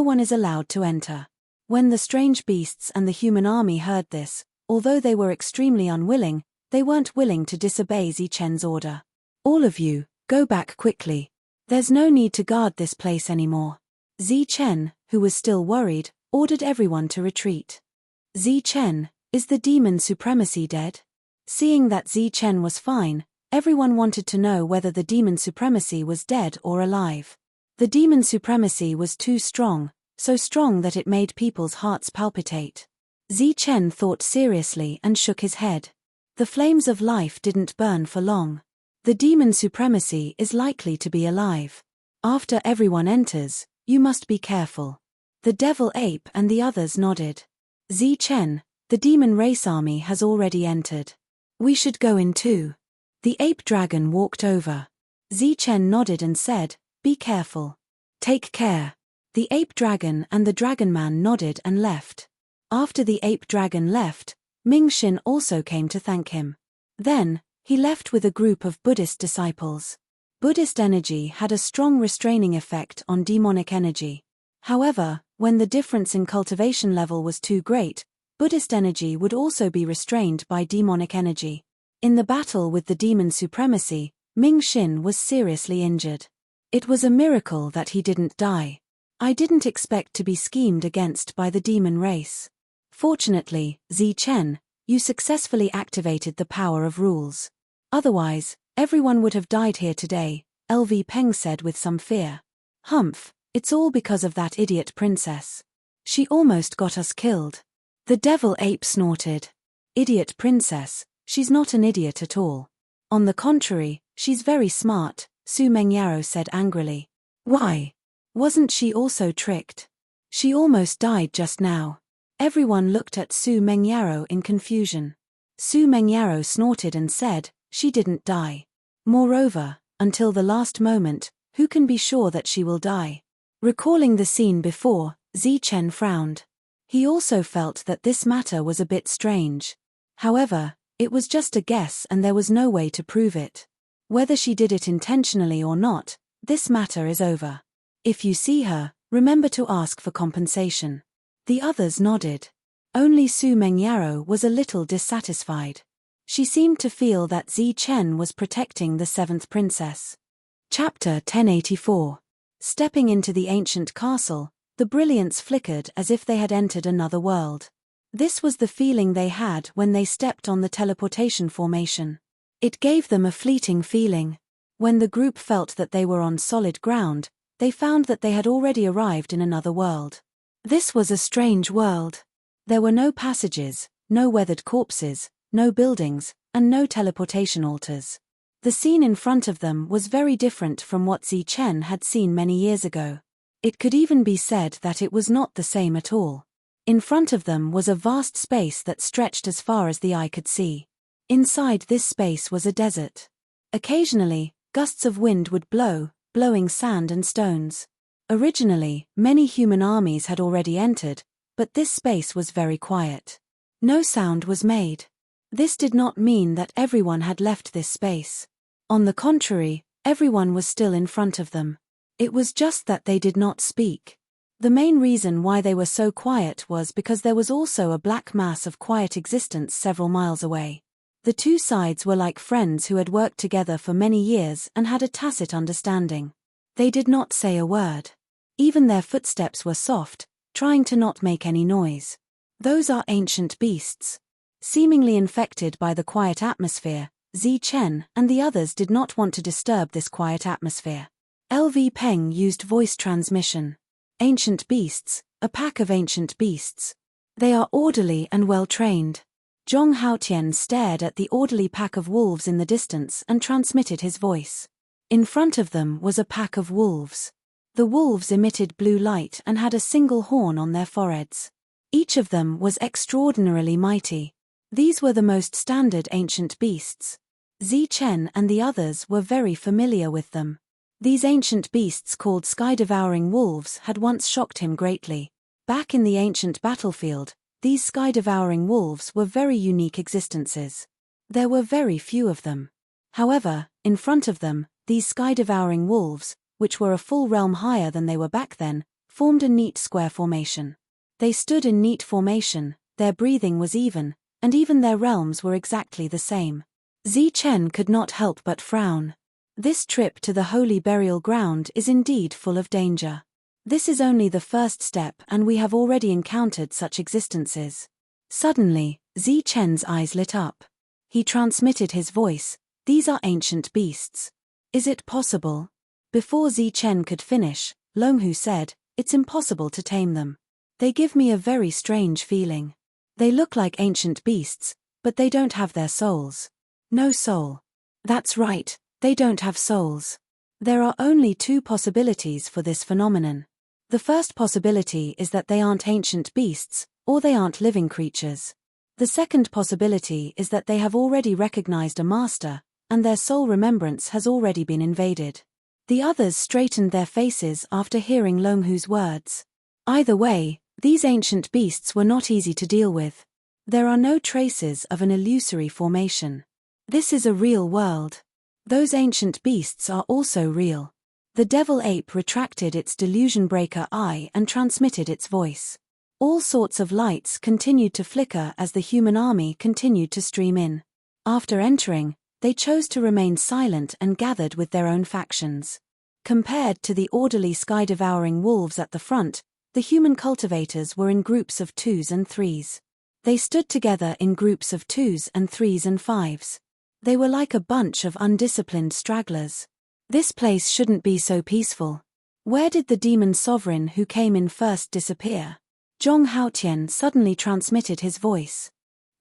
one is allowed to enter. When the strange beasts and the human army heard this, although they were extremely unwilling, they weren't willing to disobey Zichen's order. All of you, go back quickly. There's no need to guard this place anymore. Zichen, who was still worried, ordered everyone to retreat. Zichen, is the demon supremacy dead? Seeing that Zichen was fine, everyone wanted to know whether the demon supremacy was dead or alive. The demon supremacy was too strong, so strong that it made people's hearts palpitate. Zichen thought seriously and shook his head. The flames of life didn't burn for long. The demon supremacy is likely to be alive. After everyone enters, you must be careful. The devil ape and the others nodded. Zichen, the demon race army has already entered. We should go in too. The ape dragon walked over. Zichen nodded and said, be careful. Take care. The ape dragon and the dragon man nodded and left. After the ape dragon left, Ming Xin also came to thank him. Then, he left with a group of Buddhist disciples. Buddhist energy had a strong restraining effect on demonic energy. However, when the difference in cultivation level was too great, Buddhist energy would also be restrained by demonic energy. In the battle with the demon supremacy, Ming Xin was seriously injured. It was a miracle that he didn't die. I didn't expect to be schemed against by the demon race. Fortunately, Zichen, you successfully activated the power of rules. Otherwise, everyone would have died here today, LV Peng said with some fear. Humph, it's all because of that idiot princess. She almost got us killed. The devil ape snorted. Idiot princess, she's not an idiot at all. On the contrary, she's very smart, Su Mengyaro said angrily. Why? Wasn't she also tricked? She almost died just now. Everyone looked at Su Mengyaro in confusion. Su Mengyaro snorted and said, she didn't die. Moreover, until the last moment, who can be sure that she will die? Recalling the scene before, Zichen frowned. He also felt that this matter was a bit strange. However, it was just a guess and there was no way to prove it. Whether she did it intentionally or not, this matter is over. If you see her, remember to ask for compensation. The others nodded. Only Su Mengyaro was a little dissatisfied. She seemed to feel that Zichen was protecting the seventh princess. Chapter 1084. Stepping into the ancient castle, the brilliance flickered as if they had entered another world. This was the feeling they had when they stepped on the teleportation formation. It gave them a fleeting feeling. When the group felt that they were on solid ground, they found that they had already arrived in another world. This was a strange world. There were no passages, no weathered corpses, no buildings, and no teleportation altars. The scene in front of them was very different from what Zichen had seen many years ago. It could even be said that it was not the same at all. In front of them was a vast space that stretched as far as the eye could see. Inside this space was a desert. Occasionally, gusts of wind would blow, blowing sand and stones. Originally, many human armies had already entered, but this space was very quiet. No sound was made. This did not mean that everyone had left this space. On the contrary, everyone was still in front of them. It was just that they did not speak. The main reason why they were so quiet was because there was also a black mass of quiet existence several miles away. The two sides were like friends who had worked together for many years and had a tacit understanding. They did not say a word. Even their footsteps were soft, trying to not make any noise. Those are ancient beasts. Seemingly infected by the quiet atmosphere, Zichen and the others did not want to disturb this quiet atmosphere. LV Peng used voice transmission. Ancient beasts, a pack of ancient beasts. They are orderly and well-trained. Zhong Haotian stared at the orderly pack of wolves in the distance and transmitted his voice. In front of them was a pack of wolves. The wolves emitted blue light and had a single horn on their foreheads. Each of them was extraordinarily mighty. These were the most standard ancient beasts. Zichen and the others were very familiar with them. These ancient beasts called sky-devouring wolves had once shocked him greatly. Back in the ancient battlefield, these sky-devouring wolves were very unique existences. There were very few of them. However, in front of them, these sky-devouring wolves, which were a full realm higher than they were back then, formed a neat square formation. They stood in neat formation, their breathing was even, and even their realms were exactly the same. Zichen could not help but frown. This trip to the holy burial ground is indeed full of danger. This is only the first step and we have already encountered such existences. Suddenly, Zichen's eyes lit up. He transmitted his voice, "These are ancient beasts. Is it possible?" Before Zichen could finish, Longhu said, "It's impossible to tame them. They give me a very strange feeling. They look like ancient beasts, but they don't have their souls." No soul. That's right, they don't have souls. There are only two possibilities for this phenomenon. The first possibility is that they aren't ancient beasts, or they aren't living creatures. The second possibility is that they have already recognized a master, and their soul remembrance has already been invaded. The others straightened their faces after hearing Longhu's words. Either way, these ancient beasts were not easy to deal with. There are no traces of an illusory formation. This is a real world. Those ancient beasts are also real. The devil ape retracted its delusion breaker eye and transmitted its voice. All sorts of lights continued to flicker as the human army continued to stream in. After entering, they chose to remain silent and gathered with their own factions. Compared to the orderly sky-devouring wolves at the front, the human cultivators were in groups of 2s and 3s. They stood together in groups of 2s and 3s and 5s. They were like a bunch of undisciplined stragglers. This place shouldn't be so peaceful. Where did the demon sovereign who came in first disappear? Zhong Haotian suddenly transmitted his voice.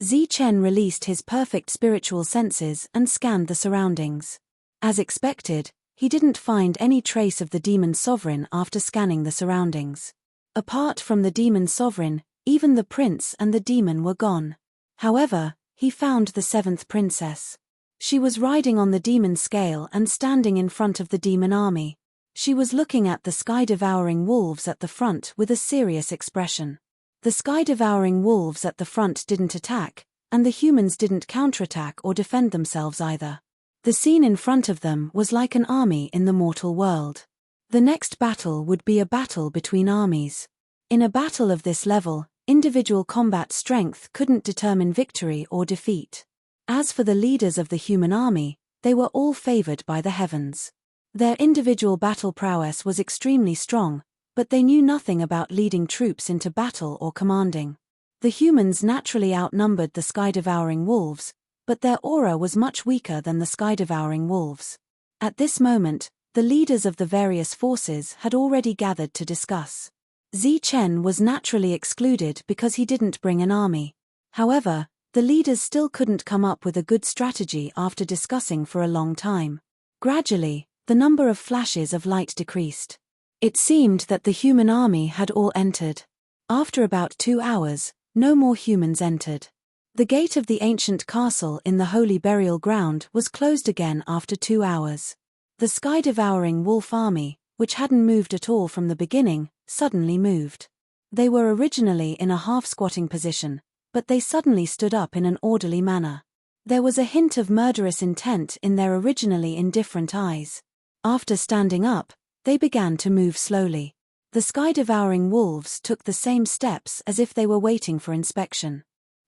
Zichen released his perfect spiritual senses and scanned the surroundings. As expected, he didn't find any trace of the demon sovereign after scanning the surroundings. Apart from the demon sovereign, even the prince and the demon were gone. However, he found the 7th princess. She was riding on the demon scale and standing in front of the demon army. She was looking at the sky-devouring wolves at the front with a serious expression. The sky-devouring wolves at the front didn't attack, and the humans didn't counterattack or defend themselves either. The scene in front of them was like an army in the mortal world. The next battle would be a battle between armies. In a battle of this level, individual combat strength couldn't determine victory or defeat. As for the leaders of the human army, they were all favored by the heavens. Their individual battle prowess was extremely strong, but they knew nothing about leading troops into battle or commanding. The humans naturally outnumbered the sky-devouring wolves, but their aura was much weaker than the sky-devouring wolves. At this moment, the leaders of the various forces had already gathered to discuss. Zichen was naturally excluded because he didn't bring an army. However, the leaders still couldn't come up with a good strategy after discussing for a long time. Gradually, the number of flashes of light decreased. It seemed that the human army had all entered. After about 2 hours, no more humans entered. The gate of the ancient castle in the holy burial ground was closed again after 2 hours. The sky-devouring wolf army, which hadn't moved at all from the beginning, suddenly moved. They were originally in a half-squatting position, but they suddenly stood up in an orderly manner. There was a hint of murderous intent in their originally indifferent eyes. After standing up, they began to move slowly. The sky-devouring wolves took the same steps as if they were waiting for inspection.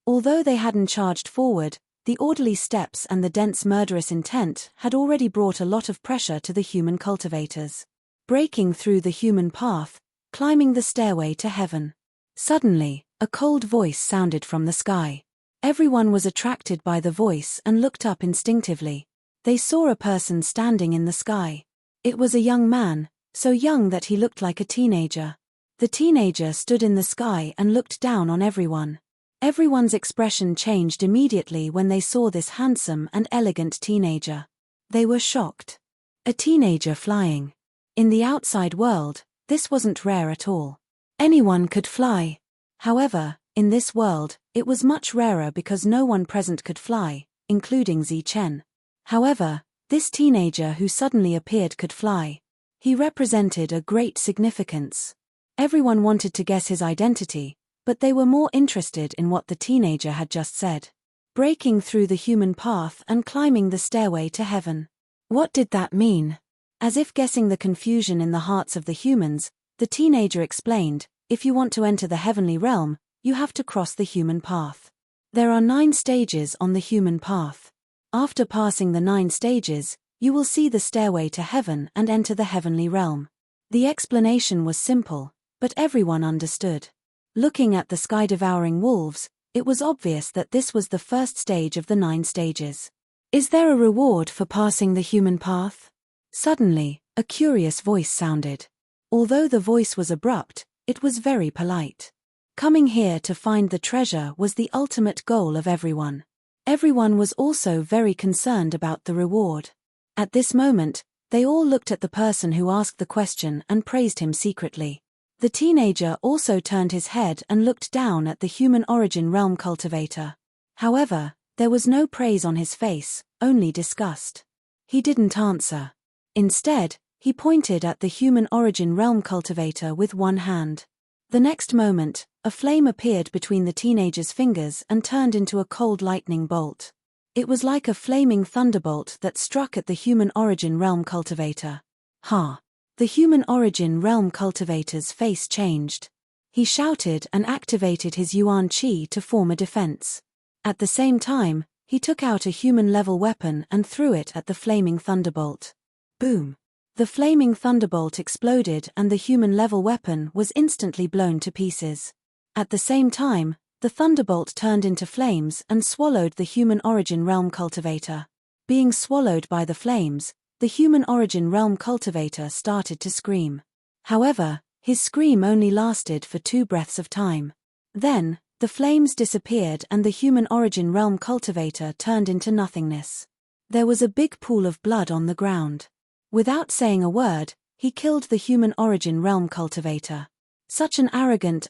Although they hadn't charged forward, the orderly steps and the dense murderous intent had already brought a lot of pressure to the human cultivators. Breaking through the human path, climbing the stairway to heaven. Suddenly, a cold voice sounded from the sky. Everyone was attracted by the voice and looked up instinctively. They saw a person standing in the sky. It was a young man, so young that he looked like a teenager. The teenager stood in the sky and looked down on everyone. Everyone's expression changed immediately when they saw this handsome and elegant teenager. They were shocked. A teenager flying. In the outside world, this wasn't rare at all. Anyone could fly. However, in this world, it was much rarer because no one present could fly, including Zichen. However, this teenager who suddenly appeared could fly. He represented a great significance. Everyone wanted to guess his identity, but they were more interested in what the teenager had just said. Breaking through the human path and climbing the stairway to heaven. What did that mean? As if guessing the confusion in the hearts of the humans, the teenager explained, if you want to enter the heavenly realm, you have to cross the human path. There are 9 stages on the human path. After passing the 9 stages, you will see the stairway to heaven and enter the heavenly realm. The explanation was simple, but everyone understood. Looking at the sky-devouring wolves, it was obvious that this was the first stage of the 9 stages. Is there a reward for passing the human path? Suddenly, a curious voice sounded. Although the voice was abrupt, it was very polite. Coming here to find the treasure was the ultimate goal of everyone. Everyone was also very concerned about the reward. At this moment, they all looked at the person who asked the question and praised him secretly. The teenager also turned his head and looked down at the human origin realm cultivator. However, there was no praise on his face, only disgust. He didn't answer. Instead, he pointed at the human origin realm cultivator with one hand. The next moment, a flame appeared between the teenager's fingers and turned into a cold lightning bolt. It was like a flaming thunderbolt that struck at the human origin realm cultivator. Ha! The human origin realm cultivator's face changed. He shouted and activated his Yuan Qi to form a defense. At the same time, he took out a human-level weapon and threw it at the flaming thunderbolt. Boom! The flaming thunderbolt exploded and the human-level weapon was instantly blown to pieces. At the same time, the thunderbolt turned into flames and swallowed the human origin realm cultivator. Being swallowed by the flames, the human origin realm cultivator started to scream. However, his scream only lasted for 2 breaths of time. Then, the flames disappeared and the human origin realm cultivator turned into nothingness. There was a big pool of blood on the ground. Without saying a word, he killed the human origin realm cultivator. Such an arrogant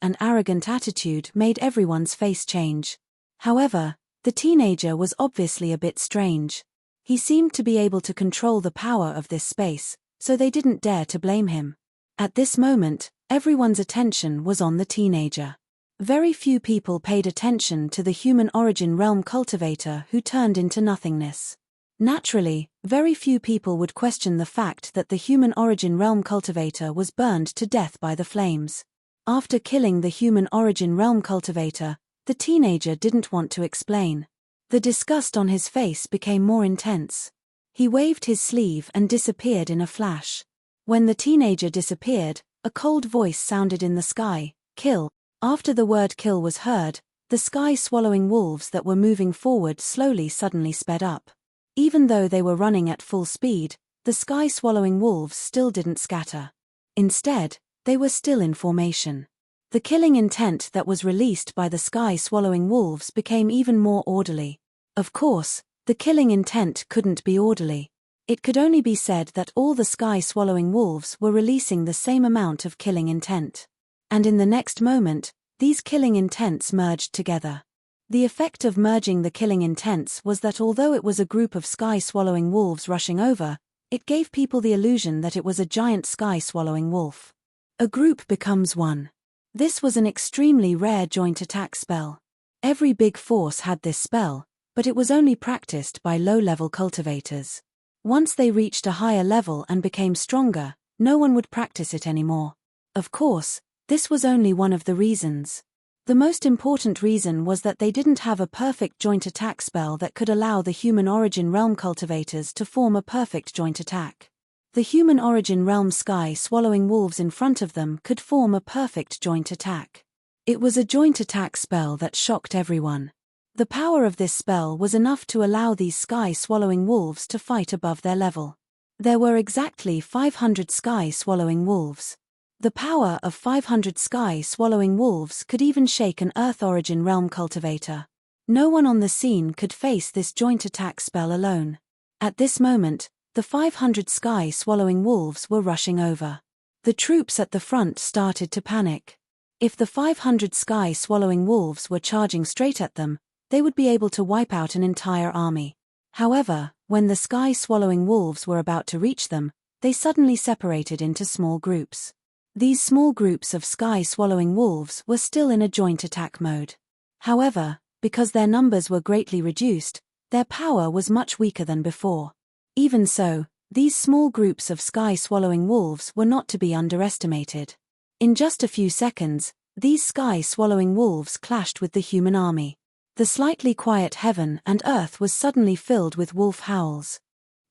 attitude made everyone's face change. However, the teenager was obviously a bit strange. He seemed to be able to control the power of this space, so they didn't dare to blame him. At this moment, everyone's attention was on the teenager. Very few people paid attention to the human origin realm cultivator who turned into nothingness. Naturally, very few people would question the fact that the human origin realm cultivator was burned to death by the flames. After killing the human origin realm cultivator, the teenager didn't want to explain. The disgust on his face became more intense. He waved his sleeve and disappeared in a flash. When the teenager disappeared, a cold voice sounded in the sky, "Kill." After the word kill was heard, the sky-swallowing wolves that were moving forward slowly suddenly sped up. Even though they were running at full speed, the sky-swallowing wolves still didn't scatter. Instead, they were still in formation. The killing intent that was released by the sky-swallowing wolves became even more orderly. Of course, the killing intent couldn't be orderly. It could only be said that all the sky-swallowing wolves were releasing the same amount of killing intent. And in the next moment, these killing intents merged together. The effect of merging the killing intents was that although it was a group of sky-swallowing wolves rushing over, it gave people the illusion that it was a giant sky-swallowing wolf. A group becomes one. This was an extremely rare joint attack spell. Every big force had this spell, but it was only practiced by low-level cultivators. Once they reached a higher level and became stronger, no one would practice it anymore. Of course, this was only one of the reasons. The most important reason was that they didn't have a perfect joint attack spell that could allow the human origin realm cultivators to form a perfect joint attack. The human origin realm sky-swallowing wolves in front of them could form a perfect joint attack. It was a joint attack spell that shocked everyone. The power of this spell was enough to allow these sky-swallowing wolves to fight above their level. There were exactly 500 sky-swallowing wolves. The power of 500 sky-swallowing wolves could even shake an Earth origin realm cultivator. No one on the scene could face this joint attack spell alone. At this moment, the 500 sky-swallowing wolves were rushing over. The troops at the front started to panic. If the 500 sky-swallowing wolves were charging straight at them, they would be able to wipe out an entire army. However, when the sky-swallowing wolves were about to reach them, they suddenly separated into small groups. These small groups of sky-swallowing wolves were still in a joint attack mode. However, because their numbers were greatly reduced, their power was much weaker than before. Even so, These small groups of sky-swallowing wolves were not to be underestimated. In just a few seconds, these sky-swallowing wolves clashed with the human army. The slightly quiet heaven and earth was suddenly filled with wolf howls.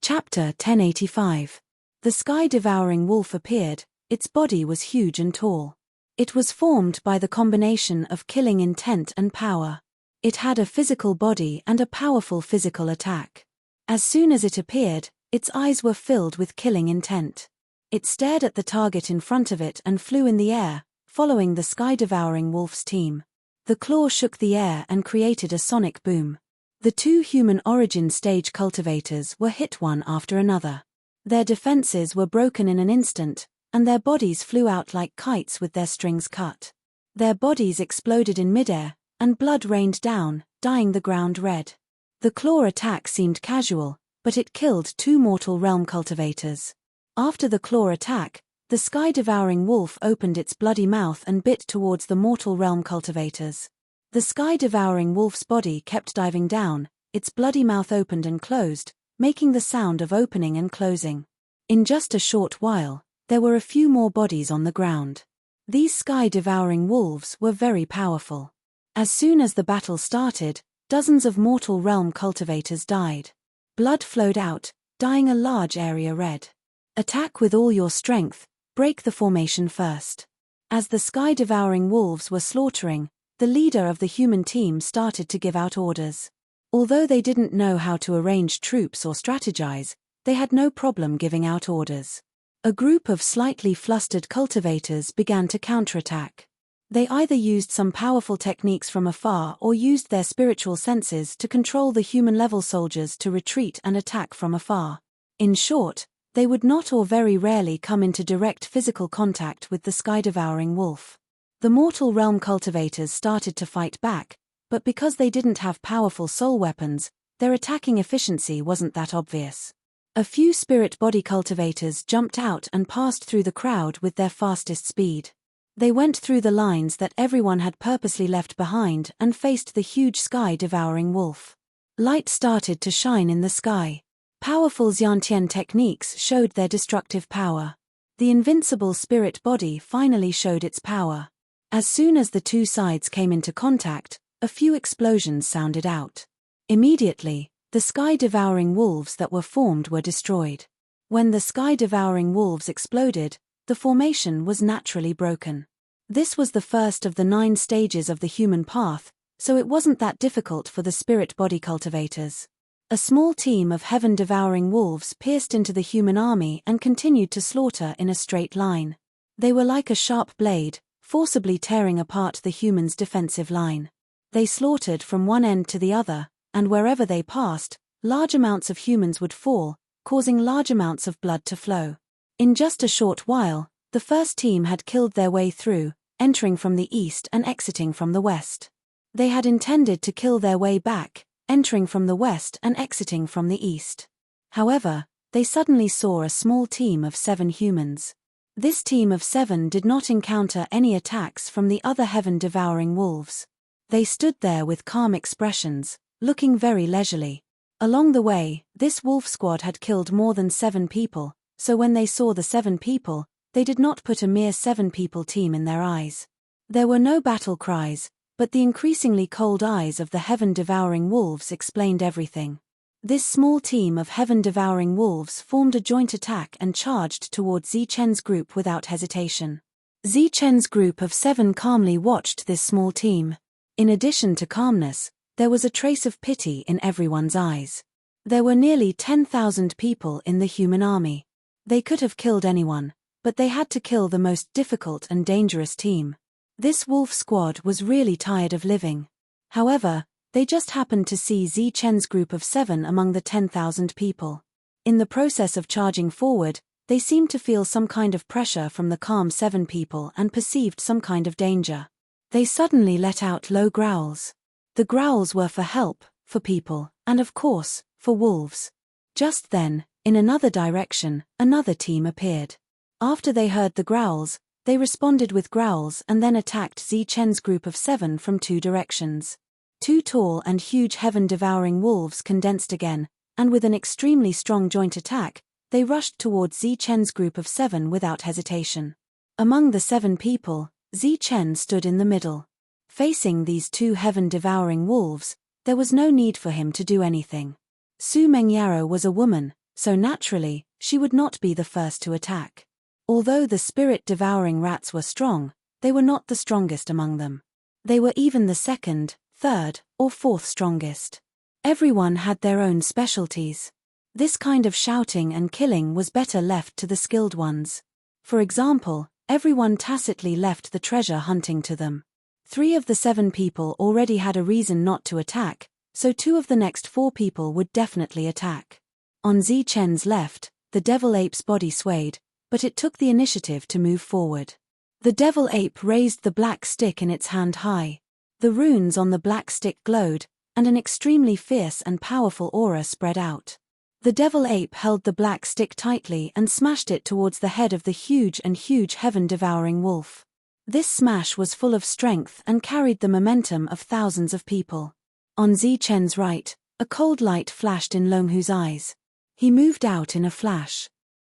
Chapter 1085. The sky-devouring wolf appeared. Its body was huge and tall. It was formed by the combination of killing intent and power. It had a physical body and a powerful physical attack. As soon as it appeared, its eyes were filled with killing intent. It stared at the target in front of it and flew in the air, following the sky-devouring wolf's team. The claw shook the air and created a sonic boom. The two human origin stage cultivators were hit one after another. Their defenses were broken in an instant, and their bodies flew out like kites with their strings cut. Their bodies exploded in midair, and blood rained down, dyeing the ground red. The claw attack seemed casual, but it killed two mortal realm cultivators. After the claw attack, the sky-devouring wolf opened its bloody mouth and bit towards the mortal realm cultivators. The sky-devouring wolf's body kept diving down, its bloody mouth opened and closed, making the sound of opening and closing. In just a short while, there were a few more bodies on the ground. These sky-devouring wolves were very powerful. As soon as the battle started, dozens of mortal realm cultivators died. Blood flowed out, dyeing a large area red. Attack with all your strength, break the formation first. As the sky-devouring wolves were slaughtering, the leader of the human team started to give out orders. Although they didn't know how to arrange troops or strategize, they had no problem giving out orders. A group of slightly flustered cultivators began to counterattack. They either used some powerful techniques from afar or used their spiritual senses to control the human-level soldiers to retreat and attack from afar. In short, they would not or very rarely come into direct physical contact with the sky-devouring wolf. The mortal realm cultivators started to fight back, but because they didn't have powerful soul weapons, their attacking efficiency wasn't that obvious. A few spirit body cultivators jumped out and passed through the crowd with their fastest speed. They went through the lines that everyone had purposely left behind and faced the huge sky-devouring wolf. Light started to shine in the sky. Powerful Xiantian techniques showed their destructive power. The invincible spirit body finally showed its power. As soon as the two sides came into contact, a few explosions sounded out. Immediately, the sky-devouring wolves that were formed were destroyed. When the sky-devouring wolves exploded, the formation was naturally broken. This was the first of the 9 stages of the human path, so it wasn't that difficult for the spirit body cultivators. A small team of heaven-devouring wolves pierced into the human army and continued to slaughter in a straight line. They were like a sharp blade, forcibly tearing apart the humans' defensive line. They slaughtered from one end to the other, and wherever they passed, large amounts of humans would fall, causing large amounts of blood to flow. In just a short while, the first team had killed their way through, entering from the east and exiting from the west. They had intended to kill their way back, entering from the west and exiting from the east. However, they suddenly saw a small team of 7 humans. This team of 7 did not encounter any attacks from the other heaven-devouring wolves. They stood there with calm expressions, looking very leisurely. Along the way, this wolf squad had killed more than 7 people, so when they saw the 7 people, they did not put a mere 7-people team in their eyes. There were no battle cries, but the increasingly cold eyes of the heaven-devouring wolves explained everything. This small team of heaven-devouring wolves formed a joint attack and charged toward Zichen's group without hesitation. Zichen's group of 7 calmly watched this small team. In addition to calmness, there was a trace of pity in everyone's eyes. There were nearly 10,000 people in the human army. They could have killed anyone, but they had to kill the most difficult and dangerous team. This wolf squad was really tired of living. However, they just happened to see Zichen's group of 7 among the 10,000 people. In the process of charging forward, they seemed to feel some kind of pressure from the calm 7 people and perceived some kind of danger. They suddenly let out low growls. The growls were for help, for people, and of course, for wolves. Just then, in another direction, another team appeared. After they heard the growls, they responded with growls and then attacked Zichen's group of 7 from 2 directions. 2 tall and huge heaven-devouring wolves condensed again, and with an extremely strong joint attack, They rushed towards Zi Chen's group of 7 without hesitation. Among the 7 people, Zi Chen stood in the middle. Facing these 2 heaven-devouring wolves, there was no need for him to do anything. Su Mengyaro was a woman, so naturally, she would not be the first to attack. Although the spirit-devouring rats were strong, they were not the strongest among them. They were even the second, third, or fourth strongest. Everyone had their own specialties. This kind of shouting and killing was better left to the skilled ones. For example, everyone tacitly left the treasure hunting to them. 3 of the 7 people already had a reason not to attack, so 2 of the next 4 people would definitely attack. On Zi Chen's left, the devil ape's body swayed, but it took the initiative to move forward. The devil ape raised the black stick in its hand high. The runes on the black stick glowed, and an extremely fierce and powerful aura spread out. The devil ape held the black stick tightly and smashed it towards the head of the huge heaven-devouring wolf. This smash was full of strength and carried the momentum of thousands of people. On Zi Chen's right, a cold light flashed in Longhu's eyes. He moved out in a flash.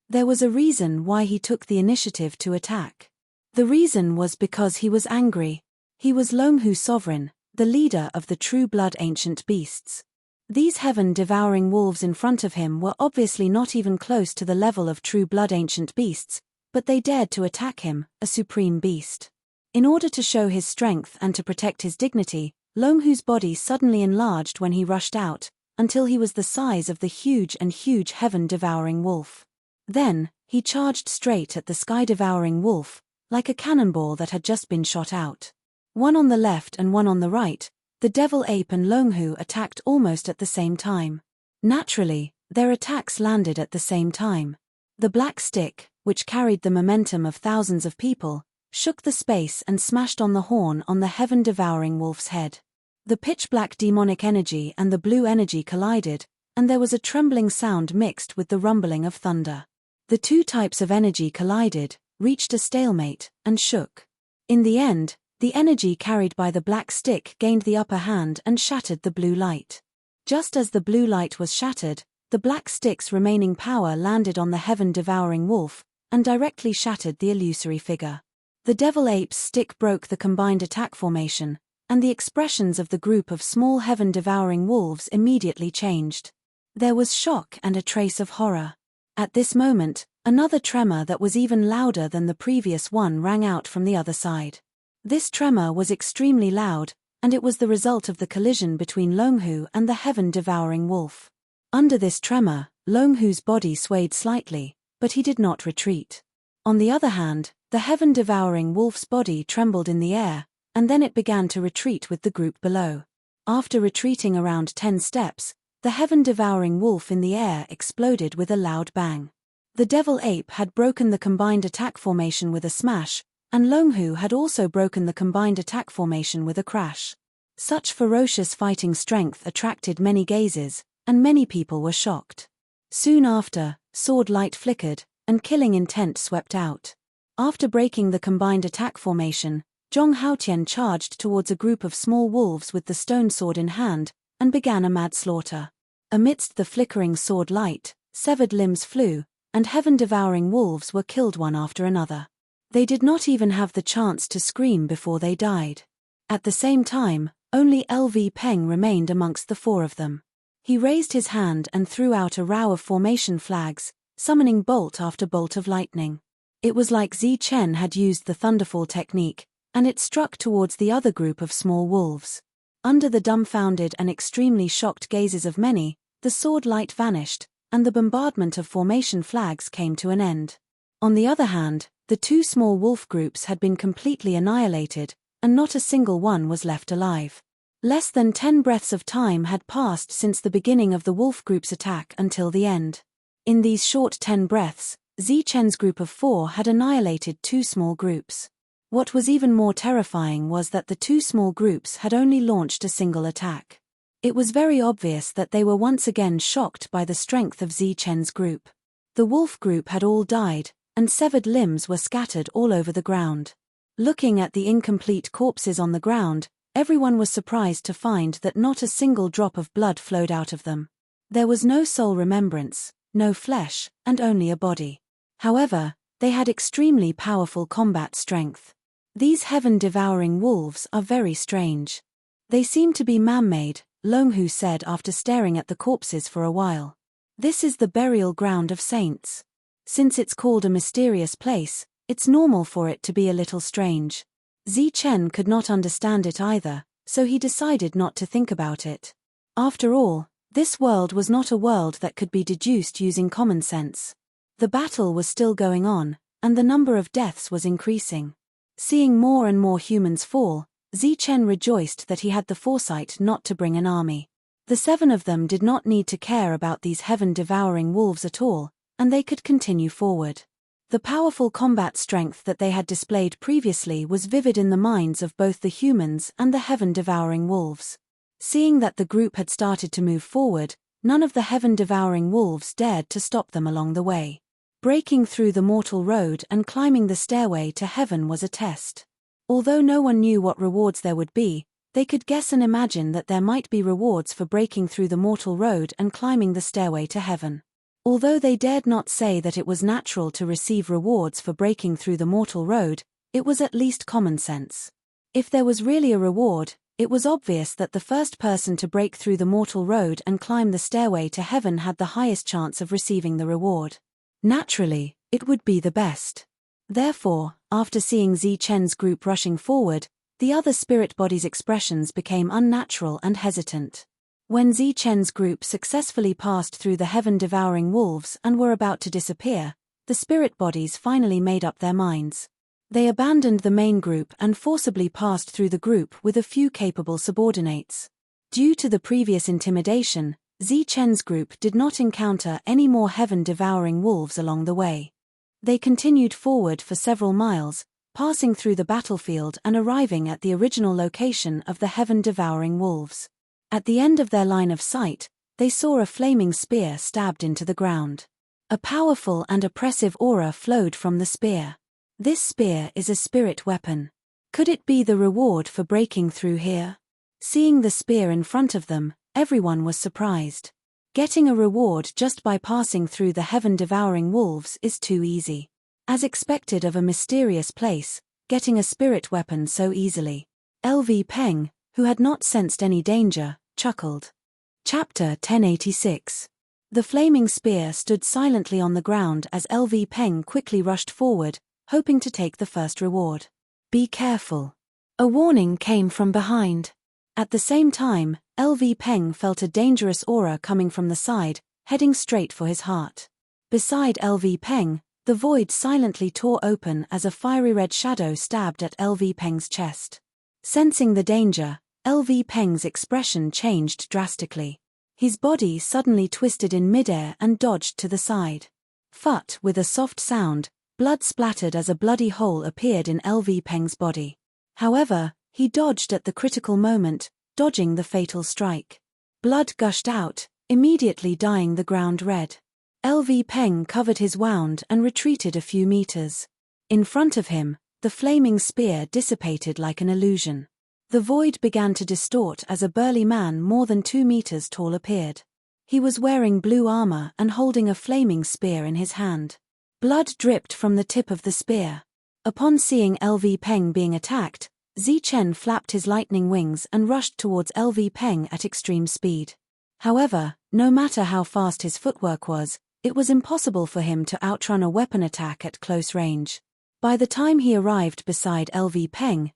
There was a reason why he took the initiative to attack. The reason was because he was angry. He was Longhu's sovereign, the leader of the true-blood ancient beasts. These heaven-devouring wolves in front of him were obviously not even close to the level of true-blood ancient beasts, but they dared to attack him, a supreme beast. In order to show his strength and to protect his dignity, Longhu's body suddenly enlarged when he rushed out, until he was the size of the huge heaven-devouring wolf. Then, he charged straight at the sky-devouring wolf, like a cannonball that had just been shot out. One on the left and one on the right, the devil ape and Longhu attacked almost at the same time. Naturally, their attacks landed at the same time. The black stick, which carried the momentum of thousands of people, shook the space and smashed on the horn on the heaven-devouring wolf's head. The pitch-black demonic energy and the blue energy collided, and there was a trembling sound mixed with the rumbling of thunder. The 2 types of energy collided, reached a stalemate, and shook. In the end, the energy carried by the black stick gained the upper hand and shattered the blue light. Just as the blue light was shattered, the black stick's remaining power landed on the heaven-devouring wolf, and directly shattered the illusory figure. The devil ape's stick broke the combined attack formation, and the expressions of the group of small heaven-devouring wolves immediately changed. There was shock and a trace of horror. At this moment, another tremor that was even louder than the previous one rang out from the other side. This tremor was extremely loud, and it was the result of the collision between Longhu and the heaven-devouring wolf. Under this tremor, Longhu's body swayed slightly, but he did not retreat. On the other hand, the heaven-devouring wolf's body trembled in the air, and then it began to retreat with the group below. After retreating around 10 steps, the heaven-devouring wolf in the air exploded with a loud bang. The devil ape had broken the combined attack formation with a smash, and Longhu had also broken the combined attack formation with a crash. Such ferocious fighting strength attracted many gazes, and many people were shocked. Soon after, sword light flickered, and killing intent swept out. After breaking the combined attack formation, Zhong Haotian charged towards a group of small wolves with the stone sword in hand, and began a mad slaughter. Amidst the flickering sword light, severed limbs flew, and heaven-devouring wolves were killed one after another. They did not even have the chance to scream before they died. At the same time, only LV Peng remained amongst the 4 of them. He raised his hand and threw out a row of formation flags, summoning bolt after bolt of lightning. It was like Zi Chen had used the thunderfall technique, and it struck towards the other group of small wolves. Under the dumbfounded and extremely shocked gazes of many, the sword light vanished, and the bombardment of formation flags came to an end. On the other hand, the 2 small wolf groups had been completely annihilated, and not a single one was left alive. Less than 10 breaths of time had passed since the beginning of the wolf group's attack until the end. In these short 10 breaths, Zi Chen's group of 4 had annihilated 2 small groups. What was even more terrifying was that the 2 small groups had only launched a single attack. It was very obvious that they were once again shocked by the strength of Zi Chen's group. The wolf group had all died, and severed limbs were scattered all over the ground. Looking at the incomplete corpses on the ground, everyone was surprised to find that not a single drop of blood flowed out of them. There was no soul remembrance, no flesh, and only a body. However, they had extremely powerful combat strength. These heaven-devouring wolves are very strange. They seem to be man-made, Longhu said after staring at the corpses for a while. This is the burial ground of saints. Since it's called a mysterious place, it's normal for it to be a little strange. Zichen could not understand it either, so he decided not to think about it. After all, this world was not a world that could be deduced using common sense. The battle was still going on, and the number of deaths was increasing. Seeing more and more humans fall, Zichen rejoiced that he had the foresight not to bring an army. The 7 of them did not need to care about these heaven-devouring wolves at all, and they could continue forward. The powerful combat strength that they had displayed previously was vivid in the minds of both the humans and the heaven-devouring wolves. Seeing that the group had started to move forward, none of the heaven-devouring wolves dared to stop them along the way. Breaking through the mortal road and climbing the stairway to heaven was a test. Although no one knew what rewards there would be, they could guess and imagine that there might be rewards for breaking through the mortal road and climbing the stairway to heaven. Although they dared not say that it was natural to receive rewards for breaking through the mortal road, it was at least common sense. If there was really a reward, it was obvious that the first person to break through the mortal road and climb the stairway to heaven had the highest chance of receiving the reward. Naturally, it would be the best. Therefore, after seeing Zichen's group rushing forward, the other spirit bodies' expressions became unnatural and hesitant. When Zichen's group successfully passed through the heaven-devouring wolves and were about to disappear, the spirit bodies finally made up their minds. They abandoned the main group and forcibly passed through the group with a few capable subordinates. Due to the previous intimidation, Zichen's group did not encounter any more heaven-devouring wolves along the way. They continued forward for several miles, passing through the battlefield and arriving at the original location of the heaven-devouring wolves. At the end of their line of sight, they saw a flaming spear stabbed into the ground. A powerful and oppressive aura flowed from the spear. This spear is a spirit weapon. Could it be the reward for breaking through here? Seeing the spear in front of them, everyone was surprised. Getting a reward just by passing through the heaven-devouring wolves is too easy. As expected of a mysterious place, getting a spirit weapon so easily. LV Peng, who had not sensed any danger, chuckled. Chapter 1086. The flaming spear stood silently on the ground as LV Peng quickly rushed forward, hoping to take the first reward. Be careful. A warning came from behind. At the same time, LV Peng felt a dangerous aura coming from the side, heading straight for his heart. Beside LV Peng, the void silently tore open as a fiery red shadow stabbed at LV Peng's chest. Sensing the danger, LV Peng's expression changed drastically. His body suddenly twisted in midair and dodged to the side. Phut, with a soft sound, blood splattered as a bloody hole appeared in LV Peng's body. However, he dodged at the critical moment, dodging the fatal strike. Blood gushed out, immediately dyeing the ground red. LV Peng covered his wound and retreated a few meters. In front of him, the flaming spear dissipated like an illusion. The void began to distort as a burly man more than 2 meters tall appeared. He was wearing blue armor and holding a flaming spear in his hand. Blood dripped from the tip of the spear. Upon seeing LV Peng being attacked, Zichen flapped his lightning wings and rushed towards LV Peng at extreme speed. However, no matter how fast his footwork was, it was impossible for him to outrun a weapon attack at close range. By the time he arrived beside LV Peng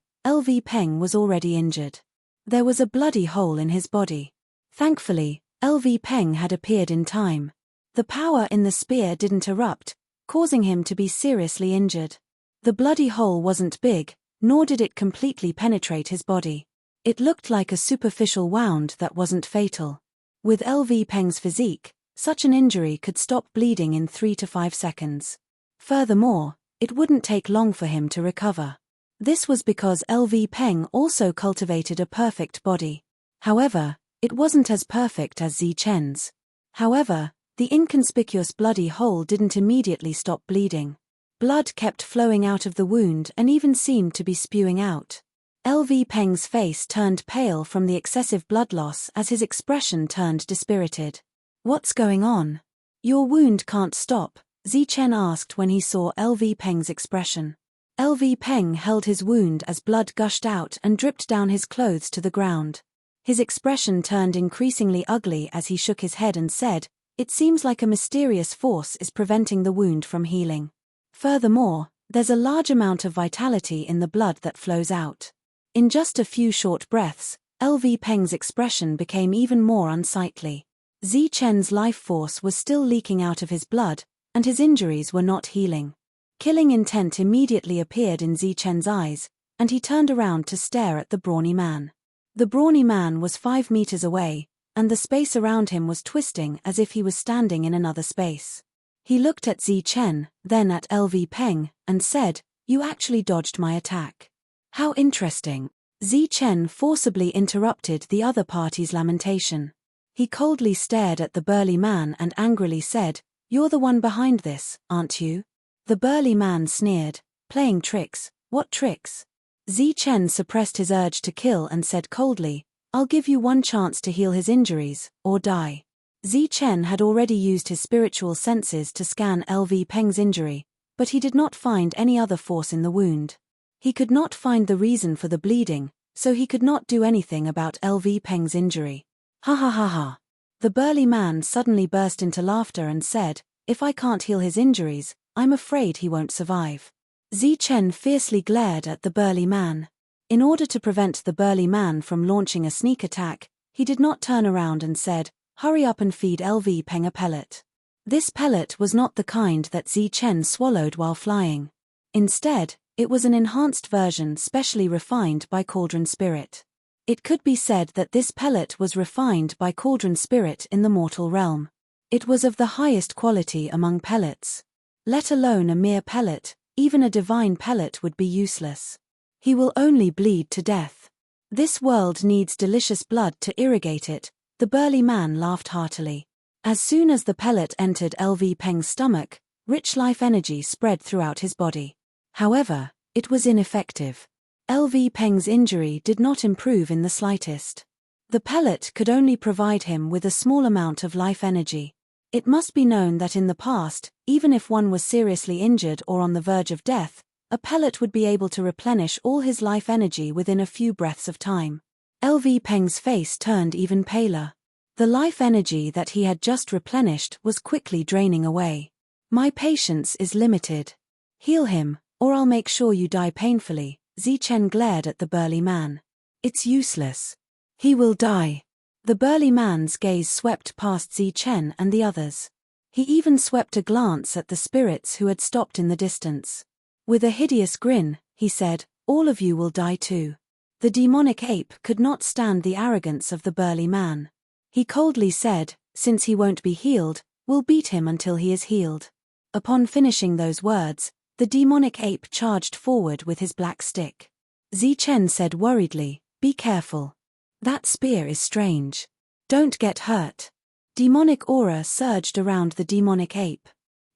was already injured. There was a bloody hole in his body. Thankfully, LV Peng had appeared in time. The power in the spear didn't erupt, causing him to be seriously injured. The bloody hole wasn't big, nor did it completely penetrate his body. It looked like a superficial wound that wasn't fatal. With LV Peng's physique, such an injury could stop bleeding in 3 to 5 seconds. Furthermore, it wouldn't take long for him to recover. This was because LV Peng also cultivated a perfect body. However, it wasn't as perfect as Zichen's. However, the inconspicuous bloody hole didn't immediately stop bleeding. Blood kept flowing out of the wound and even seemed to be spewing out. LV Peng's face turned pale from the excessive blood loss as his expression turned dispirited. What's going on? Your wound can't stop, Zichen asked when he saw LV Peng's expression. LV Peng held his wound as blood gushed out and dripped down his clothes to the ground. His expression turned increasingly ugly as he shook his head and said, "It seems like a mysterious force is preventing the wound from healing. Furthermore, there's a large amount of vitality in the blood that flows out." In just a few short breaths, LV Peng's expression became even more unsightly. Zichen's life force was still leaking out of his blood, and his injuries were not healing. Killing intent immediately appeared in Zichen's eyes, and he turned around to stare at the brawny man. The brawny man was 5 meters away, and the space around him was twisting as if he was standing in another space. He looked at Zichen, then at LV Peng, and said, "You actually dodged my attack. How interesting." Zichen forcibly interrupted the other party's lamentation. He coldly stared at the burly man and angrily said, "You're the one behind this, aren't you?" The burly man sneered, "Playing tricks? What tricks?" Zichen suppressed his urge to kill and said coldly, "I'll give you one chance to heal his injuries, or die." Zichen had already used his spiritual senses to scan LV Peng's injury, but he did not find any other force in the wound. He could not find the reason for the bleeding, so he could not do anything about LV Peng's injury. "Ha ha ha ha." The burly man suddenly burst into laughter and said, "If I can't heal his injuries, I'm afraid he won't survive." Zichen fiercely glared at the burly man. In order to prevent the burly man from launching a sneak attack, he did not turn around and said, "Hurry up and feed LV Peng a pellet." This pellet was not the kind that Zichen swallowed while flying. Instead, it was an enhanced version specially refined by Cauldron Spirit. It could be said that this pellet was refined by Cauldron Spirit in the mortal realm. It was of the highest quality among pellets. Let alone a mere pellet, even a divine pellet would be useless. He will only bleed to death. This world needs delicious blood to irrigate it, the burly man laughed heartily. As soon as the pellet entered LV Peng's stomach, rich life energy spread throughout his body. However, it was ineffective. LV Peng's injury did not improve in the slightest. The pellet could only provide him with a small amount of life energy. It must be known that in the past, even if one was seriously injured or on the verge of death, a pellet would be able to replenish all his life energy within a few breaths of time. LV Peng's face turned even paler. The life energy that he had just replenished was quickly draining away. "My patience is limited. Heal him, or I'll make sure you die painfully." Zichen glared at the burly man. "It's useless. He will die." The burly man's gaze swept past Zichen and the others. He even swept a glance at the spirits who had stopped in the distance. With a hideous grin, he said, "All of you will die too." The demonic ape could not stand the arrogance of the burly man. He coldly said, "Since he won't be healed, we'll beat him until he is healed." Upon finishing those words, the demonic ape charged forward with his black stick. Zichen said worriedly, "Be careful. That spear is strange. Don't get hurt." Demonic aura surged around the demonic ape.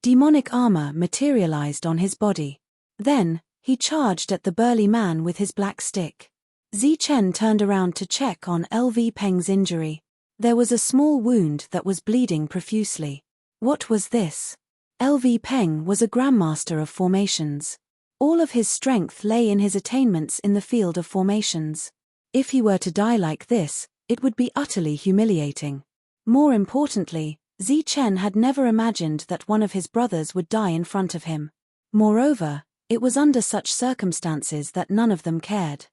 Demonic armor materialized on his body. Then, he charged at the burly man with his black stick. Zichen turned around to check on LV Peng's injury. There was a small wound that was bleeding profusely. What was this? LV Peng was a grandmaster of formations. All of his strength lay in his attainments in the field of formations. If he were to die like this, it would be utterly humiliating. More importantly, Zichen had never imagined that one of his brothers would die in front of him. Moreover, it was under such circumstances that none of them cared.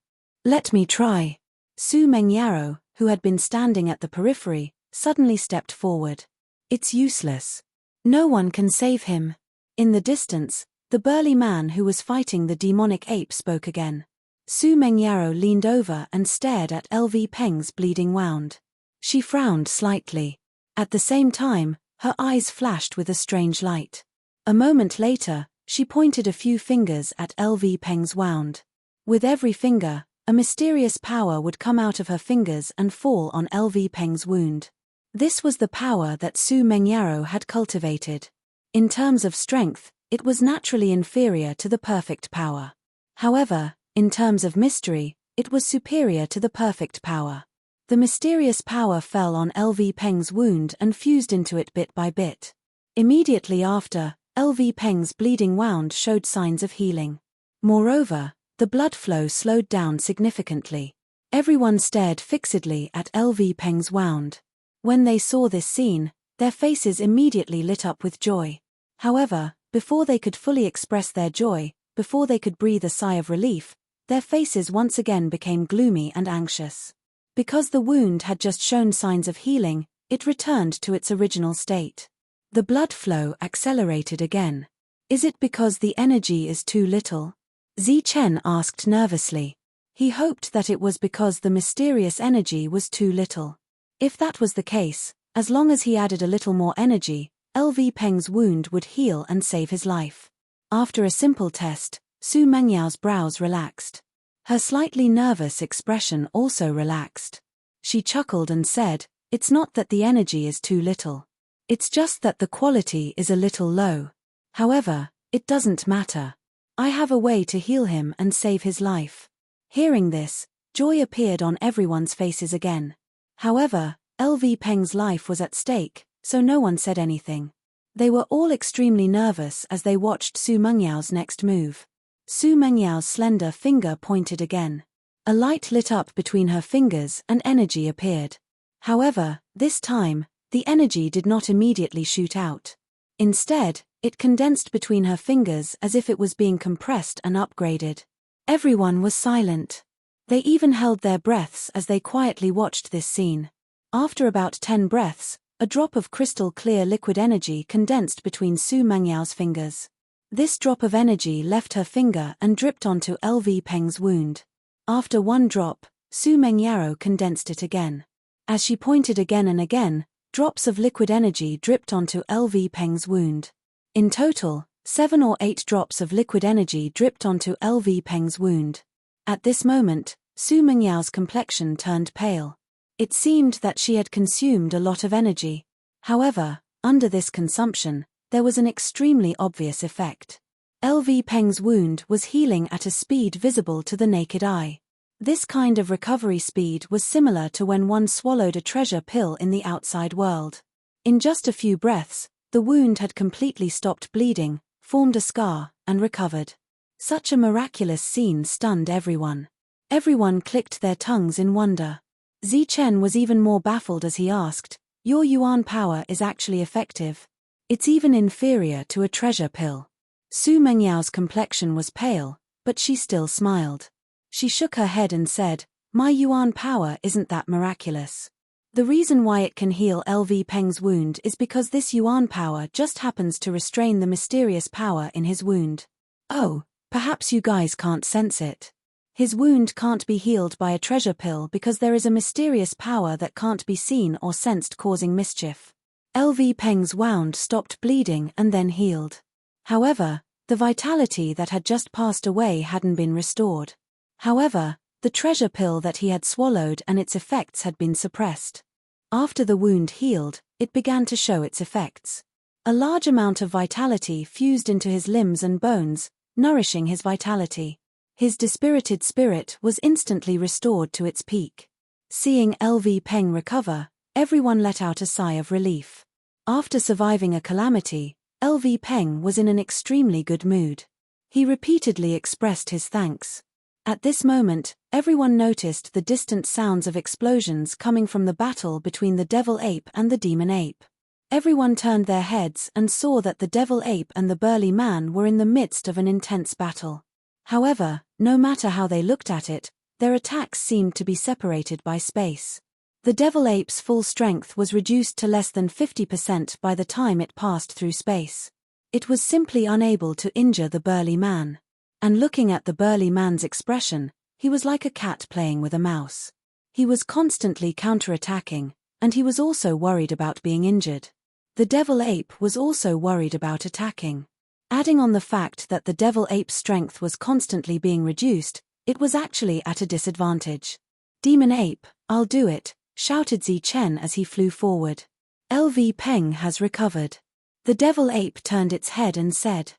"Let me try." Su Mengyaro, who had been standing at the periphery, suddenly stepped forward. "It's useless. No one can save him." In the distance, the burly man who was fighting the demonic ape spoke again. Su Mengyaro leaned over and stared at LV Peng's bleeding wound. She frowned slightly. At the same time, her eyes flashed with a strange light. A moment later, she pointed a few fingers at LV Peng's wound. With every finger, a mysterious power would come out of her fingers and fall on LV Peng's wound. This was the power that Su Mengyaro had cultivated. In terms of strength, it was naturally inferior to the perfect power. However, in terms of mystery, it was superior to the perfect power. The mysterious power fell on LV Peng's wound and fused into it bit by bit. Immediately after, LV Peng's bleeding wound showed signs of healing. Moreover, the blood flow slowed down significantly. Everyone stared fixedly at LV Peng's wound. When they saw this scene, their faces immediately lit up with joy. However, before they could fully express their joy, before they could breathe a sigh of relief, their faces once again became gloomy and anxious. Because the wound had just shown signs of healing, it returned to its original state. The blood flow accelerated again. Is it because the energy is too little? Zichen asked nervously. He hoped that it was because the mysterious energy was too little. If that was the case, as long as he added a little more energy, LV Peng's wound would heal and save his life. After a simple test, Su Mengyao's brows relaxed. Her slightly nervous expression also relaxed. She chuckled and said, "It's not that the energy is too little. It's just that the quality is a little low. However, it doesn't matter. I have a way to heal him and save his life." Hearing this, joy appeared on everyone's faces again. However, LV Peng's life was at stake, so no one said anything. They were all extremely nervous as they watched Su Mengyao's next move. Su Mengyao's slender finger pointed again. A light lit up between her fingers and energy appeared. However, this time, the energy did not immediately shoot out. Instead, it condensed between her fingers as if it was being compressed and upgraded. Everyone was silent. They even held their breaths as they quietly watched this scene. After about 10 breaths, a drop of crystal-clear liquid energy condensed between Su Mengyao's fingers. This drop of energy left her finger and dripped onto LV Peng's wound. After one drop, Su Mengyao condensed it again. As she pointed again and again, drops of liquid energy dripped onto LV Peng's wound. In total, 7 or 8 drops of liquid energy dripped onto LV Peng's wound. At this moment, Su Mengyao's complexion turned pale. It seemed that she had consumed a lot of energy. However, under this consumption, there was an extremely obvious effect. LV Peng's wound was healing at a speed visible to the naked eye. This kind of recovery speed was similar to when one swallowed a treasure pill in the outside world. In just a few breaths, the wound had completely stopped bleeding, formed a scar, and recovered. Such a miraculous scene stunned everyone. Everyone clicked their tongues in wonder. Zichen was even more baffled as he asked, "Your yuan power is actually effective? It's even inferior to a treasure pill." Su Mengyao's complexion was pale, but she still smiled. She shook her head and said, "My yuan power isn't that miraculous. The reason why it can heal LV Peng's wound is because this yuan power just happens to restrain the mysterious power in his wound. Oh, perhaps you guys can't sense it. His wound can't be healed by a treasure pill because there is a mysterious power that can't be seen or sensed causing mischief. LV Peng's wound stopped bleeding and then healed. However, the vitality that had just passed away hadn't been restored. However, the treasure pill that he had swallowed and its effects had been suppressed. After the wound healed, it began to show its effects. A large amount of vitality fused into his limbs and bones, nourishing his vitality. His dispirited spirit was instantly restored to its peak. Seeing LV Peng recover, everyone let out a sigh of relief. After surviving a calamity, LV Peng was in an extremely good mood. He repeatedly expressed his thanks. At this moment, everyone noticed the distant sounds of explosions coming from the battle between the devil ape and the demon ape. Everyone turned their heads and saw that the devil ape and the burly man were in the midst of an intense battle. However, no matter how they looked at it, their attacks seemed to be separated by space. The devil ape's full strength was reduced to less than 50% by the time it passed through space. It was simply unable to injure the burly man. And looking at the burly man's expression, he was like a cat playing with a mouse. He was constantly counterattacking, and he was also worried about being injured. The devil ape was also worried about attacking. Adding on the fact that the devil ape's strength was constantly being reduced, it was actually at a disadvantage. "Demon ape, I'll do it," shouted Zichen as he flew forward. "LV Peng has recovered." The devil ape turned its head and said.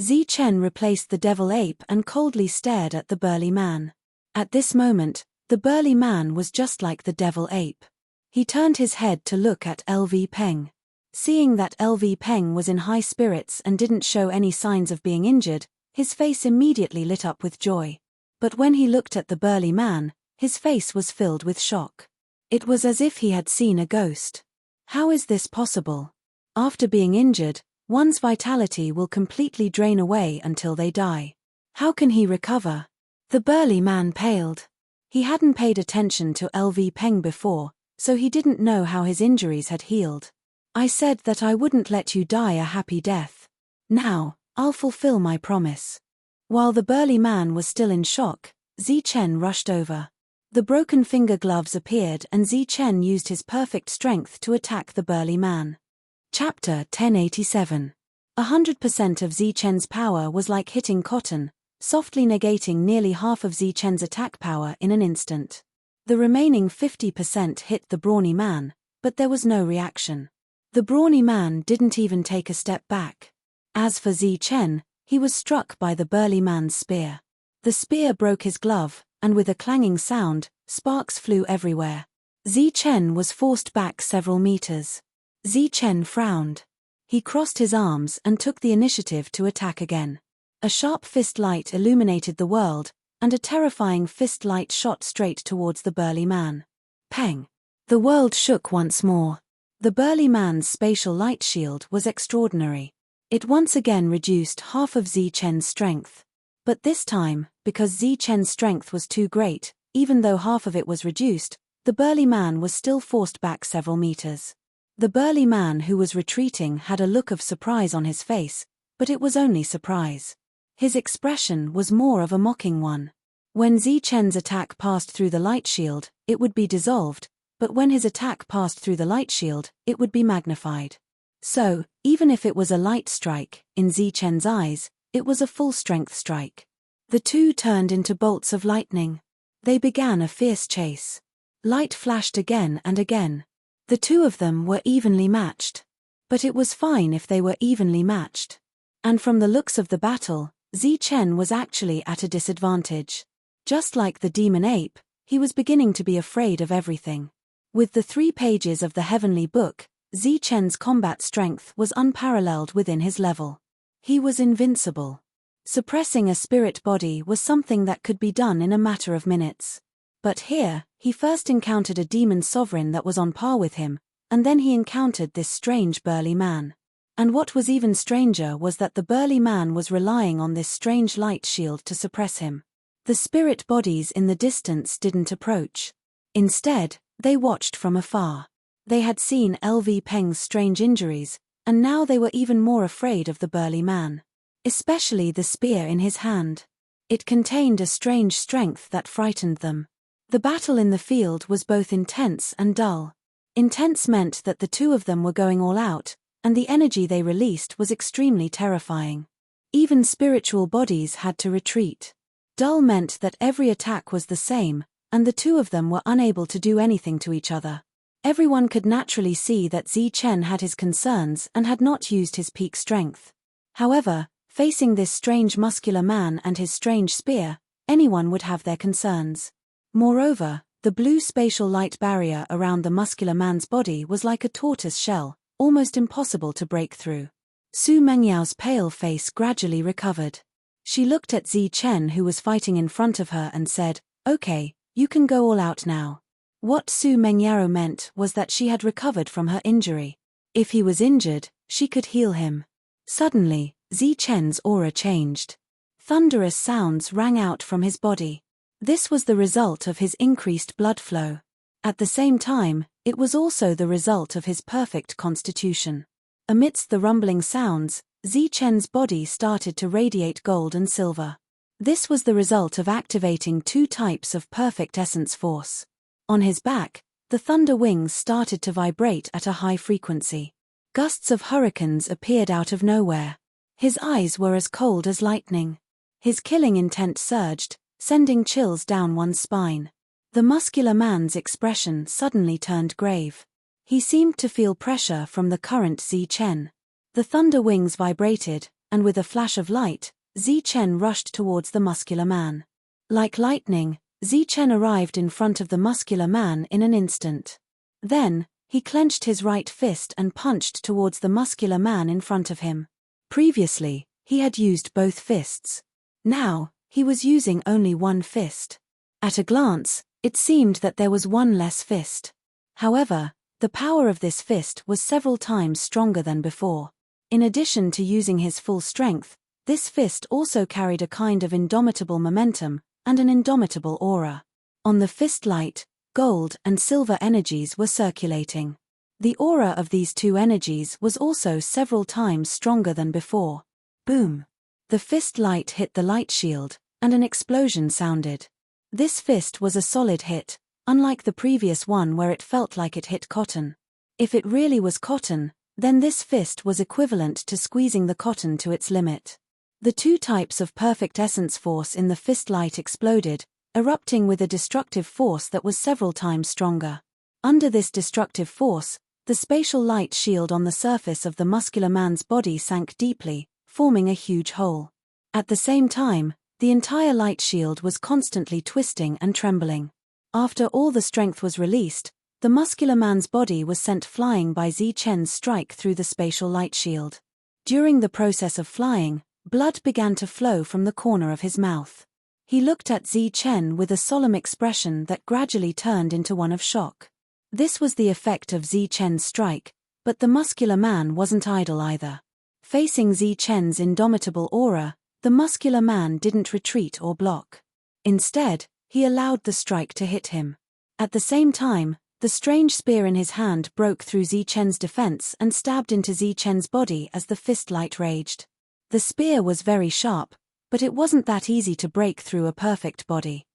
Zichen replaced the devil ape and coldly stared at the burly man. At this moment, the burly man was just like the devil ape. He turned his head to look at LV Peng. Seeing that LV Peng was in high spirits and didn't show any signs of being injured, his face immediately lit up with joy. But when he looked at the burly man, his face was filled with shock. It was as if he had seen a ghost. How is this possible? After being injured, one's vitality will completely drain away until they die. How can he recover? The burly man paled. He hadn't paid attention to LV Peng before, so he didn't know how his injuries had healed. I said that I wouldn't let you die a happy death. Now, I'll fulfill my promise. While the burly man was still in shock, Zichen rushed over. The broken finger gloves appeared and Zichen used his perfect strength to attack the burly man. Chapter 1087. 100% of Zichen's power was like hitting cotton, softly negating nearly half of Zichen's attack power in an instant. The remaining 50% hit the brawny man, but there was no reaction. The brawny man didn't even take a step back. As for Zichen, he was struck by the burly man's spear. The spear broke his glove, and with a clanging sound, sparks flew everywhere. Zichen was forced back several meters. Zichen frowned. He crossed his arms and took the initiative to attack again. A sharp fist light illuminated the world, and a terrifying fist light shot straight towards the burly man. Peng! The world shook once more. The burly man's spatial light shield was extraordinary. It once again reduced half of Zichen's strength. But this time, because Zichen's strength was too great, even though half of it was reduced, the burly man was still forced back several meters. The burly man who was retreating had a look of surprise on his face, but it was only surprise. His expression was more of a mocking one. When Zichen's attack passed through the light shield, it would be dissolved, but when his attack passed through the light shield, it would be magnified. So, even if it was a light strike, in Zichen's eyes, it was a full-strength strike. The two turned into bolts of lightning. They began a fierce chase. Light flashed again and again. The two of them were evenly matched. But it was fine if they were evenly matched. And from the looks of the battle, Zichen was actually at a disadvantage. Just like the demon ape, he was beginning to be afraid of everything. With the 3 pages of the heavenly book, Zichen's combat strength was unparalleled within his level. He was invincible. Suppressing a spirit body was something that could be done in a matter of minutes. But here, he first encountered a demon sovereign that was on par with him, and then he encountered this strange burly man. And what was even stranger was that the burly man was relying on this strange light shield to suppress him. The spirit bodies in the distance didn't approach. Instead, they watched from afar. They had seen LV Peng's strange injuries, and now they were even more afraid of the burly man. Especially the spear in his hand. It contained a strange strength that frightened them. The battle in the field was both intense and dull. Intense meant that the two of them were going all out, and the energy they released was extremely terrifying. Even spiritual bodies had to retreat. Dull meant that every attack was the same, and the two of them were unable to do anything to each other. Everyone could naturally see that Zichen had his concerns and had not used his peak strength. However, facing this strange muscular man and his strange spear, anyone would have their concerns. Moreover, the blue spatial light barrier around the muscular man's body was like a tortoise shell, almost impossible to break through. Su Mengyao's pale face gradually recovered. She looked at Zichen who was fighting in front of her and said, "Okay, you can go all out now." What Su Mengyao meant was that she had recovered from her injury. If he was injured, she could heal him. Suddenly, Zichen's aura changed. Thunderous sounds rang out from his body. This was the result of his increased blood flow. At the same time, it was also the result of his perfect constitution. Amidst the rumbling sounds, Zichen's body started to radiate gold and silver. This was the result of activating 2 types of perfect essence force. On his back, the thunder wings started to vibrate at a high frequency. Gusts of hurricanes appeared out of nowhere. His eyes were as cold as lightning. His killing intent surged, sending chills down one's spine. The muscular man's expression suddenly turned grave. He seemed to feel pressure from the current Zichen. The thunder wings vibrated, and with a flash of light, Zichen rushed towards the muscular man. Like lightning, Zichen arrived in front of the muscular man in an instant. Then, He clenched his right fist and punched towards the muscular man in front of him. Previously, he had used both fists. Now, he was using only one fist. At a glance, it seemed that there was one less fist. However, the power of this fist was several times stronger than before. In addition to using his full strength, this fist also carried a kind of indomitable momentum and an indomitable aura. On the fist light, gold and silver energies were circulating. The aura of these two energies was also several times stronger than before. Boom! The fist light hit the light shield, and an explosion sounded. This fist was a solid hit, unlike the previous one where it felt like it hit cotton. If it really was cotton, then this fist was equivalent to squeezing the cotton to its limit. The two types of perfect essence force in the fist light exploded, erupting with a destructive force that was several times stronger. Under this destructive force, the spatial light shield on the surface of the muscular man's body sank deeply, forming a huge hole. At the same time, the entire light shield was constantly twisting and trembling. After all the strength was released, the muscular man's body was sent flying by Zi Chen's strike through the spatial light shield. During the process of flying, blood began to flow from the corner of his mouth. He looked at Zi Chen with a solemn expression that gradually turned into one of shock. This was the effect of Zi Chen's strike, but the muscular man wasn't idle either. Facing Zi Chen's indomitable aura, the muscular man didn't retreat or block. Instead, he allowed the strike to hit him. At the same time, the strange spear in his hand broke through Zi Chen's defense and stabbed into Zi Chen's body as the fist light raged. The spear was very sharp, but it wasn't that easy to break through a perfect body.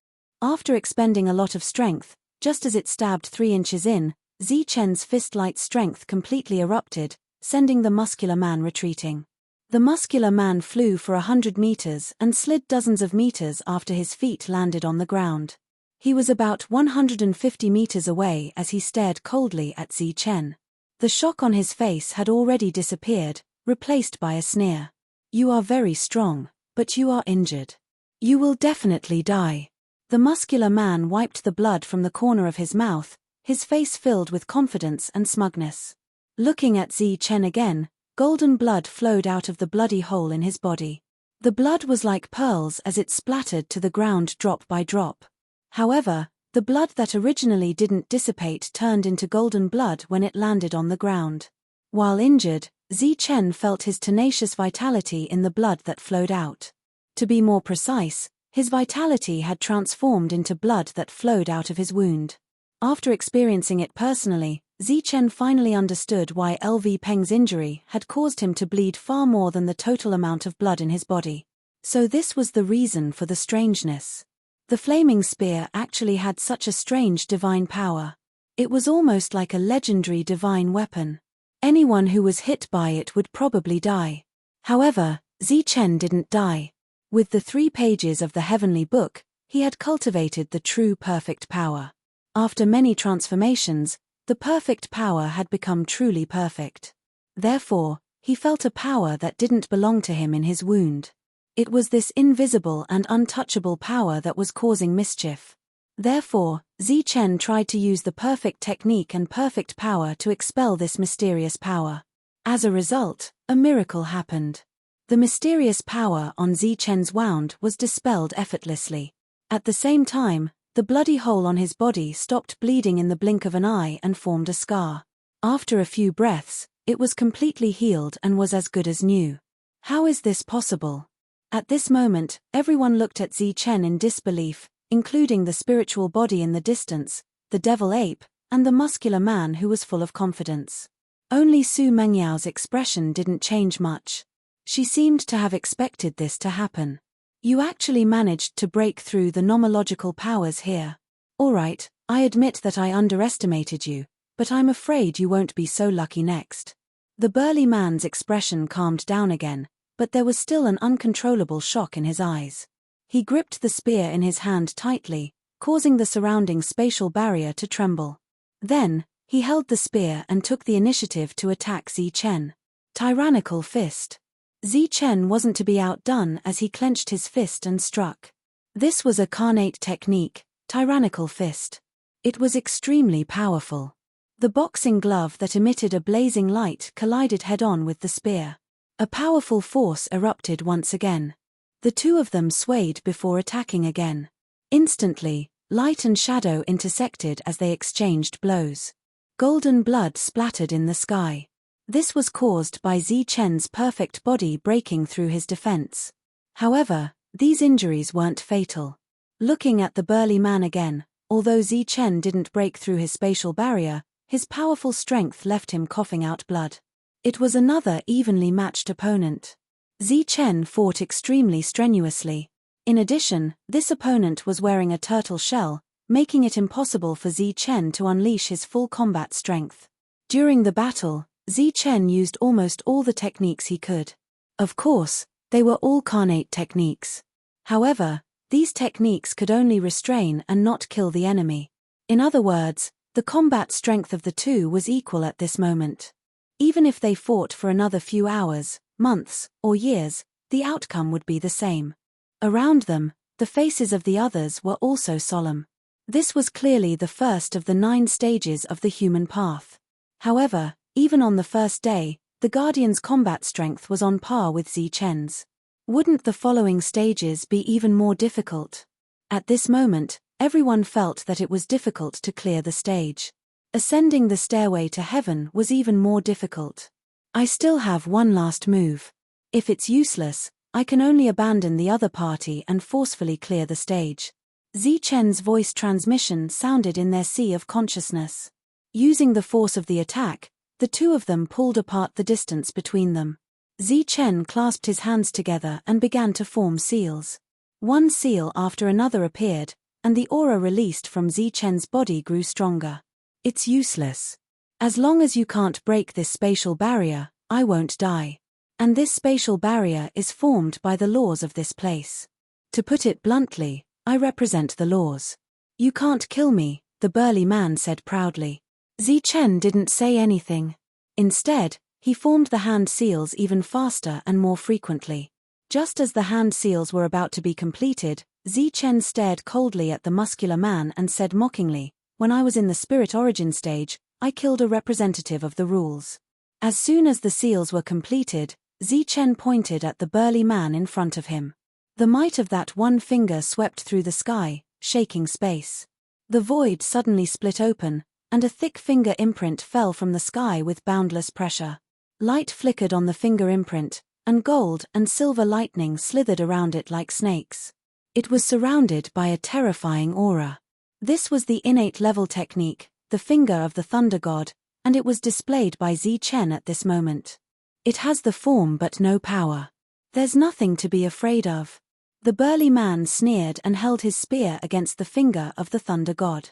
After expending a lot of strength, just as it stabbed 3 inches in, Zi Chen's fist light strength completely erupted, sending the muscular man retreating. The muscular man flew for 100 meters and slid dozens of meters after his feet landed on the ground. He was about 150 meters away as he stared coldly at Zi Chen. The shock on his face had already disappeared, replaced by a sneer. "You are very strong, but you are injured. You will definitely die." The muscular man wiped the blood from the corner of his mouth, his face filled with confidence and smugness. Looking at Zi Chen again, golden blood flowed out of the bloody hole in his body. The blood was like pearls as it splattered to the ground drop by drop. However, the blood that originally didn't dissipate turned into golden blood when it landed on the ground. While injured, Zi Chen felt his tenacious vitality in the blood that flowed out. To be more precise, his vitality had transformed into blood that flowed out of his wound. After experiencing it personally, Zi Chen finally understood why LV Peng's injury had caused him to bleed far more than the total amount of blood in his body. So this was the reason for the strangeness. The flaming spear actually had such a strange divine power. It was almost like a legendary divine weapon. Anyone who was hit by it would probably die. However, Zi Chen didn't die. With the 3 pages of the heavenly book, he had cultivated the true perfect power. After many transformations, the perfect power had become truly perfect. Therefore, he felt a power that didn't belong to him in his wound. It was this invisible and untouchable power that was causing mischief. Therefore, Zi Chen tried to use the perfect technique and perfect power to expel this mysterious power. As a result, a miracle happened. The mysterious power on Zi Chen's wound was dispelled effortlessly. At the same time, the bloody hole on his body stopped bleeding in the blink of an eye and formed a scar. After a few breaths, it was completely healed and was as good as new. How is this possible? At this moment, everyone looked at Zi Chen in disbelief, including the spiritual body in the distance, the devil ape, and the muscular man who was full of confidence. Only Su Mengyao's expression didn't change much. She seemed to have expected this to happen. "You actually managed to break through the nomological powers here. Alright, I admit that I underestimated you, but I'm afraid you won't be so lucky next." The burly man's expression calmed down again, but there was still an uncontrollable shock in his eyes. He gripped the spear in his hand tightly, causing the surrounding spatial barrier to tremble. Then, he held the spear and took the initiative to attack Zi Chen. Tyrannical fist. Zi Chen wasn't to be outdone as he clenched his fist and struck. This was a Khanate technique, tyrannical fist. It was extremely powerful. The boxing glove that emitted a blazing light collided head-on with the spear. A powerful force erupted once again. The two of them swayed before attacking again. Instantly, light and shadow intersected as they exchanged blows. Golden blood splattered in the sky. This was caused by Zi Chen's perfect body breaking through his defense. However, these injuries weren't fatal. Looking at the burly man again, although Zi Chen didn't break through his spatial barrier, his powerful strength left him coughing out blood. It was another evenly matched opponent. Zi Chen fought extremely strenuously. In addition, this opponent was wearing a turtle shell, making it impossible for Zi Chen to unleash his full combat strength. During the battle, Zi Chen used almost all the techniques he could. Of course, they were all carnate techniques. However, these techniques could only restrain and not kill the enemy. In other words, the combat strength of the two was equal at this moment. Even if they fought for another few hours, months, or years, the outcome would be the same. Around them, the faces of the others were also solemn. This was clearly the first of the 9 stages of the human path. However, even on the first day, the Guardian's combat strength was on par with Zi Chen's. Wouldn't the following stages be even more difficult? At this moment, everyone felt that it was difficult to clear the stage. Ascending the stairway to heaven was even more difficult. I still have one last move. If it's useless, I can only abandon the other party and forcefully clear the stage. Zi Chen's voice transmission sounded in their sea of consciousness. Using the force of the attack, the two of them pulled apart the distance between them. Zi Chen clasped his hands together and began to form seals. One seal after another appeared, and the aura released from Zi Chen's body grew stronger. It's useless. As long as you can't break this spatial barrier, I won't die. And this spatial barrier is formed by the laws of this place. To put it bluntly, I represent the laws. You can't kill me, the burly man said proudly. Zi Chen didn't say anything. Instead, he formed the hand seals even faster and more frequently. Just as the hand seals were about to be completed, Zi Chen stared coldly at the muscular man and said mockingly, "When I was in the spirit origin stage, I killed a representative of the rules." As soon as the seals were completed, Zi Chen pointed at the burly man in front of him. The might of that one finger swept through the sky, shaking space. The void suddenly split open, and a thick finger imprint fell from the sky with boundless pressure. Light flickered on the finger imprint, and gold and silver lightning slithered around it like snakes. It was surrounded by a terrifying aura. This was the innate level technique, the finger of the thunder god, and it was displayed by Zi Chen at this moment. It has the form but no power. There's nothing to be afraid of. The burly man sneered and held his spear against the finger of the thunder god.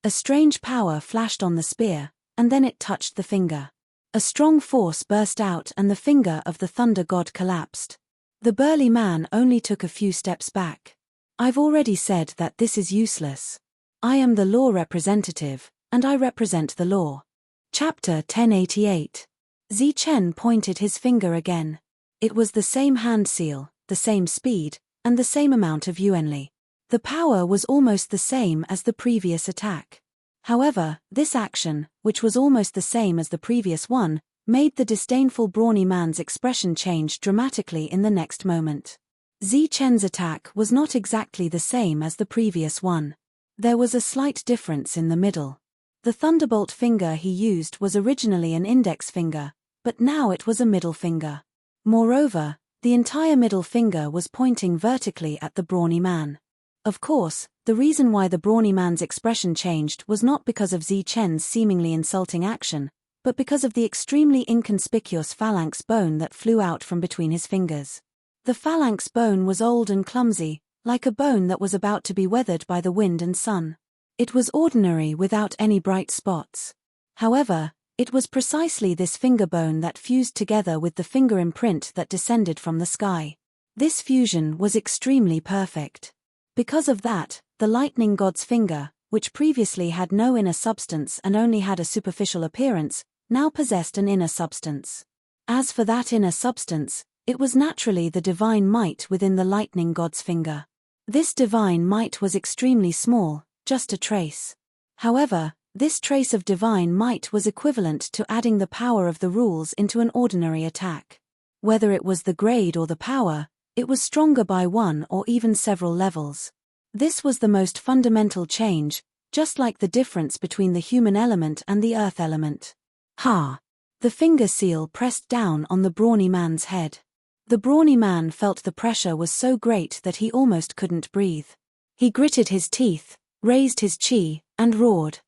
A strange power flashed on the spear, and then it touched the finger. A strong force burst out and the finger of the thunder god collapsed. The burly man only took a few steps back. I've already said that this is useless. I am the law representative, and I represent the law. Chapter 1088. Zi Chen pointed his finger again. It was the same hand seal, the same speed, and the same amount of yuanli. The power was almost the same as the previous attack. However, this action, which was almost the same as the previous one, made the disdainful brawny man's expression change dramatically in the next moment. Zi Chen's attack was not exactly the same as the previous one. There was a slight difference in the middle. The thunderbolt finger he used was originally an index finger, but now it was a middle finger. Moreover, the entire middle finger was pointing vertically at the brawny man. Of course, the reason why the brawny man's expression changed was not because of Zi Chen's seemingly insulting action, but because of the extremely inconspicuous phalanx bone that flew out from between his fingers. The phalanx bone was old and clumsy, like a bone that was about to be weathered by the wind and sun. It was ordinary without any bright spots. However, it was precisely this finger bone that fused together with the finger imprint that descended from the sky. This fusion was extremely perfect. Because of that, the lightning god's finger, which previously had no inner substance and only had a superficial appearance, now possessed an inner substance. As for that inner substance, it was naturally the divine might within the lightning god's finger. This divine might was extremely small, just a trace. However, This trace of divine might was equivalent to adding the power of the rules into an ordinary attack. Whether it was the grade or the power, it was stronger by one or even several levels. This was the most fundamental change, just like the difference between the human element and the earth element. Ha! The finger seal pressed down on the brawny man's head. The brawny man felt the pressure was so great that he almost couldn't breathe. He gritted his teeth, raised his chi, and roared.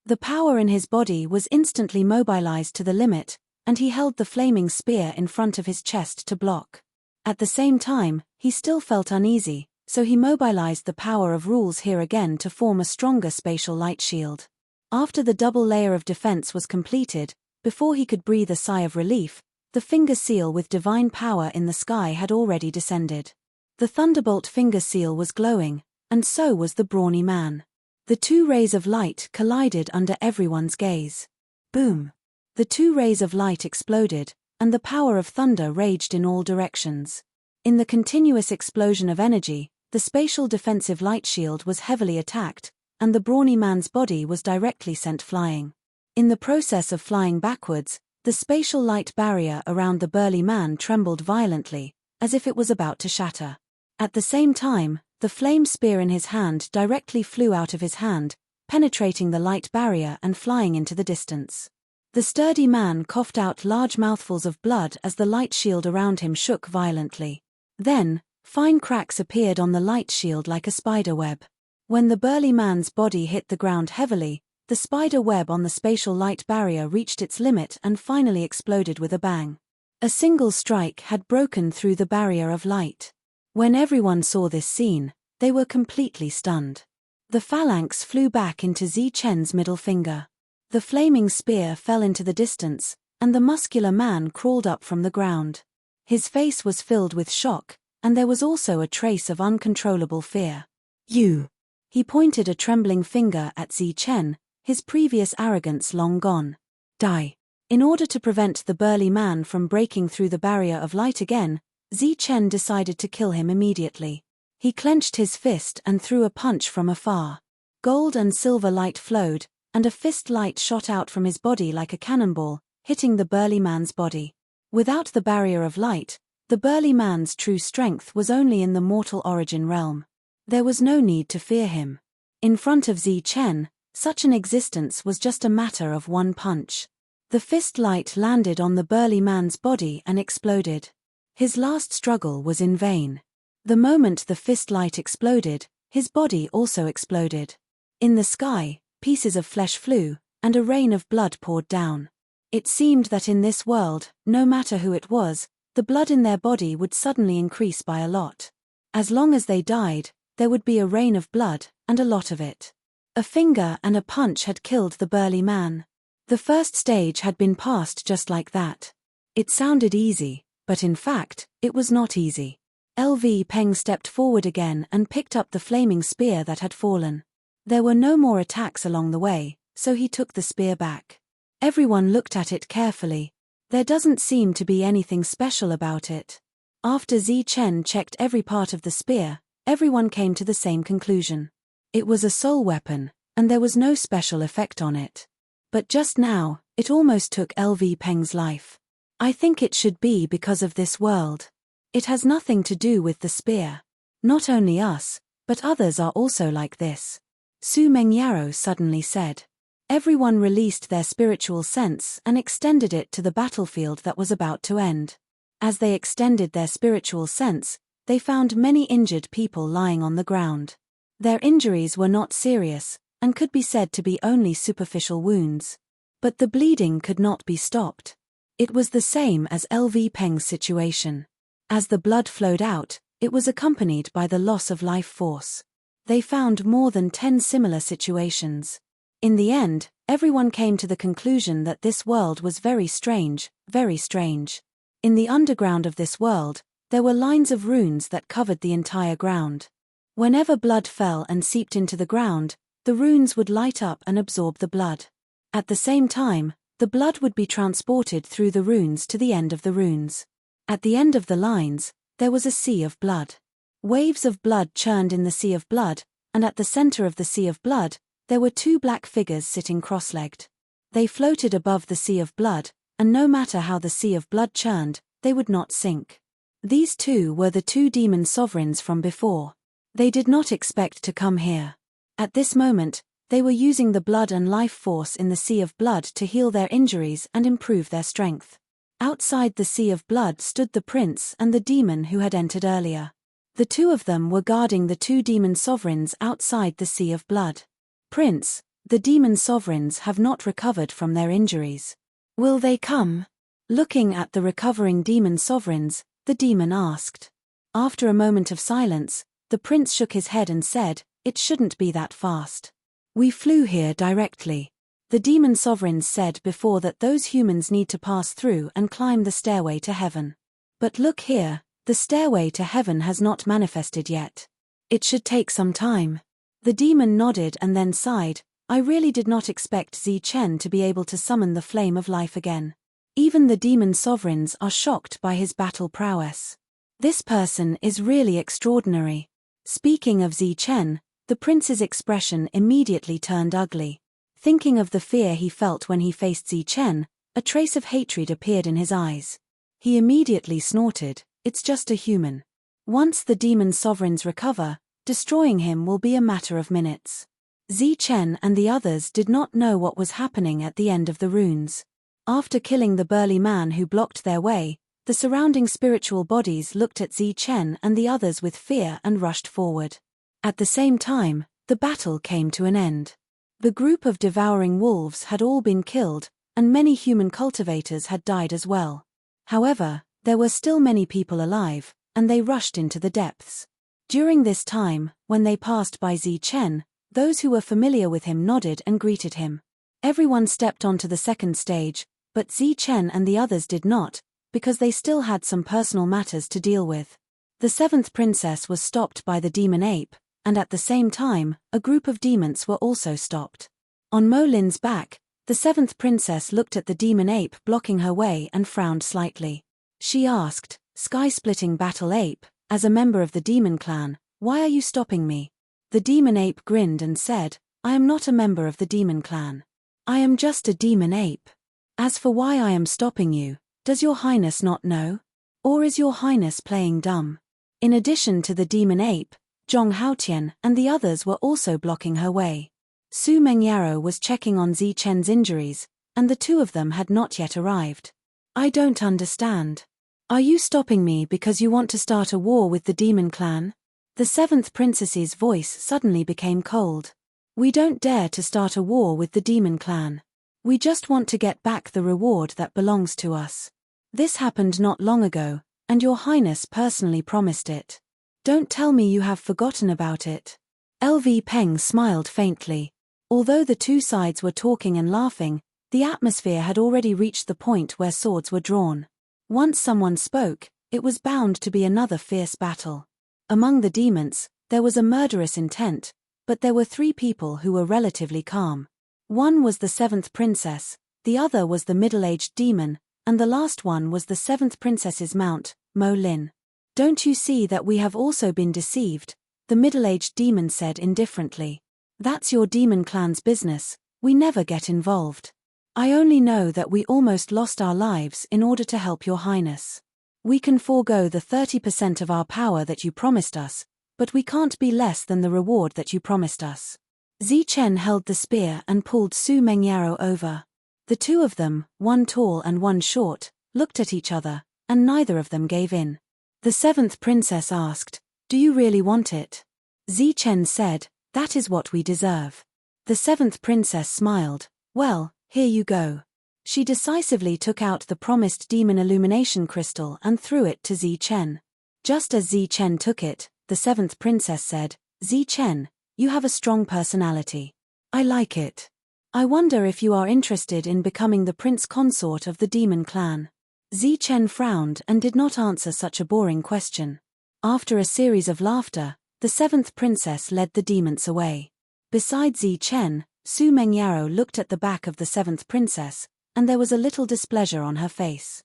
The power in his body was instantly mobilized to the limit, and he held the flaming spear in front of his chest to block. At the same time, he still felt uneasy, so he mobilized the power of rules here again to form a stronger spatial light shield. After the double layer of defense was completed, before he could breathe a sigh of relief, the finger seal with divine power in the sky had already descended. The thunderbolt finger seal was glowing, and so was the brawny man. The two rays of light collided under everyone's gaze. Boom! The two rays of light exploded, and the power of thunder raged in all directions. In the continuous explosion of energy, the spatial defensive light shield was heavily attacked, and the brawny man's body was directly sent flying. In the process of flying backwards, the spatial light barrier around the burly man trembled violently, as if it was about to shatter. At the same time, the flame spear in his hand directly flew out of his hand, penetrating the light barrier and flying into the distance. The sturdy man coughed out large mouthfuls of blood as the light shield around him shook violently. Then, fine cracks appeared on the light shield like a spider web. When the burly man's body hit the ground heavily, the spider web on the spatial light barrier reached its limit and finally exploded with a bang. A single strike had broken through the barrier of light. When everyone saw this scene, they were completely stunned. The phalanx flew back into Zi Chen's middle finger. The flaming spear fell into the distance, and the muscular man crawled up from the ground. His face was filled with shock, and there was also a trace of uncontrollable fear. You! He pointed a trembling finger at Zi Chen, his previous arrogance long gone. Die! In order to prevent the burly man from breaking through the barrier of light again, Zi Chen decided to kill him immediately. He clenched his fist and threw a punch from afar. Gold and silver light flowed, and a fist light shot out from his body like a cannonball, hitting the burly man's body. Without the barrier of light, the burly man's true strength was only in the mortal origin realm. There was no need to fear him. In front of Zi Chen, such an existence was just a matter of one punch. The fist light landed on the burly man's body and exploded. His last struggle was in vain. The moment the fist light exploded, his body also exploded. In the sky, pieces of flesh flew, and a rain of blood poured down. It seemed that in this world, no matter who it was, the blood in their body would suddenly increase by a lot. As long as they died, there would be a rain of blood, and a lot of it. A finger and a punch had killed the burly man. The first stage had been passed just like that. It sounded easy, but in fact, it was not easy. LV Peng stepped forward again and picked up the flaming spear that had fallen. There were no more attacks along the way, so he took the spear back. Everyone looked at it carefully. There doesn't seem to be anything special about it. After Zi Chen checked every part of the spear, everyone came to the same conclusion. It was a soul weapon, and there was no special effect on it. But just now, it almost took LV Peng's life. I think it should be because of this world. It has nothing to do with the spear. Not only us, but others are also like this. Su Mengyaro suddenly said. Everyone released their spiritual sense and extended it to the battlefield that was about to end. As they extended their spiritual sense, they found many injured people lying on the ground. Their injuries were not serious, and could be said to be only superficial wounds. But the bleeding could not be stopped. It was the same as LV Peng's situation. As the blood flowed out, it was accompanied by the loss of life force. They found more than 10 similar situations. In the end, everyone came to the conclusion that this world was very strange, very strange. In the underground of this world, there were lines of runes that covered the entire ground. Whenever blood fell and seeped into the ground, the runes would light up and absorb the blood. At the same time, the blood would be transported through the runes to the end of the runes. At the end of the lines, there was a sea of blood. Waves of blood churned in the sea of blood, and at the center of the sea of blood, there were two black figures sitting cross-legged. They floated above the sea of blood, and no matter how the sea of blood churned, they would not sink. These two were the two demon sovereigns from before. They did not expect to come here. At this moment, they were using the blood and life force in the sea of blood to heal their injuries and improve their strength. Outside the sea of blood stood the prince and the demon who had entered earlier. The two of them were guarding the two demon sovereigns outside the sea of blood. Prince, the demon sovereigns have not recovered from their injuries. Will they come? Looking at the recovering demon sovereigns, the demon asked. After a moment of silence, the prince shook his head and said, "It shouldn't be that fast. We flew here directly." The demon sovereigns said before that those humans need to pass through and climb the stairway to heaven. But look here, the stairway to heaven has not manifested yet. It should take some time. The demon nodded and then sighed. I really did not expect Zichen to be able to summon the flame of life again. Even the demon sovereigns are shocked by his battle prowess. This person is really extraordinary. Speaking of Zichen, the prince's expression immediately turned ugly. Thinking of the fear he felt when he faced Zichen, a trace of hatred appeared in his eyes. He immediately snorted, "It's just a human. Once the demon sovereigns recover, destroying him will be a matter of minutes." Zichen and the others did not know what was happening at the end of the runes. After killing the burly man who blocked their way, the surrounding spiritual bodies looked at Zichen and the others with fear and rushed forward. At the same time, the battle came to an end. The group of devouring wolves had all been killed, and many human cultivators had died as well. However, there were still many people alive, and they rushed into the depths. During this time, when they passed by Zichen, those who were familiar with him nodded and greeted him. Everyone stepped onto the second stage, but Zichen and the others did not, because they still had some personal matters to deal with. The seventh princess was stopped by the demon ape, and at the same time, a group of demons were also stopped. On Mo Lin's back, the seventh princess looked at the demon ape blocking her way and frowned slightly. She asked, "Sky-splitting battle ape, as a member of the demon clan, why are you stopping me?" The demon ape grinned and said, "I am not a member of the demon clan. I am just a demon ape. As for why I am stopping you, does your highness not know? Or is your highness playing dumb?" In addition to the demon ape, Zhong Haotian and the others were also blocking her way. Su Mengyaro was checking on Zichen's injuries, and the two of them had not yet arrived. "I don't understand. Are you stopping me because you want to start a war with the demon clan?" The seventh princess's voice suddenly became cold. "We don't dare to start a war with the demon clan. We just want to get back the reward that belongs to us. This happened not long ago, and your highness personally promised it. Don't tell me you have forgotten about it." LV Peng smiled faintly. Although the two sides were talking and laughing, the atmosphere had already reached the point where swords were drawn. Once someone spoke, it was bound to be another fierce battle. Among the demons, there was a murderous intent, but there were three people who were relatively calm. One was the seventh princess, the other was the middle-aged demon, and the last one was the seventh princess's mount, Mo Lin. "Don't you see that we have also been deceived?" the middle-aged demon said indifferently. "That's your demon clan's business, we never get involved. I only know that we almost lost our lives in order to help your highness. We can forego the 30% of our power that you promised us, but we can't be less than the reward that you promised us." Zichen held the spear and pulled Su Mengyaro over. The two of them, one tall and one short, looked at each other, and neither of them gave in. The seventh princess asked, "Do you really want it?" Zichen said, "That is what we deserve." The seventh princess smiled, "Well, here you go." She decisively took out the promised demon illumination crystal and threw it to Zichen. Just as Zichen took it, the seventh princess said, "Zichen, you have a strong personality. I like it. I wonder if you are interested in becoming the prince consort of the demon clan." Zichen frowned and did not answer such a boring question. After a series of laughter, the seventh princess led the demons away. Besides Zichen, Su Mengyaro looked at the back of the seventh princess, and there was a little displeasure on her face.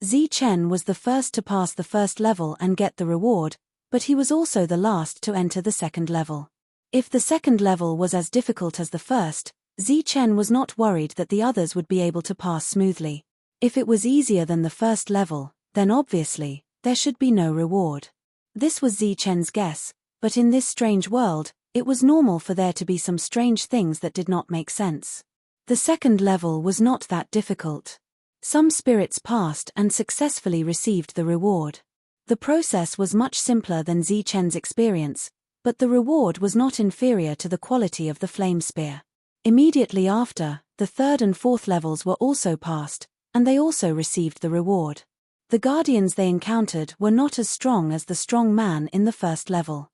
Zichen was the first to pass the first level and get the reward, but he was also the last to enter the second level. If the second level was as difficult as the first, Zichen was not worried that the others would be able to pass smoothly. If it was easier than the first level, then obviously, there should be no reward. This was Zichen's guess, but in this strange world, it was normal for there to be some strange things that did not make sense. The second level was not that difficult. Some spirits passed and successfully received the reward. The process was much simpler than Zichen's experience, but the reward was not inferior to the quality of the flame spear. Immediately after, the third and fourth levels were also passed, and they also received the reward. The guardians they encountered were not as strong as the strong man in the first level.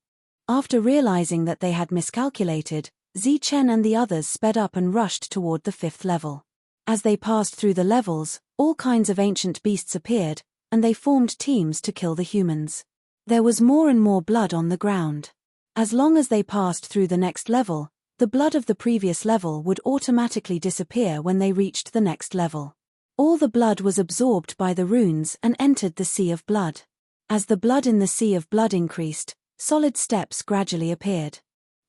After realizing that they had miscalculated, Zichen and the others sped up and rushed toward the fifth level. As they passed through the levels, all kinds of ancient beasts appeared, and they formed teams to kill the humans. There was more and more blood on the ground. As long as they passed through the next level, the blood of the previous level would automatically disappear when they reached the next level. All the blood was absorbed by the runes and entered the sea of blood. As the blood in the sea of blood increased, solid steps gradually appeared.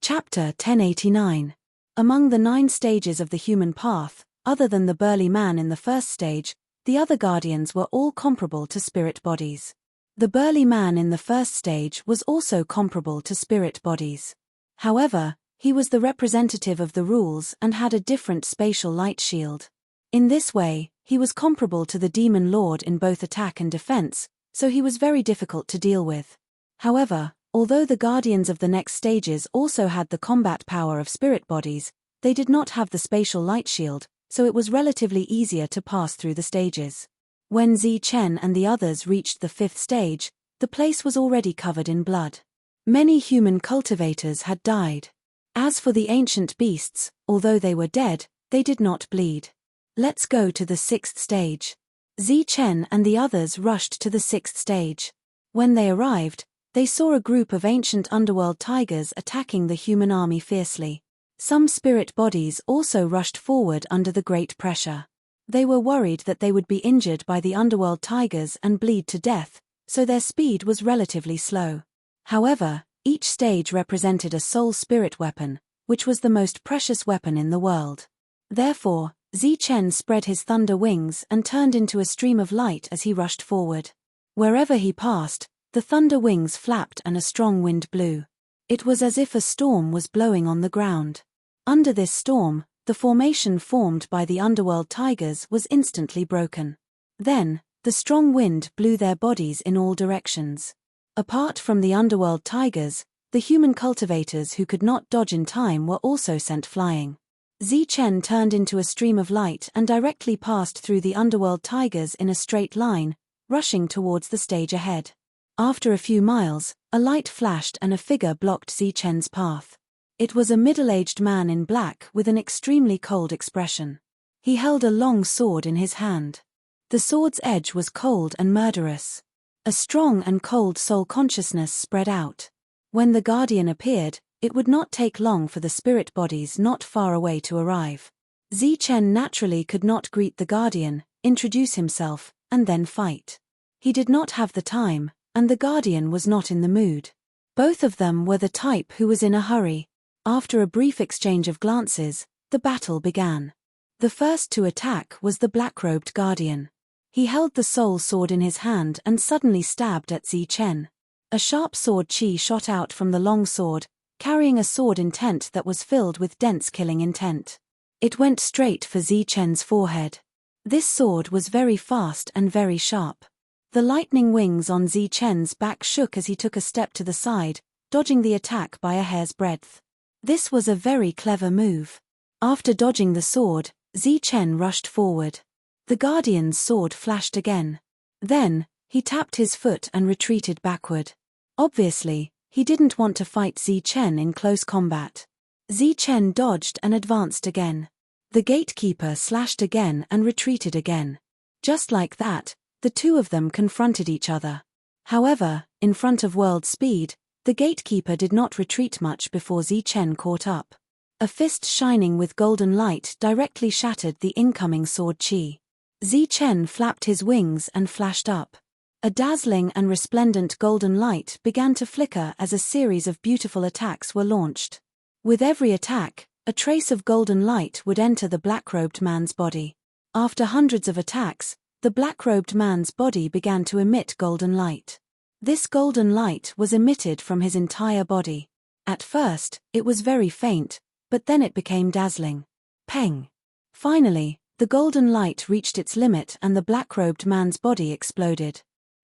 Chapter 1089. Among the 9 stages of the human path, other than the burly man in the first stage, the other guardians were all comparable to spirit bodies. The burly man in the first stage was also comparable to spirit bodies. However, he was the representative of the rules and had a different spatial light shield. In this way, he was comparable to the demon lord in both attack and defense, so he was very difficult to deal with. However, although the guardians of the next stages also had the combat power of spirit bodies, they did not have the spatial light shield, so it was relatively easier to pass through the stages. When Zichen and the others reached the 5th stage, the place was already covered in blood. Many human cultivators had died. As for the ancient beasts, although they were dead, they did not bleed. Let's go to the 6th stage. Zichen and the others rushed to the 6th stage. When they arrived, they saw a group of ancient underworld tigers attacking the human army fiercely. Some spirit bodies also rushed forward under the great pressure. They were worried that they would be injured by the underworld tigers and bleed to death, so their speed was relatively slow. However, each stage represented a soul spirit weapon, which was the most precious weapon in the world. Therefore, Zichen spread his thunder wings and turned into a stream of light as he rushed forward. Wherever he passed, the thunder wings flapped and a strong wind blew. It was as if a storm was blowing on the ground. Under this storm, the formation formed by the underworld tigers was instantly broken. Then, the strong wind blew their bodies in all directions. Apart from the underworld tigers, the human cultivators who could not dodge in time were also sent flying. Zichen turned into a stream of light and directly passed through the underworld tigers in a straight line, rushing towards the stage ahead. After a few miles, a light flashed and a figure blocked Zichen's path. It was a middle-aged man in black with an extremely cold expression. He held a long sword in his hand. The sword's edge was cold and murderous. A strong and cold soul consciousness spread out. When the guardian appeared, it would not take long for the spirit bodies not far away to arrive. Zichen naturally could not greet the guardian, introduce himself, and then fight. He did not have the time, and the guardian was not in the mood. Both of them were the type who was in a hurry. After a brief exchange of glances, the battle began. The first to attack was the black-robed guardian. He held the soul sword in his hand and suddenly stabbed at Zichen. A sharp sword chi shot out from the long sword, carrying a sword intent that was filled with dense killing intent. It went straight for Zichen's forehead. This sword was very fast and very sharp. The lightning wings on Zichen's back shook as he took a step to the side, dodging the attack by a hair's breadth. This was a very clever move. After dodging the sword, Zichen rushed forward. The guardian's sword flashed again. Then, he tapped his foot and retreated backward. Obviously, he didn't want to fight Zichen in close combat. Zichen dodged and advanced again. The gatekeeper slashed again and retreated again. Just like that, the two of them confronted each other. However, in front of world speed, the gatekeeper did not retreat much before Zichen caught up. A fist shining with golden light directly shattered the incoming sword chi. Zichen flapped his wings and flashed up. A dazzling and resplendent golden light began to flicker as a series of beautiful attacks were launched. With every attack, a trace of golden light would enter the black-robed man's body. After hundreds of attacks, the black-robed man's body began to emit golden light. This golden light was emitted from his entire body. At first, it was very faint, but then it became dazzling. Peng! Finally, the golden light reached its limit and the black-robed man's body exploded.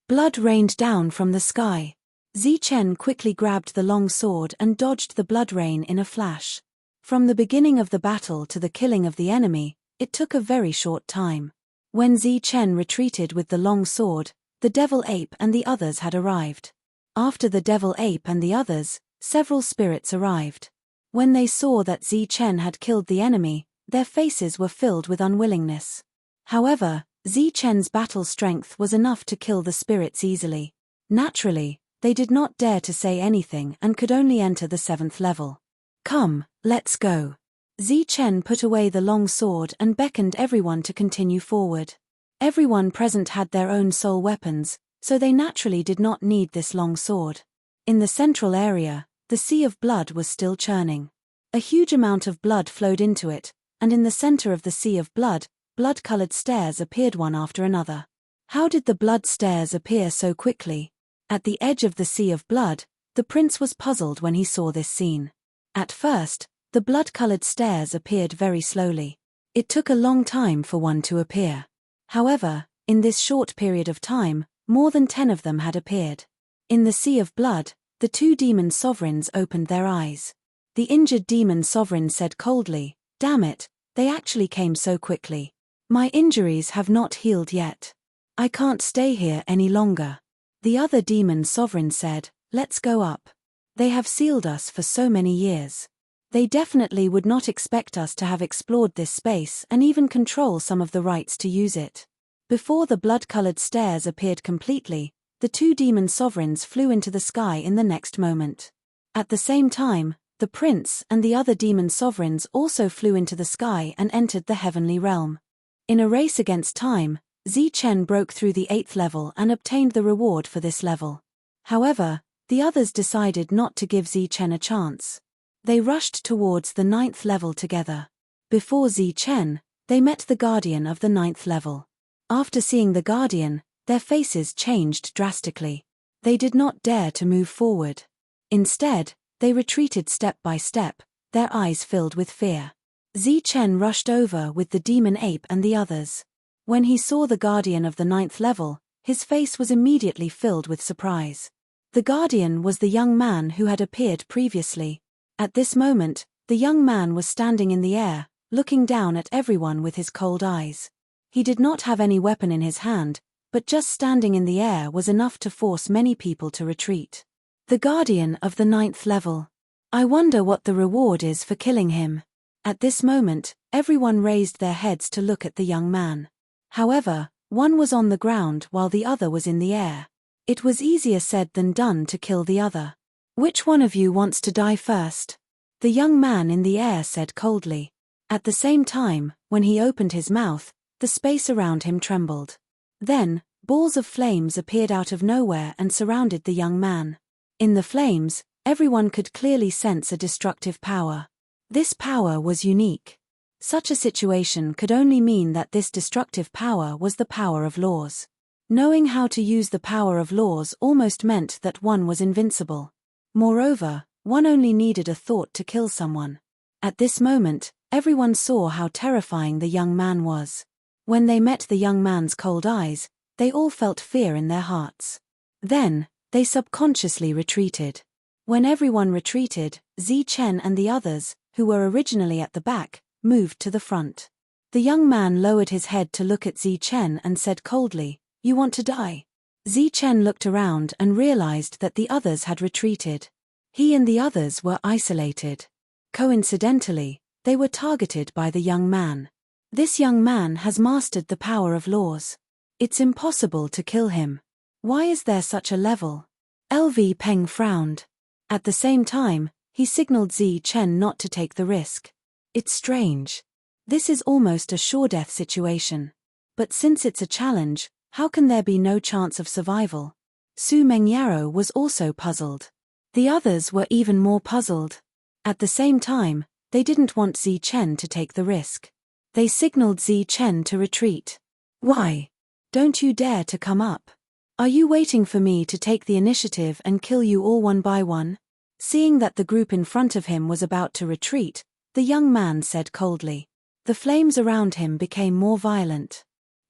Blood rained down from the sky. Zichen quickly grabbed the long sword and dodged the blood rain in a flash. From the beginning of the battle to the killing of the enemy, it took a very short time. When Zichen retreated with the long sword, the devil ape and the others had arrived. After the devil ape and the others, several spirits arrived. When they saw that Zichen had killed the enemy, their faces were filled with unwillingness. However, Zichen's battle strength was enough to kill the spirits easily. Naturally, they did not dare to say anything and could only enter the 7th level. Come, let's go. Zichen put away the long sword and beckoned everyone to continue forward. Everyone present had their own soul weapons, so they naturally did not need this long sword. In the central area, the sea of blood was still churning. A huge amount of blood flowed into it, and in the center of the sea of blood, blood-colored stairs appeared one after another. How did the blood stairs appear so quickly? At the edge of the sea of blood, the prince was puzzled when he saw this scene. At first, the blood-colored stairs appeared very slowly. It took a long time for one to appear. However, in this short period of time, more than 10 of them had appeared. In the sea of blood, the 2 demon sovereigns opened their eyes. The injured demon sovereign said coldly, "Damn it, they actually came so quickly. My injuries have not healed yet. I can't stay here any longer." The other demon sovereign said, "Let's go up. They have sealed us for so many years. They definitely would not expect us to have explored this space and even control some of the rights to use it." Before the blood-colored stairs appeared completely, the 2 demon sovereigns flew into the sky in the next moment. At the same time, the prince and the other demon sovereigns also flew into the sky and entered the heavenly realm. In a race against time, Zichen broke through the 8th level and obtained the reward for this level. However, the others decided not to give Zichen a chance. They rushed towards the 9th level together. Before Zichen, they met the guardian of the 9th level. After seeing the guardian, their faces changed drastically. They did not dare to move forward. Instead, they retreated step by step, their eyes filled with fear. Zichen rushed over with the demon ape and the others. When he saw the guardian of the 9th level, his face was immediately filled with surprise. The guardian was the young man who had appeared previously. At this moment, the young man was standing in the air, looking down at everyone with his cold eyes. He did not have any weapon in his hand, but just standing in the air was enough to force many people to retreat. The guardian of the 9th level. I wonder what the reward is for killing him. At this moment, everyone raised their heads to look at the young man. However, one was on the ground while the other was in the air. It was easier said than done to kill the other. Which one of you wants to die first? The young man in the air said coldly. At the same time, when he opened his mouth, the space around him trembled. Then, balls of flames appeared out of nowhere and surrounded the young man. In the flames, everyone could clearly sense a destructive power. This power was unique. Such a situation could only mean that this destructive power was the power of laws. Knowing how to use the power of laws almost meant that one was invincible. Moreover, one only needed a thought to kill someone. At this moment, everyone saw how terrifying the young man was. When they met the young man's cold eyes, they all felt fear in their hearts. Then, they subconsciously retreated. When everyone retreated, Zichen and the others, who were originally at the back, moved to the front. The young man lowered his head to look at Zichen and said coldly, "You want to die?" Zichen looked around and realized that the others had retreated. He and the others were isolated. Coincidentally, they were targeted by the young man. This young man has mastered the power of laws. It's impossible to kill him. Why is there such a level? LV Peng frowned. At the same time, he signaled Zichen not to take the risk. It's strange. This is almost a sure-death situation. But since it's a challenge, how can there be no chance of survival? Su Mengyaro was also puzzled. The others were even more puzzled. At the same time, they didn't want Zi Chen to take the risk. They signaled Zi Chen to retreat. Why? Don't you dare to come up. Are you waiting for me to take the initiative and kill you all one by one? Seeing that the group in front of him was about to retreat, the young man said coldly. The flames around him became more violent.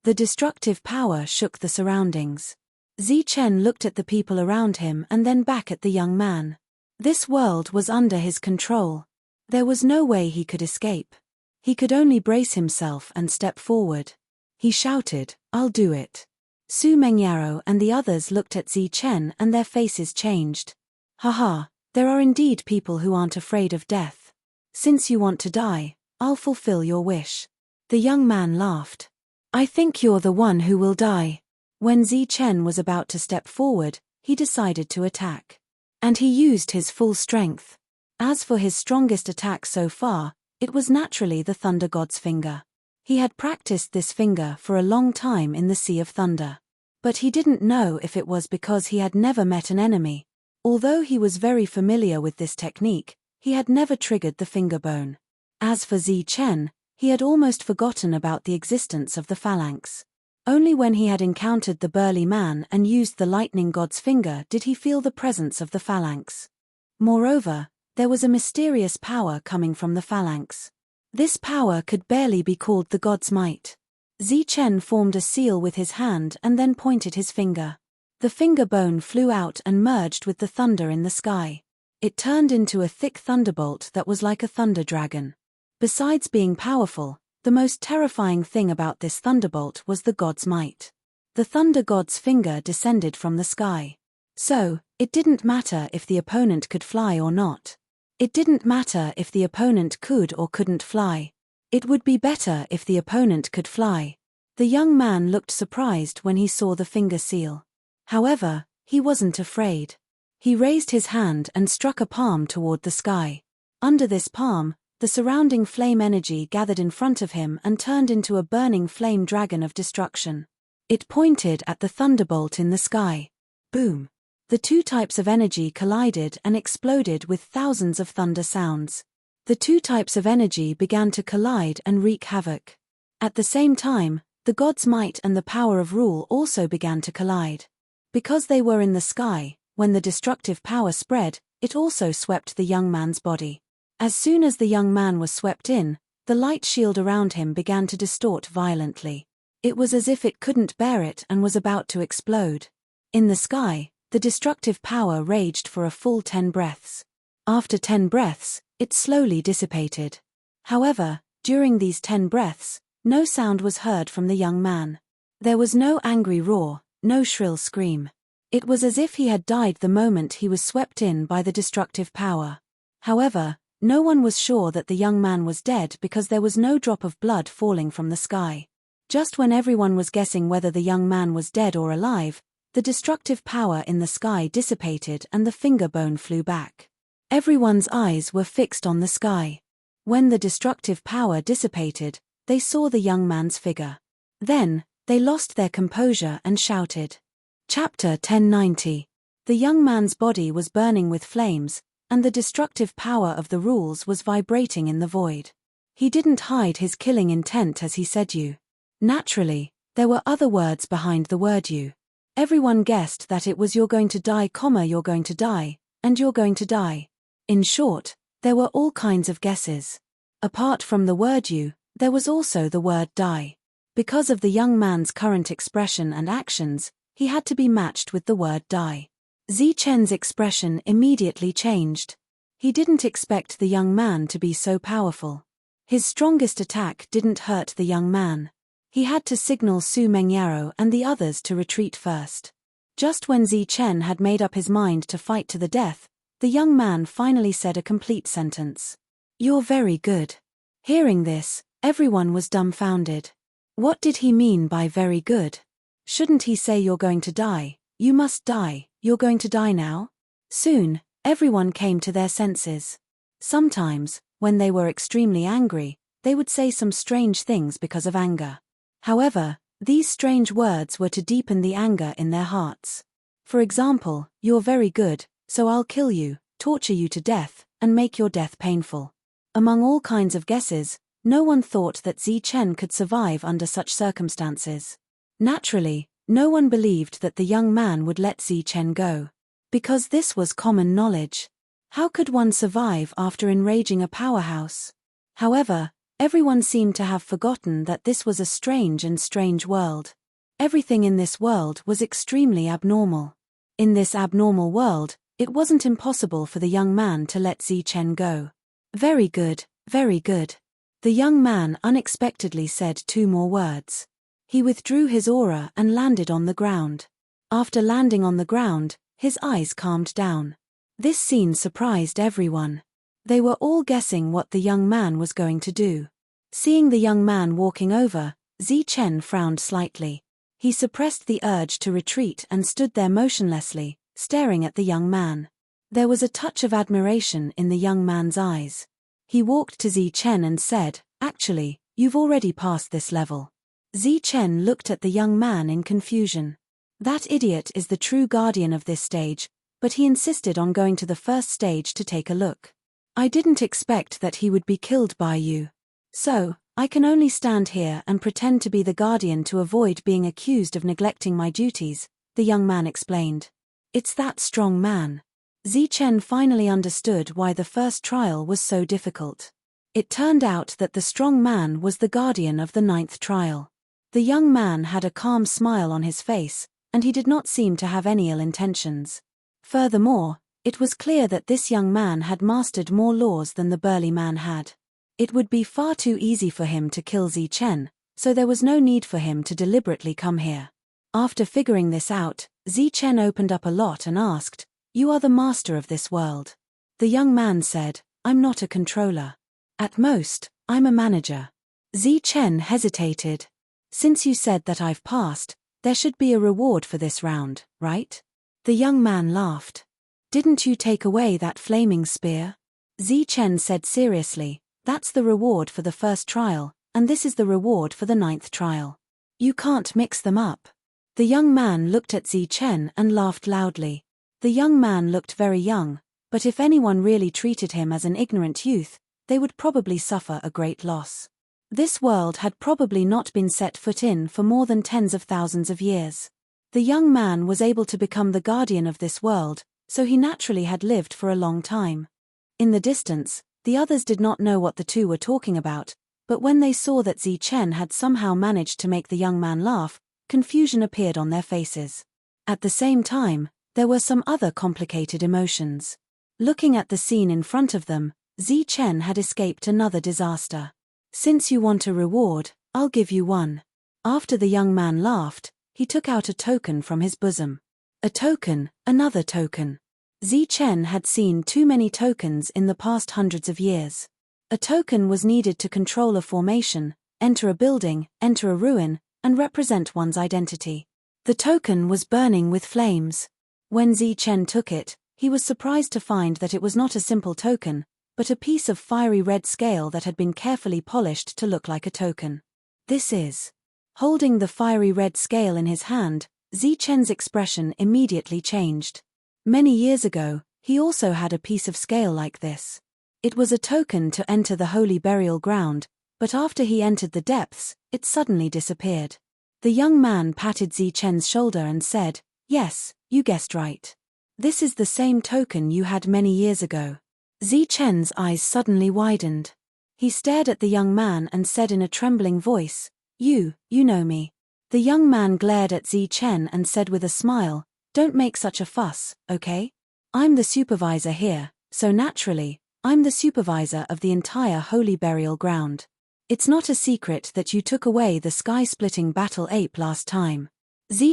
The destructive power shook the surroundings. Zi Chen looked at the people around him and then back at the young man. This world was under his control. There was no way he could escape. He could only brace himself and step forward. He shouted, "I'll do it." Su Mengyaro and the others looked at Zi Chen and their faces changed. Haha, there are indeed people who aren't afraid of death. Since you want to die, I'll fulfill your wish. The young man laughed. I think you're the one who will die. When Zi Chen was about to step forward, he decided to attack. And he used his full strength. As for his strongest attack so far, it was naturally the Thunder God's finger. He had practiced this finger for a long time in the Sea of Thunder. But he didn't know if it was because he had never met an enemy. Although he was very familiar with this technique, he had never triggered the finger bone. As for Zi Chen, he had almost forgotten about the existence of the phalanx. Only when he had encountered the burly man and used the lightning god's finger did he feel the presence of the phalanx. Moreover, there was a mysterious power coming from the phalanx. This power could barely be called the god's might. Zi Chen formed a seal with his hand and then pointed his finger. The finger bone flew out and merged with the thunder in the sky. It turned into a thick thunderbolt that was like a thunder dragon. Besides being powerful, the most terrifying thing about this thunderbolt was the god's might. The thunder god's finger descended from the sky. So, it didn't matter if the opponent could fly or not. It didn't matter if the opponent could or couldn't fly. It would be better if the opponent could fly. The young man looked surprised when he saw the finger seal. However, he wasn't afraid. He raised his hand and struck a palm toward the sky. Under this palm, the surrounding flame energy gathered in front of him and turned into a burning flame dragon of destruction. It pointed at the thunderbolt in the sky. Boom! The two types of energy collided and exploded with thousands of thunder sounds. The two types of energy began to collide and wreak havoc. At the same time, the god's might and the power of rule also began to collide. Because they were in the sky, when the destructive power spread, it also swept the young man's body. As soon as the young man was swept in, the light shield around him began to distort violently. It was as if it couldn't bear it and was about to explode. In the sky, the destructive power raged for a full 10 breaths. After 10 breaths, it slowly dissipated. However, during these 10 breaths, no sound was heard from the young man. There was no angry roar, no shrill scream. It was as if he had died the moment he was swept in by the destructive power. However, no one was sure that the young man was dead because there was no drop of blood falling from the sky. Just when everyone was guessing whether the young man was dead or alive, the destructive power in the sky dissipated and the finger bone flew back. Everyone's eyes were fixed on the sky. When the destructive power dissipated, they saw the young man's figure. Then, they lost their composure and shouted. Chapter 1090. The young man's body was burning with flames, and the destructive power of the rules was vibrating in the void. He didn't hide his killing intent as he said you. Naturally, there were other words behind the word you. Everyone guessed that it was you're going to die, you're going to die, and you're going to die. In short, there were all kinds of guesses. Apart from the word you, there was also the word die. Because of the young man's current expression and actions, he had to be matched with the word die. Zi Chen's expression immediately changed. He didn't expect the young man to be so powerful. His strongest attack didn't hurt the young man. He had to signal Su Mengyaro and the others to retreat first. Just when Zi Chen had made up his mind to fight to the death, the young man finally said a complete sentence. You're very good. Hearing this, everyone was dumbfounded. What did he mean by very good? Shouldn't he say you're going to die, you must die, you're going to die now? Soon, everyone came to their senses. Sometimes, when they were extremely angry, they would say some strange things because of anger. However, these strange words were to deepen the anger in their hearts. For example, you're very good, so I'll kill you, torture you to death, and make your death painful. Among all kinds of guesses, no one thought that Chen could survive under such circumstances. Naturally, no one believed that the young man would let Chen go. Because this was common knowledge. How could one survive after enraging a powerhouse? However, everyone seemed to have forgotten that this was a strange world. Everything in this world was extremely abnormal. In this abnormal world, it wasn't impossible for the young man to let Chen go. Very good, very good. The young man unexpectedly said 2 more words. He withdrew his aura and landed on the ground. After landing on the ground, his eyes calmed down. This scene surprised everyone. They were all guessing what the young man was going to do. Seeing the young man walking over, Chen frowned slightly. He suppressed the urge to retreat and stood there motionlessly, staring at the young man. There was a touch of admiration in the young man's eyes. He walked to Chen and said, "Actually, you've already passed this level." Chen looked at the young man in confusion. That idiot is the true guardian of this stage, but he insisted on going to the first stage to take a look. I didn't expect that he would be killed by you. So, I can only stand here and pretend to be the guardian to avoid being accused of neglecting my duties, the young man explained. It's that strong man. Chen finally understood why the first trial was so difficult. It turned out that the strong man was the guardian of the 9th trial. The young man had a calm smile on his face, and he did not seem to have any ill intentions. Furthermore, it was clear that this young man had mastered more laws than the burly man had. It would be far too easy for him to kill Chen, so there was no need for him to deliberately come here. After figuring this out, Chen opened up a lot and asked, "You are the master of this world?" The young man said, "I'm not a controller. At most, I'm a manager." Chen hesitated. "Since you said that I've passed, there should be a reward for this round, right?" The young man laughed. "Didn't you take away that flaming spear?" Chen said seriously, "That's the reward for the first trial, and this is the reward for the 9th trial. You can't mix them up." The young man looked at Chen and laughed loudly. The young man looked very young, but if anyone really treated him as an ignorant youth, they would probably suffer a great loss. This world had probably not been set foot in for more than tens of thousands of years. The young man was able to become the guardian of this world, so he naturally had lived for a long time. In the distance, the others did not know what the two were talking about, but when they saw that Chen had somehow managed to make the young man laugh, confusion appeared on their faces. At the same time, there were some other complicated emotions. Looking at the scene in front of them, Chen had escaped another disaster. "Since you want a reward, I'll give you one." After the young man laughed, he took out a token from his bosom. A token, another token. Chen had seen too many tokens in the past hundreds of years. A token was needed to control a formation, enter a building, enter a ruin, and represent one's identity. The token was burning with flames. When Chen took it, he was surprised to find that it was not a simple token, but a piece of fiery red scale that had been carefully polished to look like a token. This is. Holding the fiery red scale in his hand, Chen's expression immediately changed. Many years ago, he also had a piece of scale like this. It was a token to enter the holy burial ground, but after he entered the depths, it suddenly disappeared. The young man patted Chen's shoulder and said, "Yes, you guessed right. This is the same token you had many years ago." Chen's eyes suddenly widened. He stared at the young man and said in a trembling voice, You know me." The young man glared at Chen and said with a smile, "Don't make such a fuss, okay? I'm the supervisor here, so naturally, I'm the supervisor of the entire holy burial ground. It's not a secret that you took away the sky-splitting battle ape last time."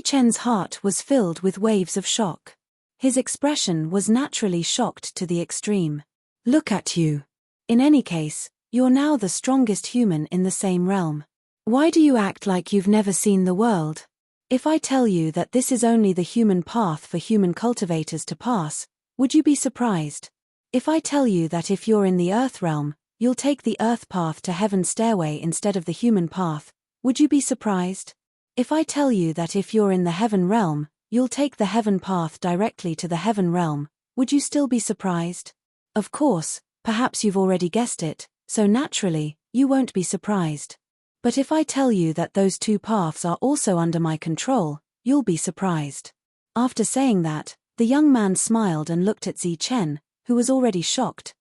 Chen's heart was filled with waves of shock. His expression was naturally shocked to the extreme. "Look at you. In any case, you're now the strongest human in the same realm. Why do you act like you've never seen the world? If I tell you that this is only the human path for human cultivators to pass, would you be surprised? If I tell you that if you're in the earth realm, you'll take the earth path to heaven's stairway instead of the human path, would you be surprised? If I tell you that if you're in the heaven realm, you'll take the heaven path directly to the heaven realm, would you still be surprised? Of course, perhaps you've already guessed it, so naturally, you won't be surprised. But if I tell you that those two paths are also under my control, you'll be surprised. After saying that, the young man smiled and looked at Zichen, who was already shocked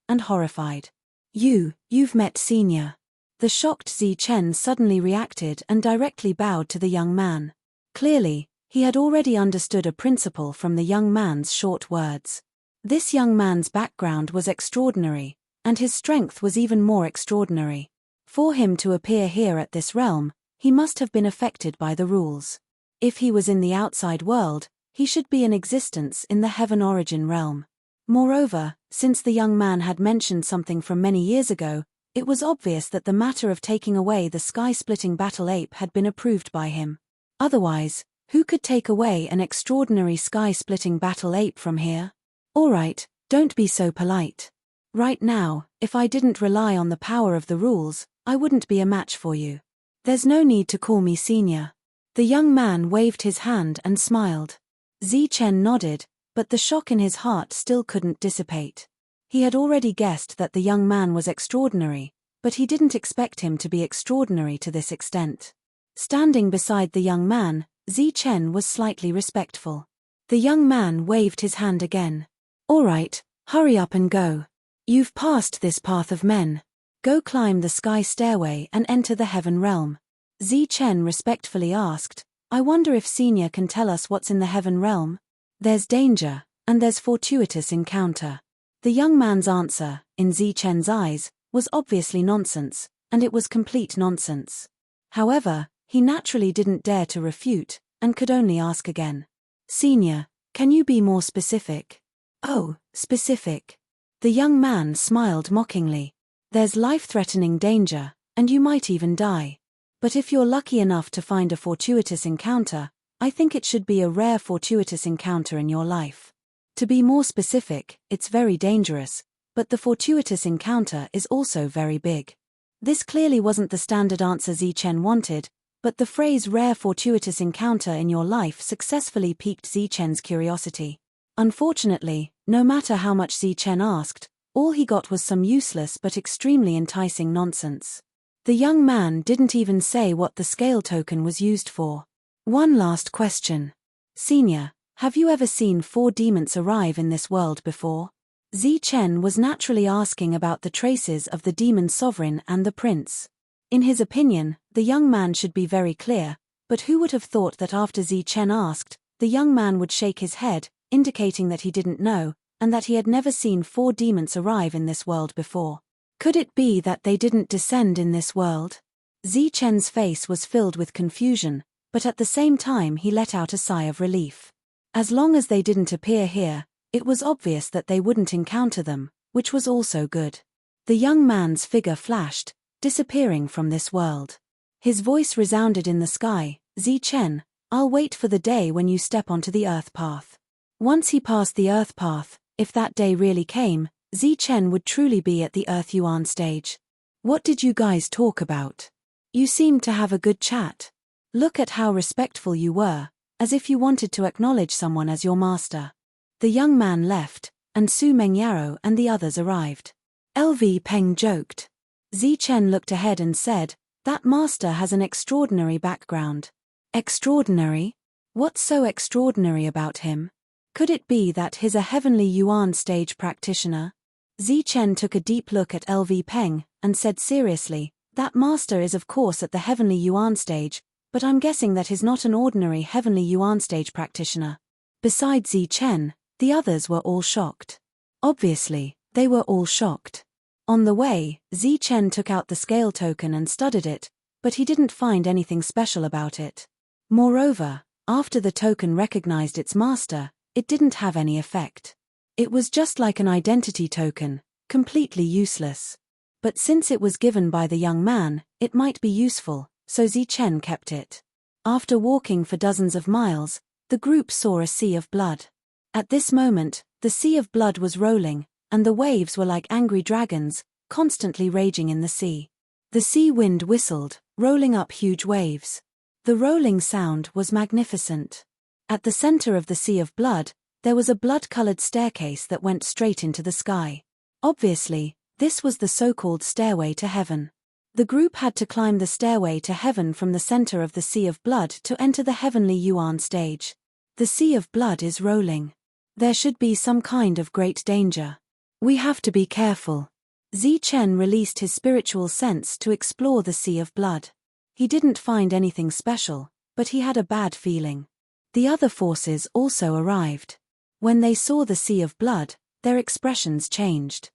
and horrified. You've met Senior. The shocked Zichen suddenly reacted and directly bowed to the young man. Clearly, he had already understood a principle from the young man's short words. This young man's background was extraordinary, and his strength was even more extraordinary. For him to appear here at this realm, he must have been affected by the rules. If he was in the outside world, he should be in existence in the heaven origin realm. Moreover, since the young man had mentioned something from many years ago, it was obvious that the matter of taking away the sky-splitting battle ape had been approved by him. Otherwise, who could take away an extraordinary sky-splitting battle ape from here? Alright, don't be so polite. Right now, if I didn't rely on the power of the rules, I wouldn't be a match for you. There's no need to call me Senior. The young man waved his hand and smiled. Zichen nodded, but the shock in his heart still couldn't dissipate. He had already guessed that the young man was extraordinary, but he didn't expect him to be extraordinary to this extent. Standing beside the young man, Zichen was slightly respectful. The young man waved his hand again. Alright, hurry up and go. You've passed this path of men. Go climb the sky stairway and enter the heaven realm. Zichen respectfully asked, I wonder if Senior can tell us what's in the heaven realm? There's danger, and there's fortuitous encounter. The young man's answer, in Zichen's eyes, was obviously nonsense, and it was complete nonsense. However, he naturally didn't dare to refute, and could only ask again. Senior, can you be more specific? Oh, specific. The young man smiled mockingly. There's life-threatening danger, and you might even die. But if you're lucky enough to find a fortuitous encounter, I think it should be a rare fortuitous encounter in your life. To be more specific, it's very dangerous, but the fortuitous encounter is also very big. This clearly wasn't the standard answer Zichen wanted, but the phrase rare fortuitous encounter in your life successfully piqued Zichen's curiosity. Unfortunately, no matter how much Zichen asked, all he got was some useless but extremely enticing nonsense. The young man didn't even say what the scale token was used for. One last question. Senior, have you ever seen 4 demons arrive in this world before? Zichen was naturally asking about the traces of the demon sovereign and the prince. In his opinion, the young man should be very clear, but who would have thought that after Zichen asked, the young man would shake his head, indicating that he didn't know, and that he had never seen 4 demons arrive in this world before. Could it be that they didn't descend in this world? Zichen's face was filled with confusion, but at the same time he let out a sigh of relief. As long as they didn't appear here, it was obvious that they wouldn't encounter them, which was also good. The young man's figure flashed, disappearing from this world. His voice resounded in the sky, Zichen, I'll wait for the day when you step onto the earth path. Once he passed the earth path, if that day really came, Zichen would truly be at the Earth Yuan stage. What did you guys talk about? You seemed to have a good chat. Look at how respectful you were, as if you wanted to acknowledge someone as your master. The young man left, and Su Mengyaro and the others arrived. LV Peng joked. Zichen looked ahead and said, that master has an extraordinary background. Extraordinary? What's so extraordinary about him? Could it be that he's a heavenly Yuan stage practitioner? Zichen took a deep look at LV Peng, and said seriously, that master is of course at the heavenly Yuan stage, but I'm guessing that he's not an ordinary heavenly Yuan stage practitioner. Besides Zichen, the others were all shocked. Obviously, they were all shocked. On the way, Zichen took out the scale token and studied it, but he didn't find anything special about it. Moreover, after the token recognized its master, it didn't have any effect. It was just like an identity token, completely useless. But since it was given by the young man, it might be useful, so Zichen kept it. After walking for dozens of miles, the group saw a sea of blood. At this moment, the sea of blood was rolling, and the waves were like angry dragons, constantly raging in the sea. The sea wind whistled, rolling up huge waves. The rolling sound was magnificent. At the center of the sea of blood, There was a blood-colored staircase that went straight into the sky. Obviously, this was the so-called stairway to heaven. The group had to climb the stairway to heaven from the center of the Sea of Blood to enter the heavenly Yuan stage. The Sea of Blood is rolling. There should be some kind of great danger. We have to be careful. Zichen released his spiritual sense to explore the Sea of Blood. He didn't find anything special, but he had a bad feeling. The other forces also arrived. When they saw the Sea of Blood, their expressions changed.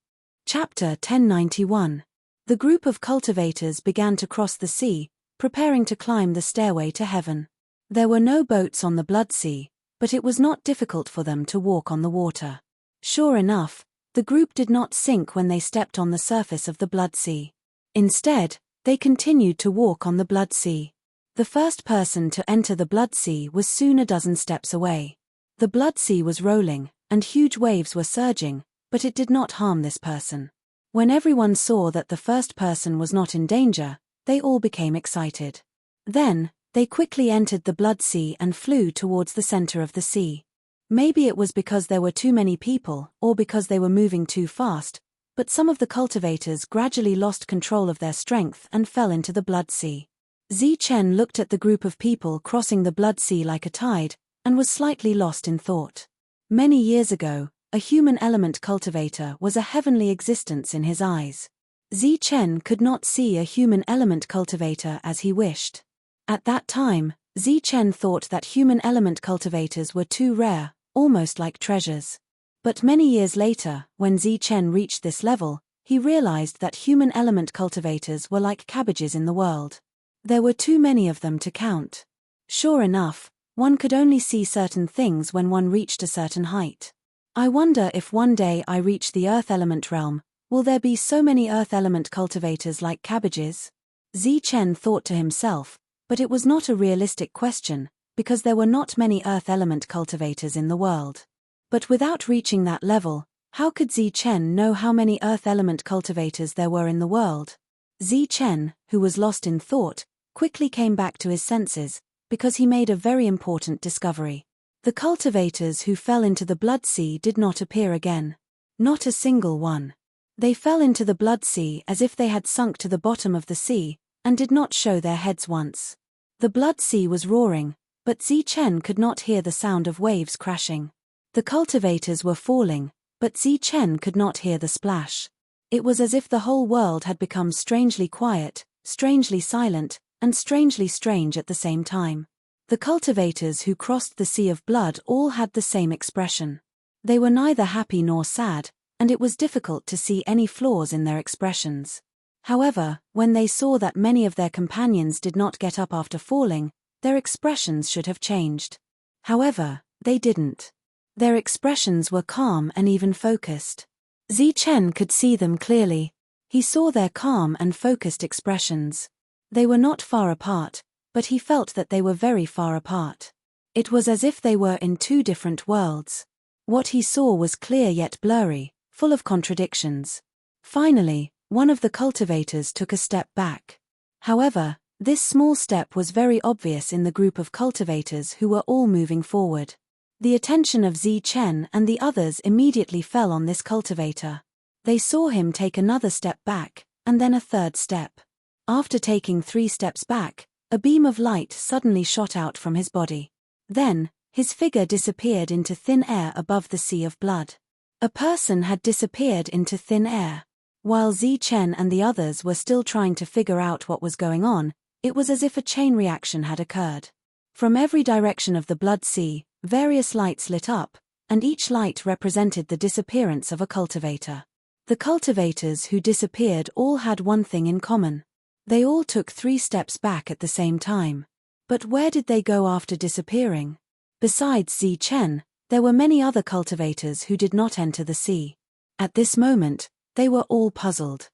Chapter 1091. The group of cultivators began to cross the sea, preparing to climb the stairway to heaven. There were no boats on the Blood Sea, but it was not difficult for them to walk on the water. Sure enough, the group did not sink when they stepped on the surface of the Blood Sea. Instead, they continued to walk on the Blood Sea. The first person to enter the Blood Sea was soon a dozen steps away. The Blood Sea was rolling, and huge waves were surging, but it did not harm this person. When everyone saw that the first person was not in danger, they all became excited. Then, they quickly entered the Blood Sea and flew towards the center of the sea. Maybe it was because there were too many people, or because they were moving too fast, but some of the cultivators gradually lost control of their strength and fell into the Blood Sea. Zichen looked at the group of people crossing the Blood Sea like a tide, and was slightly lost in thought. Many years ago, a human element cultivator was a heavenly existence in his eyes. Zichen could not see a human element cultivator as he wished. At that time, Zichen thought that human element cultivators were too rare, almost like treasures. But many years later, when Zichen reached this level, he realized that human element cultivators were like cabbages in the world. There were too many of them to count. Sure enough, one could only see certain things when one reached a certain height. I wonder if one day I reach the earth element realm, will there be so many earth element cultivators like cabbages? Zichen thought to himself, but it was not a realistic question, because there were not many earth element cultivators in the world. But without reaching that level, how could Zichen know how many earth element cultivators there were in the world? Zichen, who was lost in thought, quickly came back to his senses, because he made a very important discovery. The cultivators who fell into the Blood Sea did not appear again. Not a single one. They fell into the Blood Sea as if they had sunk to the bottom of the sea, and did not show their heads once. The Blood Sea was roaring, but Zichen could not hear the sound of waves crashing. The cultivators were falling, but Zichen could not hear the splash. It was as if the whole world had become strangely quiet, strangely silent, and strangely strange at the same time. The cultivators who crossed the Sea of Blood all had the same expression. They were neither happy nor sad, and it was difficult to see any flaws in their expressions. However, when they saw that many of their companions did not get up after falling, their expressions should have changed. However, they didn't. Their expressions were calm and even focused. Zichen could see them clearly. He saw their calm and focused expressions. They were not far apart, but he felt that they were very far apart. It was as if they were in two different worlds. What he saw was clear yet blurry, full of contradictions. Finally, one of the cultivators took a step back. However, this small step was very obvious in the group of cultivators who were all moving forward. The attention of Zichen and the others immediately fell on this cultivator. They saw him take another step back, and then a third step. After taking 3 steps back, a beam of light suddenly shot out from his body. Then, his figure disappeared into thin air above the Sea of Blood. A person had disappeared into thin air. While Zichen and the others were still trying to figure out what was going on, it was as if a chain reaction had occurred. From every direction of the Blood Sea, various lights lit up, and each light represented the disappearance of a cultivator. The cultivators who disappeared all had one thing in common. They all took 3 steps back at the same time. But where did they go after disappearing? Besides Zichen, there were many other cultivators who did not enter the sea. At this moment, they were all puzzled.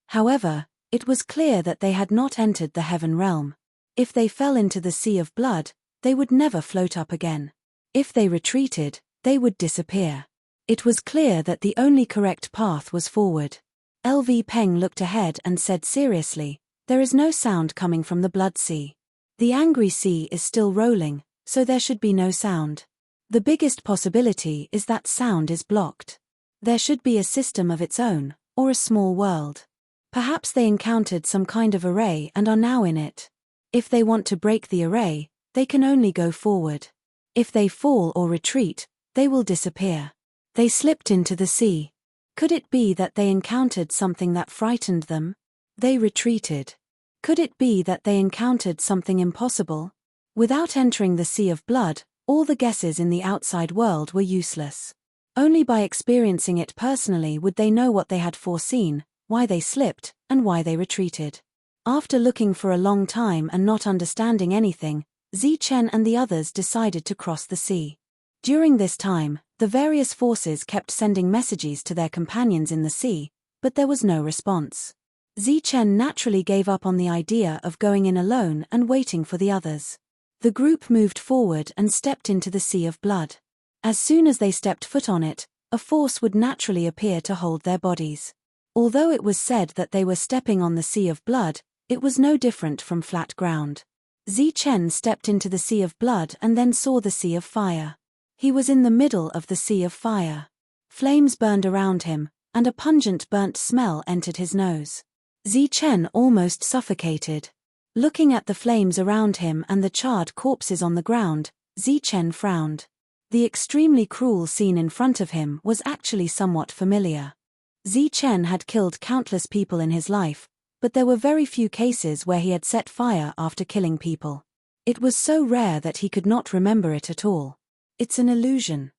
However, it was clear that they had not entered the heaven realm. If they fell into the Sea of Blood, they would never float up again. If they retreated, they would disappear. It was clear that the only correct path was forward. LV Peng looked ahead and said seriously, "There is no sound coming from the Blood Sea. The angry sea is still rolling, so there should be no sound." The biggest possibility is that sound is blocked. There should be a system of its own, or a small world. Perhaps they encountered some kind of array and are now in it. If they want to break the array, they can only go forward. If they fall or retreat, they will disappear. They slipped into the sea. Could it be that they encountered something that frightened them? They retreated. Could it be that they encountered something impossible? Without entering the sea of blood, all the guesses in the outside world were useless. Only by experiencing it personally would they know what they had foreseen, why they slipped, and why they retreated. After looking for a long time and not understanding anything, Zichen and the others decided to cross the sea. During this time, the various forces kept sending messages to their companions in the sea, but there was no response. Zichen naturally gave up on the idea of going in alone and waiting for the others. The group moved forward and stepped into the sea of blood. As soon as they stepped foot on it, a force would naturally appear to hold their bodies. Although it was said that they were stepping on the sea of blood, it was no different from flat ground. Zichen stepped into the sea of blood and then saw the sea of fire. He was in the middle of the sea of fire. Flames burned around him, and a pungent burnt smell entered his nose. Zichen almost suffocated. Looking at the flames around him and the charred corpses on the ground, Zichen frowned. The extremely cruel scene in front of him was actually somewhat familiar. Zichen had killed countless people in his life, but there were very few cases where he had set fire after killing people. It was so rare that he could not remember it at all. It's an illusion.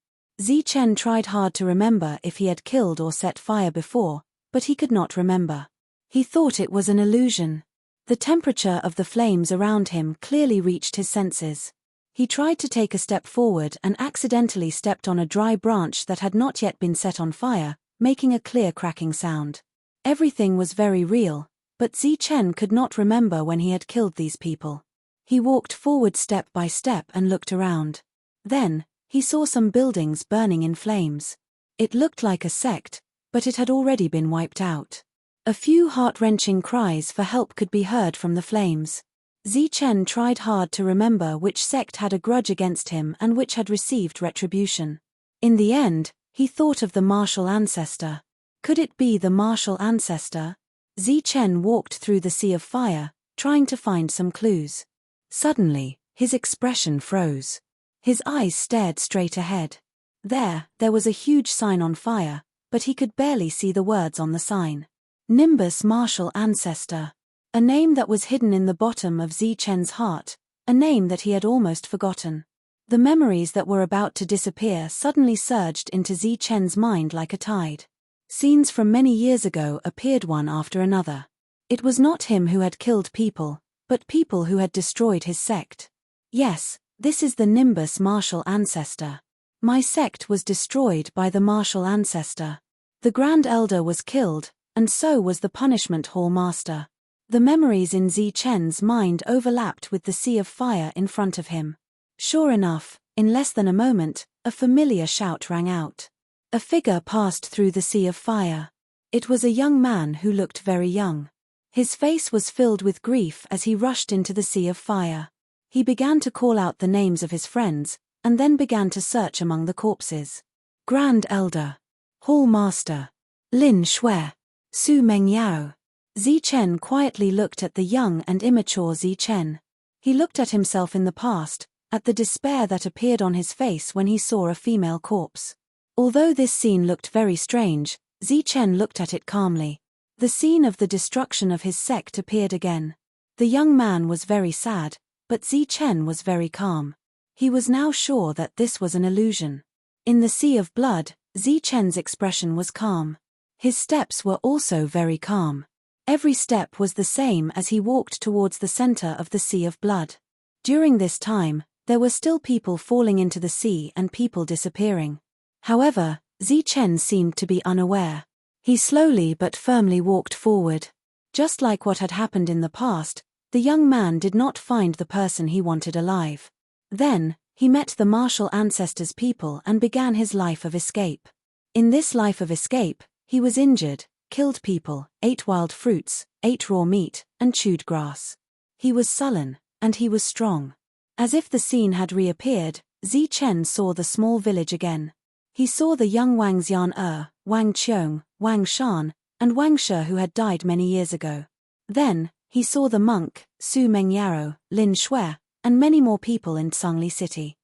Zichen tried hard to remember if he had killed or set fire before, but he could not remember. He thought it was an illusion. The temperature of the flames around him clearly reached his senses. He tried to take a step forward and accidentally stepped on a dry branch that had not yet been set on fire, making a clear cracking sound. Everything was very real, but Zichen could not remember when he had killed these people. He walked forward step by step and looked around. Then, he saw some buildings burning in flames. It looked like a sect, but it had already been wiped out. A few heart-wrenching cries for help could be heard from the flames. Zichen tried hard to remember which sect had a grudge against him and which had received retribution. In the end, he thought of the martial ancestor. Could it be the martial ancestor? Zichen walked through the sea of fire, trying to find some clues. Suddenly, his expression froze. His eyes stared straight ahead. There was a huge sign on fire, but he could barely see the words on the sign. Nimbus Martial Ancestor. A name that was hidden in the bottom of Zichen's heart, a name that he had almost forgotten. The memories that were about to disappear suddenly surged into Zichen's mind like a tide. Scenes from many years ago appeared one after another. It was not him who had killed people, but people who had destroyed his sect. Yes, this is the Nimbus Martial Ancestor. My sect was destroyed by the Martial Ancestor. The Grand Elder was killed, and so was the Punishment Hall Master. The memories in Zichen's mind overlapped with the sea of fire in front of him. Sure enough, in less than a moment, a familiar shout rang out. A figure passed through the sea of fire. It was a young man who looked very young. His face was filled with grief as he rushed into the sea of fire. He began to call out the names of his friends, and then began to search among the corpses. Grand Elder. Hall Master. Lin Shui. Su Mengyao. Zichen quietly looked at the young and immature Zichen. He looked at himself in the past, at the despair that appeared on his face when he saw a female corpse. Although this scene looked very strange, Zichen looked at it calmly. The scene of the destruction of his sect appeared again. The young man was very sad, but Zichen was very calm. He was now sure that this was an illusion. In the sea of blood, Zichen's expression was calm. His steps were also very calm. Every step was the same as he walked towards the center of the sea of blood. During this time, there were still people falling into the sea and people disappearing. However, Zichen seemed to be unaware. He slowly but firmly walked forward. Just like what had happened in the past, the young man did not find the person he wanted alive. Then, he met the martial ancestors' people and began his life of escape. In this life of escape, he was injured, killed people, ate wild fruits, ate raw meat, and chewed grass. He was sullen, and he was strong. As if the scene had reappeared, Chen saw the small village again. He saw the young Wang Xian, Wang Qiong, Wang Shan, and Wang Shi who had died many years ago. Then, he saw the monk, Su Mengyaro, Lin Shui, and many more people in Tsangli City.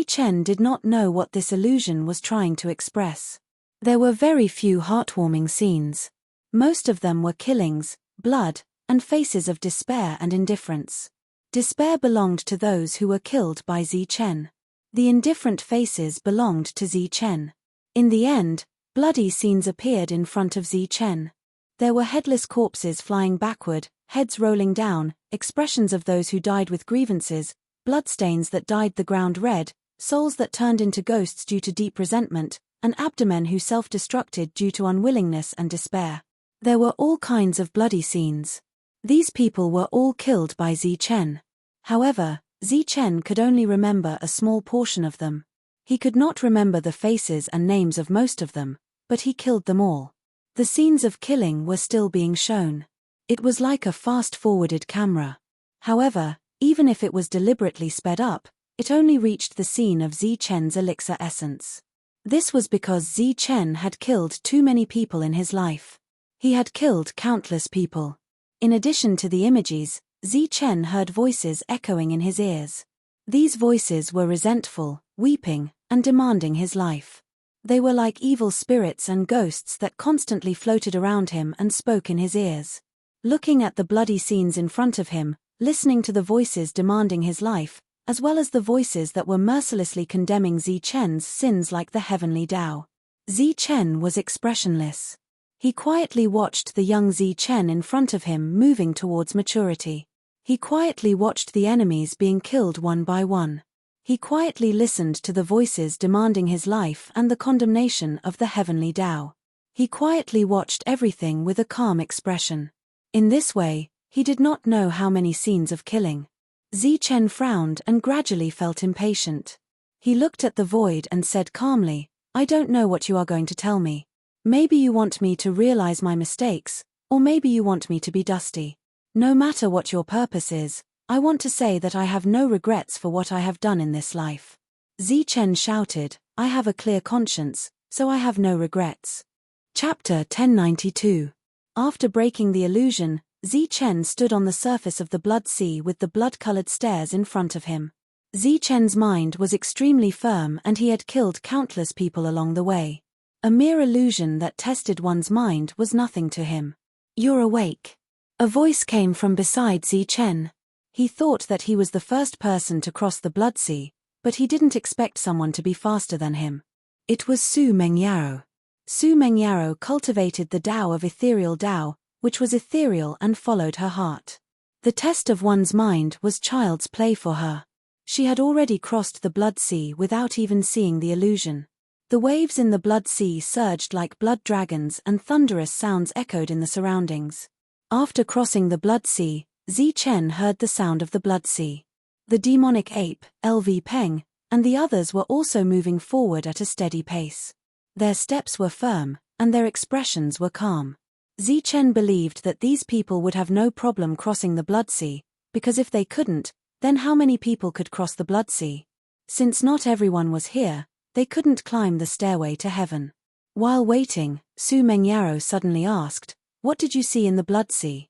Chen did not know what this illusion was trying to express. There were very few heartwarming scenes. Most of them were killings, blood, and faces of despair and indifference. Despair belonged to those who were killed by Chen. The indifferent faces belonged to Chen. In the end, bloody scenes appeared in front of Chen. There were headless corpses flying backward, heads rolling down, expressions of those who died with grievances, bloodstains that dyed the ground red, souls that turned into ghosts due to deep resentment, and abdomen who self-destructed due to unwillingness and despair. There were all kinds of bloody scenes. These people were all killed by Chen. However, Chen could only remember a small portion of them. He could not remember the faces and names of most of them, but he killed them all. The scenes of killing were still being shown. It was like a fast-forwarded camera. However, even if it was deliberately sped up, it only reached the scene of Chen's elixir essence. This was because Chen had killed too many people in his life. He had killed countless people. In addition to the images, Chen heard voices echoing in his ears. These voices were resentful, weeping, and demanding his life. They were like evil spirits and ghosts that constantly floated around him and spoke in his ears. Looking at the bloody scenes in front of him, listening to the voices demanding his life, as well as the voices that were mercilessly condemning Chen's sins like the heavenly Tao. Chen was expressionless. He quietly watched the young Chen in front of him moving towards maturity. He quietly watched the enemies being killed one by one. He quietly listened to the voices demanding his life and the condemnation of the heavenly Tao. He quietly watched everything with a calm expression. In this way, he did not know how many scenes of killing. Chen frowned and gradually felt impatient. He looked at the void and said calmly, "I don't know what you are going to tell me. Maybe you want me to realize my mistakes, or maybe you want me to be dusty. No matter what your purpose is, I want to say that I have no regrets for what I have done in this life." Chen shouted, "I have a clear conscience, so I have no regrets." Chapter 1092. After breaking the illusion, Chen stood on the surface of the blood sea with the blood-colored stairs in front of him. Chen's mind was extremely firm and he had killed countless people along the way. A mere illusion that tested one's mind was nothing to him. "You're awake." A voice came from beside Chen. He thought that he was the first person to cross the blood sea, but he didn't expect someone to be faster than him. It was Su Mengyaro. Su Mengyaro cultivated the Tao of ethereal Tao, which was ethereal and followed her heart. The test of one's mind was child's play for her. She had already crossed the blood sea without even seeing the illusion. The waves in the blood sea surged like blood dragons and thunderous sounds echoed in the surroundings. After crossing the blood sea, Chen heard the sound of the blood sea. The demonic ape, LV Peng, and the others were also moving forward at a steady pace. Their steps were firm, and their expressions were calm. Chen believed that these people would have no problem crossing the blood sea, because if they couldn't, then how many people could cross the blood sea? Since not everyone was here, they couldn't climb the stairway to heaven. While waiting, Su Mengyaro suddenly asked, "What did you see in the blood sea?"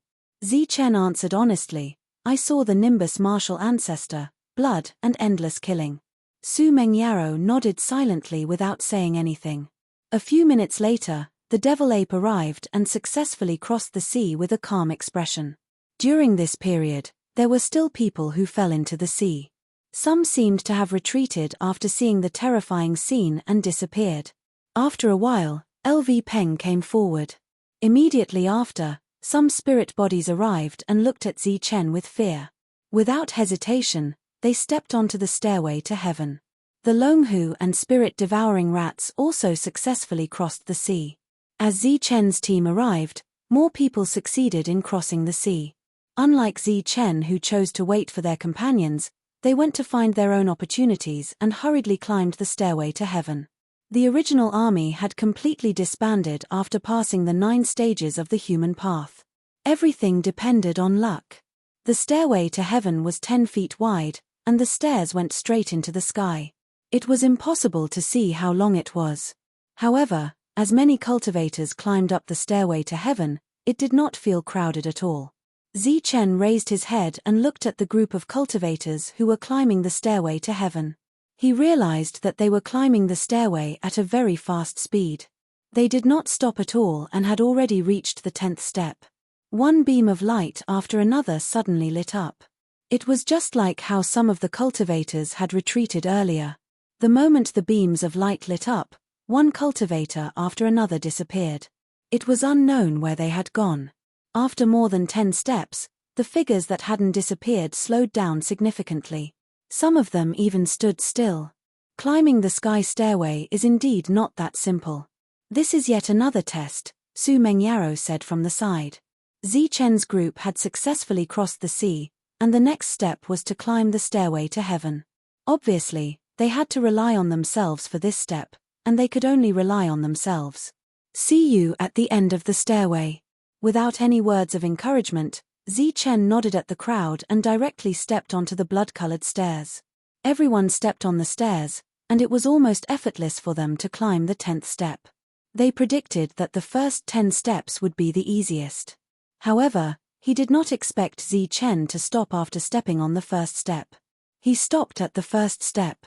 Chen answered honestly, "I saw the Nimbus martial ancestor, blood and endless killing." Su Mengyaro nodded silently without saying anything. A few minutes later, the devil ape arrived and successfully crossed the sea with a calm expression. During this period, there were still people who fell into the sea. Some seemed to have retreated after seeing the terrifying scene and disappeared. After a while, LV Peng came forward. Immediately after, some spirit bodies arrived and looked at Chen with fear. Without hesitation, they stepped onto the stairway to heaven. The Longhu and spirit-devouring rats also successfully crossed the sea. As Chen's team arrived, more people succeeded in crossing the sea. Unlike Chen who chose to wait for their companions, they went to find their own opportunities and hurriedly climbed the stairway to heaven. The original army had completely disbanded after passing the 9 stages of the human path. Everything depended on luck. The stairway to heaven was 10 feet wide, and the stairs went straight into the sky. It was impossible to see how long it was. However, as many cultivators climbed up the stairway to heaven, it did not feel crowded at all. Zichen raised his head and looked at the group of cultivators who were climbing the stairway to heaven. He realized that they were climbing the stairway at a very fast speed. They did not stop at all and had already reached the 10th step. One beam of light after another suddenly lit up. It was just like how some of the cultivators had retreated earlier. The moment the beams of light lit up, one cultivator after another disappeared. It was unknown where they had gone. After more than 10 steps, the figures that hadn't disappeared slowed down significantly. Some of them even stood still. Climbing the sky stairway is indeed not that simple. This is yet another test, Su Mengyaro said from the side. Zichen's group had successfully crossed the sea, and the next step was to climb the stairway to heaven. Obviously, they had to rely on themselves for this step, and they could only rely on themselves. See you at the end of the stairway. Without any words of encouragement, Zichen nodded at the crowd and directly stepped onto the blood-colored stairs. Everyone stepped on the stairs, and it was almost effortless for them to climb the 10th step. They predicted that the first 10 steps would be the easiest. However, he did not expect Zichen to stop after stepping on the first step. He stopped at the first step.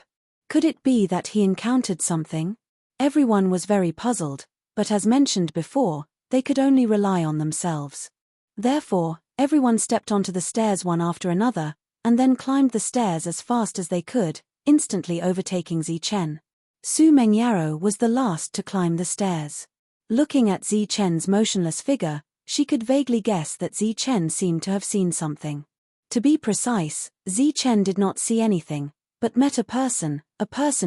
Could it be that he encountered something? Everyone was very puzzled, but as mentioned before, they could only rely on themselves. Therefore, everyone stepped onto the stairs one after another, and then climbed the stairs as fast as they could, instantly overtaking Zichen. Su Mengyaro was the last to climb the stairs. Looking at Zichen's motionless figure, she could vaguely guess that Zichen seemed to have seen something. To be precise, Zichen did not see anything, but met a person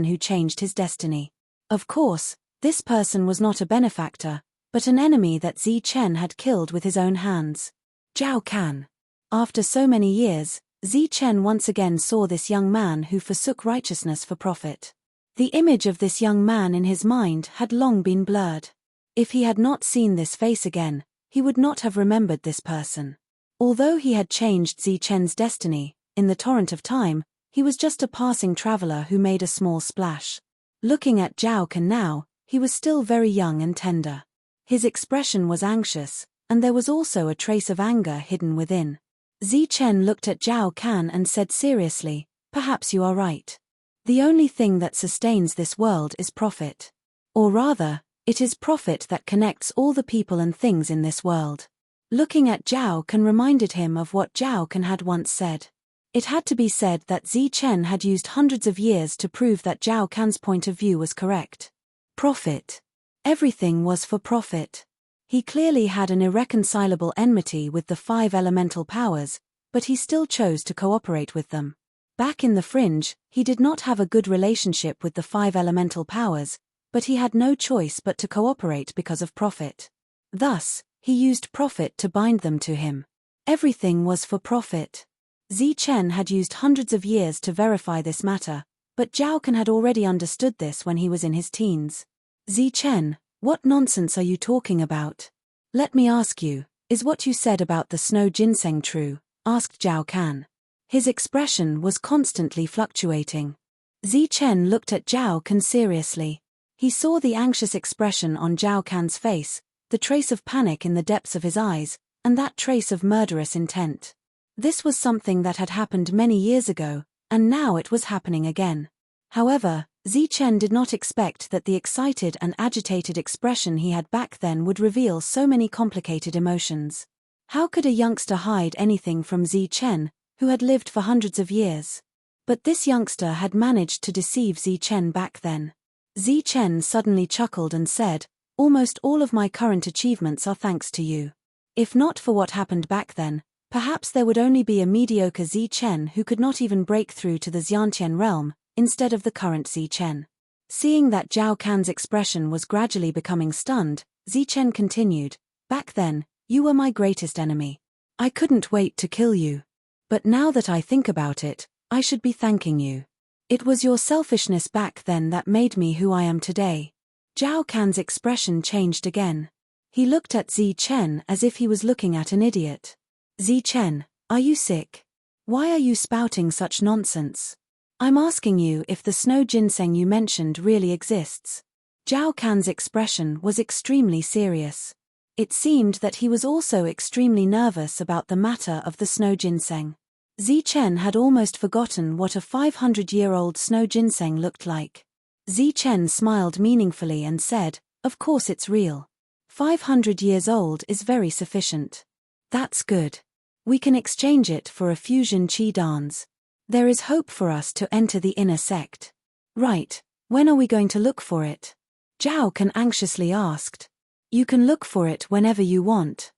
who changed his destiny. Of course, this person was not a benefactor, but an enemy that Zichen had killed with his own hands. Zhao Can. After so many years, Zichen once again saw this young man who forsook righteousness for profit. The image of this young man in his mind had long been blurred. If he had not seen this face again, he would not have remembered this person. Although he had changed Zichen's destiny, in the torrent of time, he was just a passing traveler who made a small splash. Looking at Zhao Can now, he was still very young and tender. His expression was anxious, and there was also a trace of anger hidden within. Zichen looked at Zhao Can and said seriously, "Perhaps you are right. The only thing that sustains this world is profit. Or rather, it is profit that connects all the people and things in this world." Looking at Zhao Can reminded him of what Zhao Can had once said. It had to be said that Zichen had used hundreds of years to prove that Zhao Can's point of view was correct. Profit. Everything was for profit. He clearly had an irreconcilable enmity with the 5 elemental powers, but he still chose to cooperate with them. Back in the fringe, he did not have a good relationship with the 5 elemental powers, but he had no choice but to cooperate because of profit. Thus, he used profit to bind them to him. Everything was for profit. Zichen had used hundreds of years to verify this matter, but Zhao Can had already understood this when he was in his teens. "Zichen, what nonsense are you talking about? Let me ask you, is what you said about the snow ginseng true?" asked Zhao Can. His expression was constantly fluctuating. Zichen looked at Zhao Can seriously. He saw the anxious expression on Zhao Can's face, the trace of panic in the depths of his eyes, and that trace of murderous intent. This was something that had happened many years ago, and now it was happening again. However, Zichen did not expect that the excited and agitated expression he had back then would reveal so many complicated emotions. How could a youngster hide anything from Zichen, who had lived for hundreds of years? But this youngster had managed to deceive Zichen back then. Zichen suddenly chuckled and said, "Almost all of my current achievements are thanks to you. If not for what happened back then, perhaps there would only be a mediocre Zichen who could not even break through to the Xiantian realm, instead of the current Zichen." Seeing that Zhao Can's expression was gradually becoming stunned, Zichen continued, "Back then, you were my greatest enemy. I couldn't wait to kill you. But now that I think about it, I should be thanking you. It was your selfishness back then that made me who I am today." Zhao Can's expression changed again. He looked at Zichen as if he was looking at an idiot. "Zichen, are you sick? Why are you spouting such nonsense? I'm asking you if the snow ginseng you mentioned really exists. Zhao Can's expression was extremely serious. It seemed that he was also extremely nervous about the matter of the snow ginseng. Zichen had almost forgotten what a 500-year-old snow ginseng looked like. Zichen smiled meaningfully and said, "Of course it's real. 500 years old is very sufficient. That's good. We can exchange it for a fusion qi dance. There is hope for us to enter the inner sect." "Right, when are we going to look for it?" Zhao Can anxiously asked. "You can look for it whenever you want."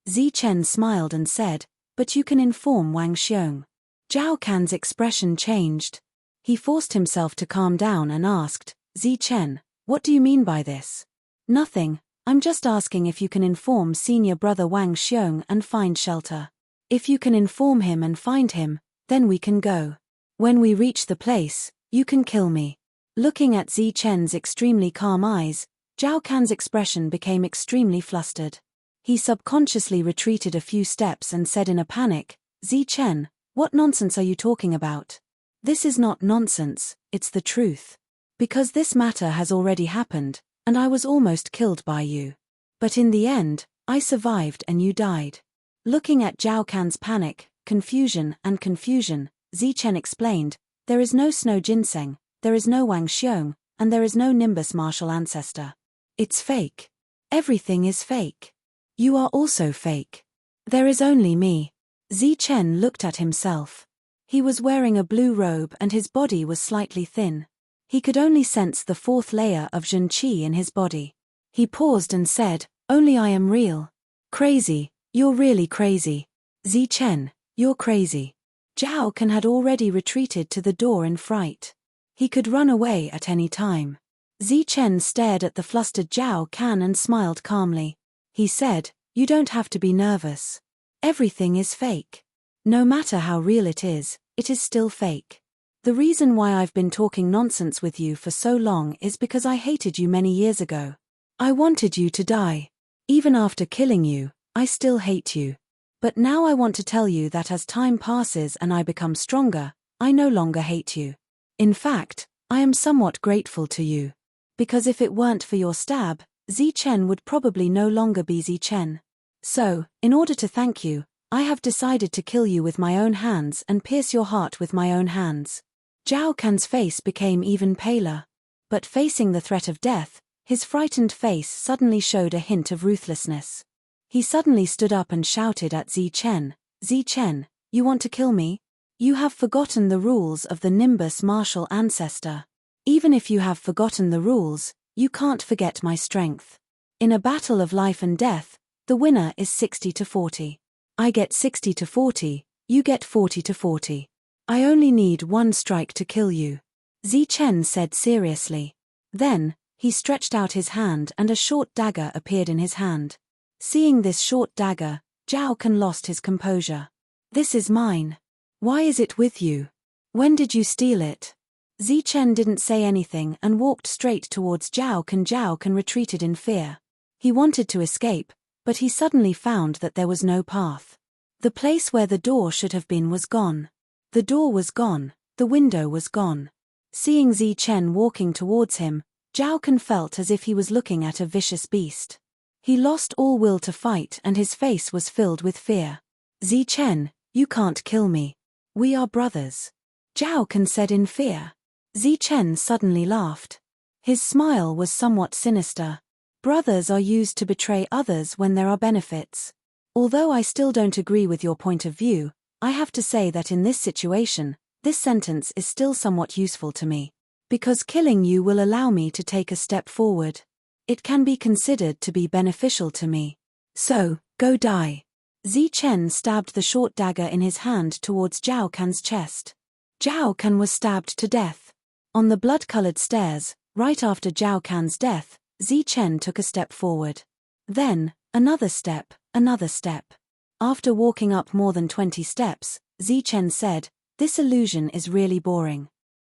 Zichen smiled and said, "But you can inform Wang Xiong." Zhao Can's expression changed. He forced himself to calm down and asked, "Zichen, what do you mean by this?" "Nothing, I'm just asking if you can inform senior brother Wang Xiong and find shelter. If you can inform him and find him, then we can go. When we reach the place, you can kill me." Looking at Zichen's extremely calm eyes, Zhao Can's expression became extremely flustered. He subconsciously retreated a few steps and said in a panic, "Zichen, what nonsense are you talking about?" "This is not nonsense, it's the truth. Because this matter has already happened, and I was almost killed by you. But in the end, I survived and you died." Looking at Zhao Can's panic, confusion, Zichen explained, "There is no snow ginseng, there is no Wang Xiong, and there is no Nimbus martial ancestor. It's fake. Everything is fake. You are also fake. There is only me." Zichen looked at himself. He was wearing a blue robe and his body was slightly thin. He could only sense the fourth layer of Zhen Qi in his body. He paused and said, "Only I am real." "Crazy, you're really crazy. Zichen, you're crazy." Zhao Can had already retreated to the door in fright. He could run away at any time. Zichen stared at the flustered Zhao Can and smiled calmly. He said, "You don't have to be nervous. Everything is fake. No matter how real it is still fake. The reason why I've been talking nonsense with you for so long is because I hated you many years ago. I wanted you to die. Even after killing you, I still hate you. But now I want to tell you that as time passes and I become stronger, I no longer hate you. In fact, I am somewhat grateful to you. Because if it weren't for your stab, Zichen would probably no longer be Zichen. So, in order to thank you, I have decided to kill you with my own hands and pierce your heart with my own hands." Zhao Can's face became even paler. But facing the threat of death, his frightened face suddenly showed a hint of ruthlessness. He suddenly stood up and shouted at Zichen, "Zichen, you want to kill me? You have forgotten the rules of the Nimbus martial ancestor. Even if you have forgotten the rules, you can't forget my strength. In a battle of life and death, the winner is 60-40. I get 60-40, you get 40-40. I only need one strike to kill you," Zichen said seriously. Then, he stretched out his hand and a short dagger appeared in his hand. Seeing this short dagger, Zhao Can lost his composure. "This is mine. Why is it with you? When did you steal it?" Zichen didn't say anything and walked straight towards Zhao Can. Zhao Can retreated in fear. He wanted to escape, but he suddenly found that there was no path. The place where the door should have been was gone. The door was gone, the window was gone. Seeing Zichen walking towards him, Zhao Can felt as if he was looking at a vicious beast. He lost all will to fight and his face was filled with fear. "Zichen, you can't kill me. We are brothers," Zhao Can said in fear. Zichen suddenly laughed. His smile was somewhat sinister. "Brothers are used to betray others when there are benefits. Although I still don't agree with your point of view, I have to say that in this situation, this sentence is still somewhat useful to me. Because killing you will allow me to take a step forward. It can be considered to be beneficial to me. So, go die." Zichen stabbed the short dagger in his hand towards Zhao Can's chest. Zhao Can was stabbed to death. On the blood-colored stairs, right after Zhao Can's death, Zichen took a step forward. Then, another step, another step. After walking up more than 20 steps, Zichen said, "This illusion is really boring.